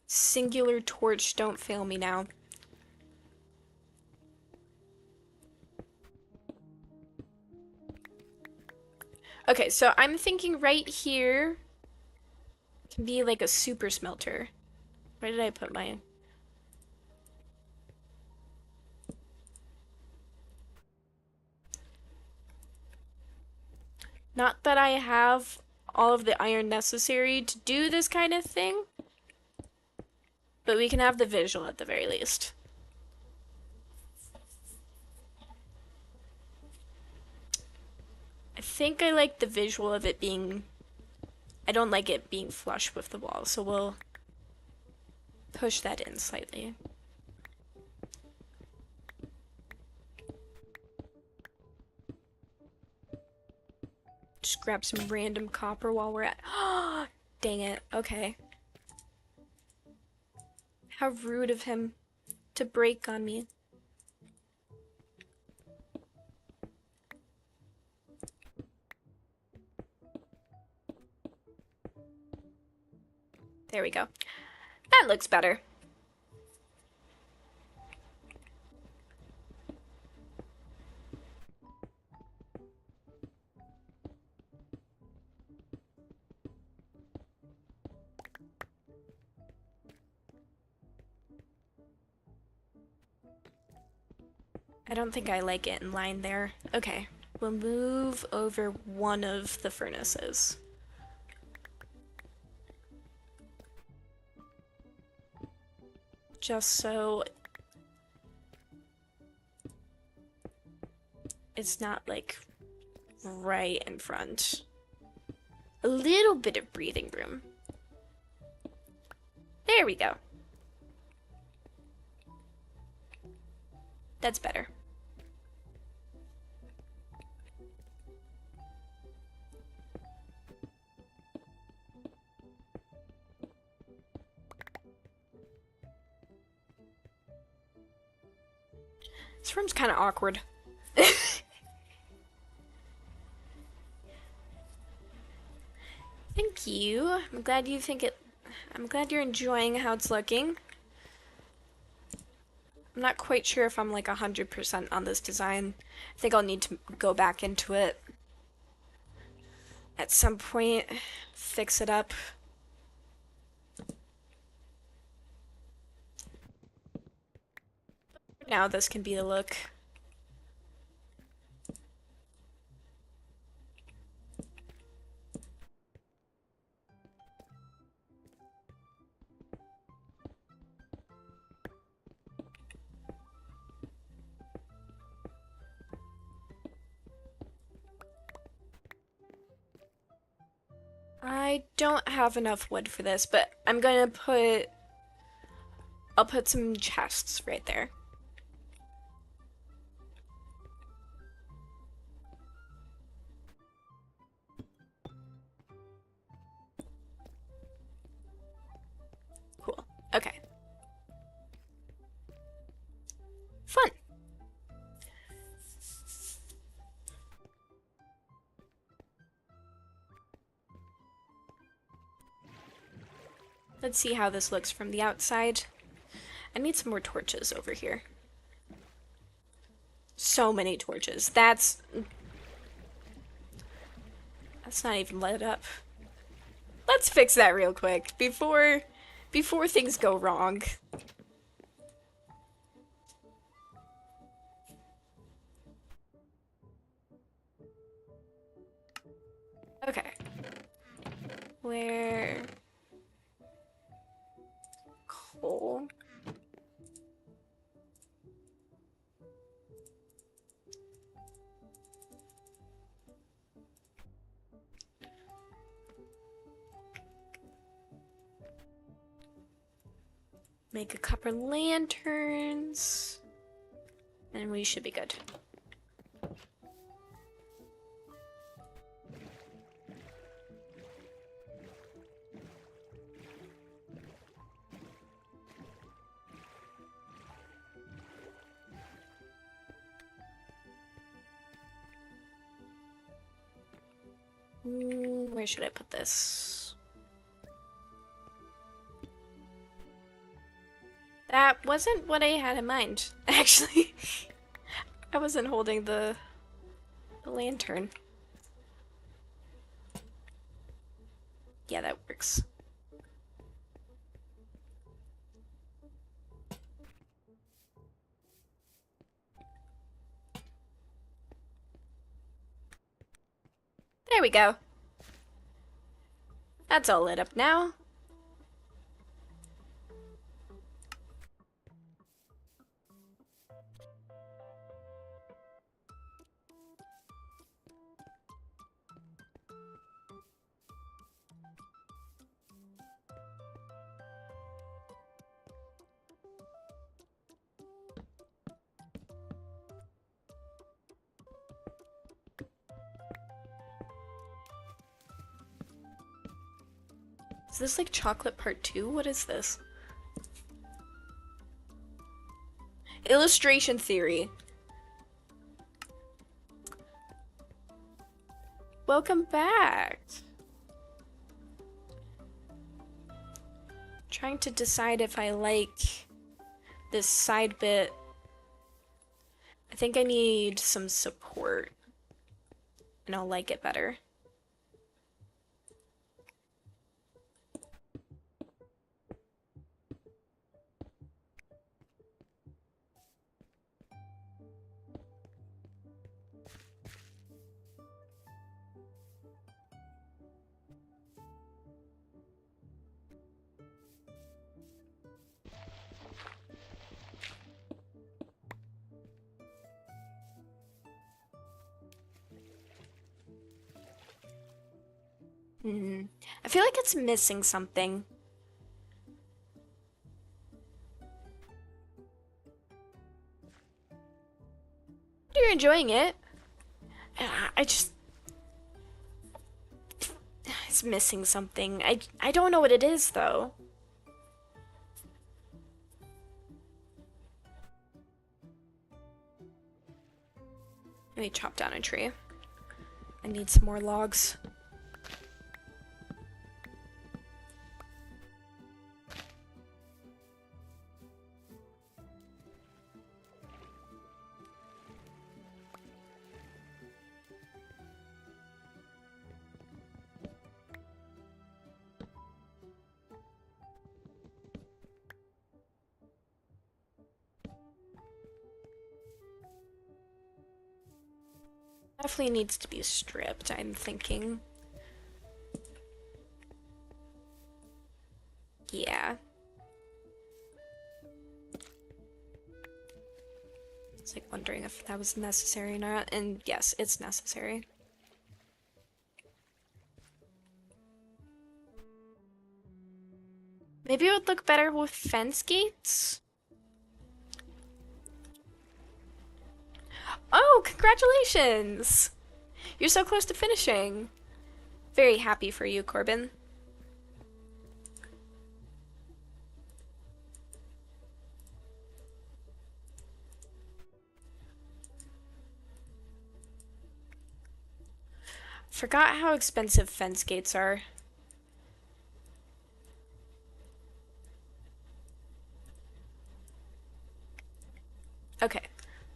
A: Singular torch, don't fail me now. Okay, so I'm thinking right here can be like a super smelter. Where did I put my... Not that I have all of the iron necessary to do this kind of thing, but we can have the visual at the very least. I think I like the visual of it being... I don't like it being flush with the wall, so we'll push that in slightly. Just grab some random copper while we're at... Oh, dang it. Okay. How rude of him to break on me. There we go. That looks better. I don't think I like it in line there. Okay, we'll move over one of the furnaces. Just so it's not like right in front. A little bit of breathing room. There we go. That's better. This room's kind of awkward. Thank you. I'm glad you think it... I'm glad you're enjoying how it's looking. I'm not quite sure if I'm like 100% on this design. I think I'll need to go back into it at some point, fix it up. Now this can be the look. I don't have enough wood for this, but I'll put some chests right there. Cool. Okay. Fun. Let's see how this looks from the outside. I need some more torches over here. So many torches. That's not even lit up. Let's fix that real quick before things go wrong. Okay. Where coal? Make a couple lanterns, and we should be good. Where should I put this? That wasn't what I had in mind, actually. I wasn't holding the lantern. Yeah, that works. There we go. That's all lit up now. Is this like chocolate part 2? What is this? Illustration theory. Welcome back. Trying to decide if I like this side bit. I think I need some support, and I'll like it better. I feel like it's missing something. You're enjoying it. I just... It's missing something. I don't know what it is, though. Let me chop down a tree. I need some more logs. Definitely needs to be stripped, I'm thinking. Yeah. It's like wondering if that was necessary or not, and yes, it's necessary. Maybe it would look better with fence gates? Oh, congratulations! You're so close to finishing. Very happy for you, Corbin. Forgot how expensive fence gates are. Okay,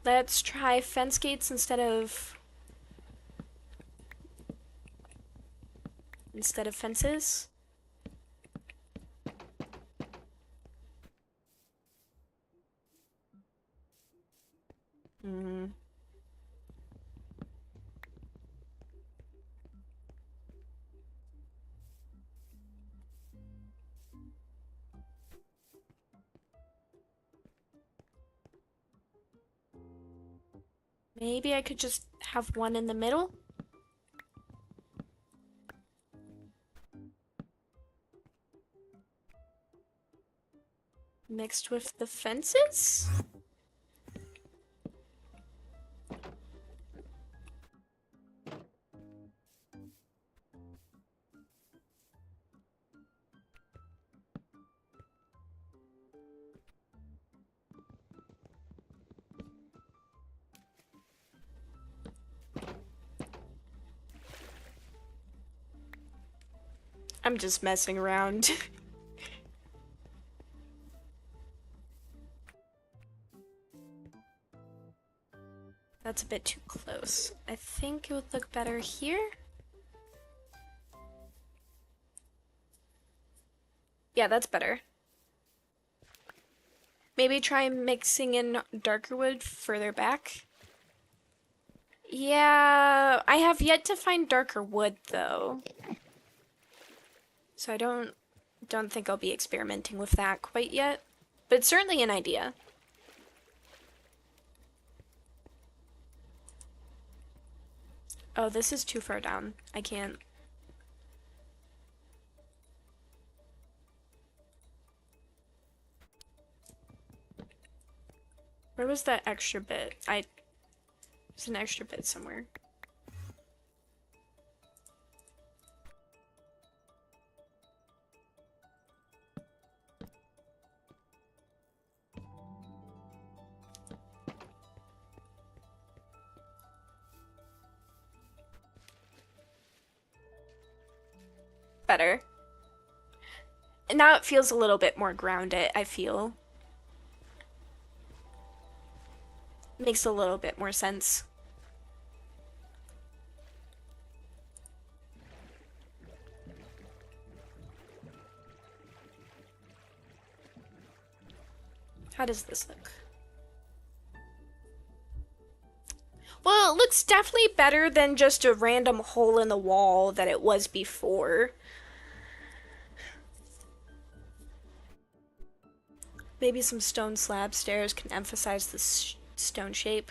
A: let's try fence gates instead of fences. Hmm. Maybe I could just have one in the middle? Mixed with the fences? I'm just messing around. That's a bit too close. I think it would look better here. Yeah, that's better. Maybe try mixing in darker wood further back. Yeah, I have yet to find darker wood though. So I don't think I'll be experimenting with that quite yet. But it's certainly an idea. Oh, this is too far down. I can't. Where was that extra bit? There's an extra bit somewhere. Better. And now it feels a little bit more grounded, I feel. Makes a little bit more sense. How does this look? Well, it looks definitely better than just a random hole in the wall that it was before. Maybe some stone slab stairs can emphasize the stone shape.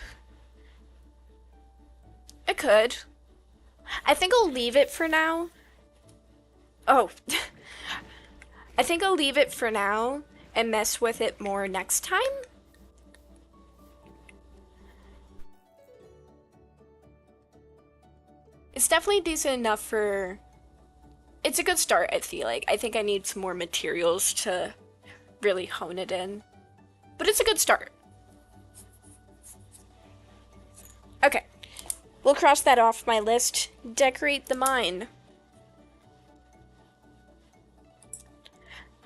A: It could. I think I'll leave it for now. Oh. I think I'll leave it for now and mess with it more next time. It's definitely decent enough for... It's a good start, I feel like. I think I need some more materials to really hone it in. But it's a good start. Okay. We'll cross that off my list. Decorate the mine.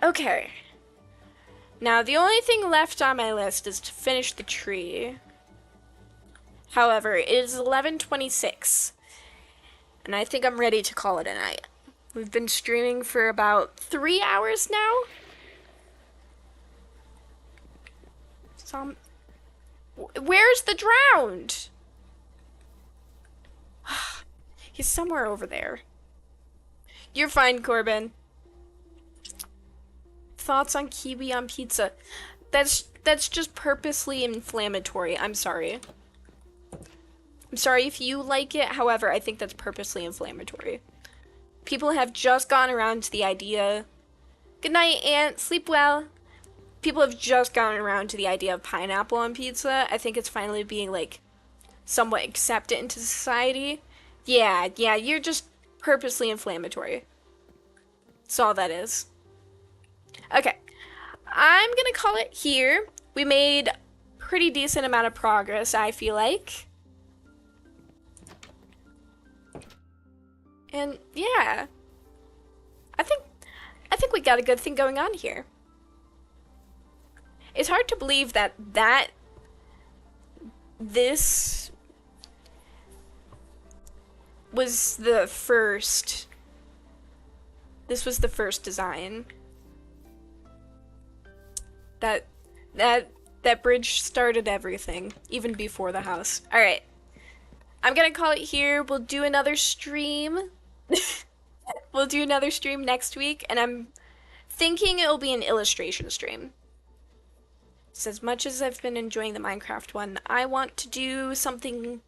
A: Okay. Now, the only thing left on my list is to finish the tree. However, it is 11:26, and I think I'm ready to call it a night. We've been streaming for about 3 hours now. Where's the drowned? He's somewhere over there. You're fine, Corbin. Thoughts on kiwi on pizza? That's just purposely inflammatory. I'm sorry. I'm sorry if you like it. However, I think that's purposely inflammatory. People have just gone around to the idea. Good night, Aunt. Sleep well. People have just gone around to the idea of pineapple on pizza. I think it's finally being like somewhat accepted into society. Yeah, you're just purposely inflammatory. That's all that is. Okay, I'm gonna call it here. We made pretty decent amount of progress, I feel like. And yeah, I think we got a good thing going on here. It's hard to believe that this was the first. This was the first design. That bridge started everything, even before the house. All right, I'm gonna call it here. We'll do another stream. We'll do another stream next week, and I'm thinking it'll be an illustration stream. So as much as I've been enjoying the Minecraft one, I want to do something.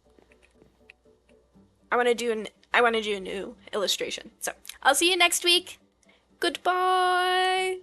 A: I want to do a new illustration. So I'll see you next week. Goodbye.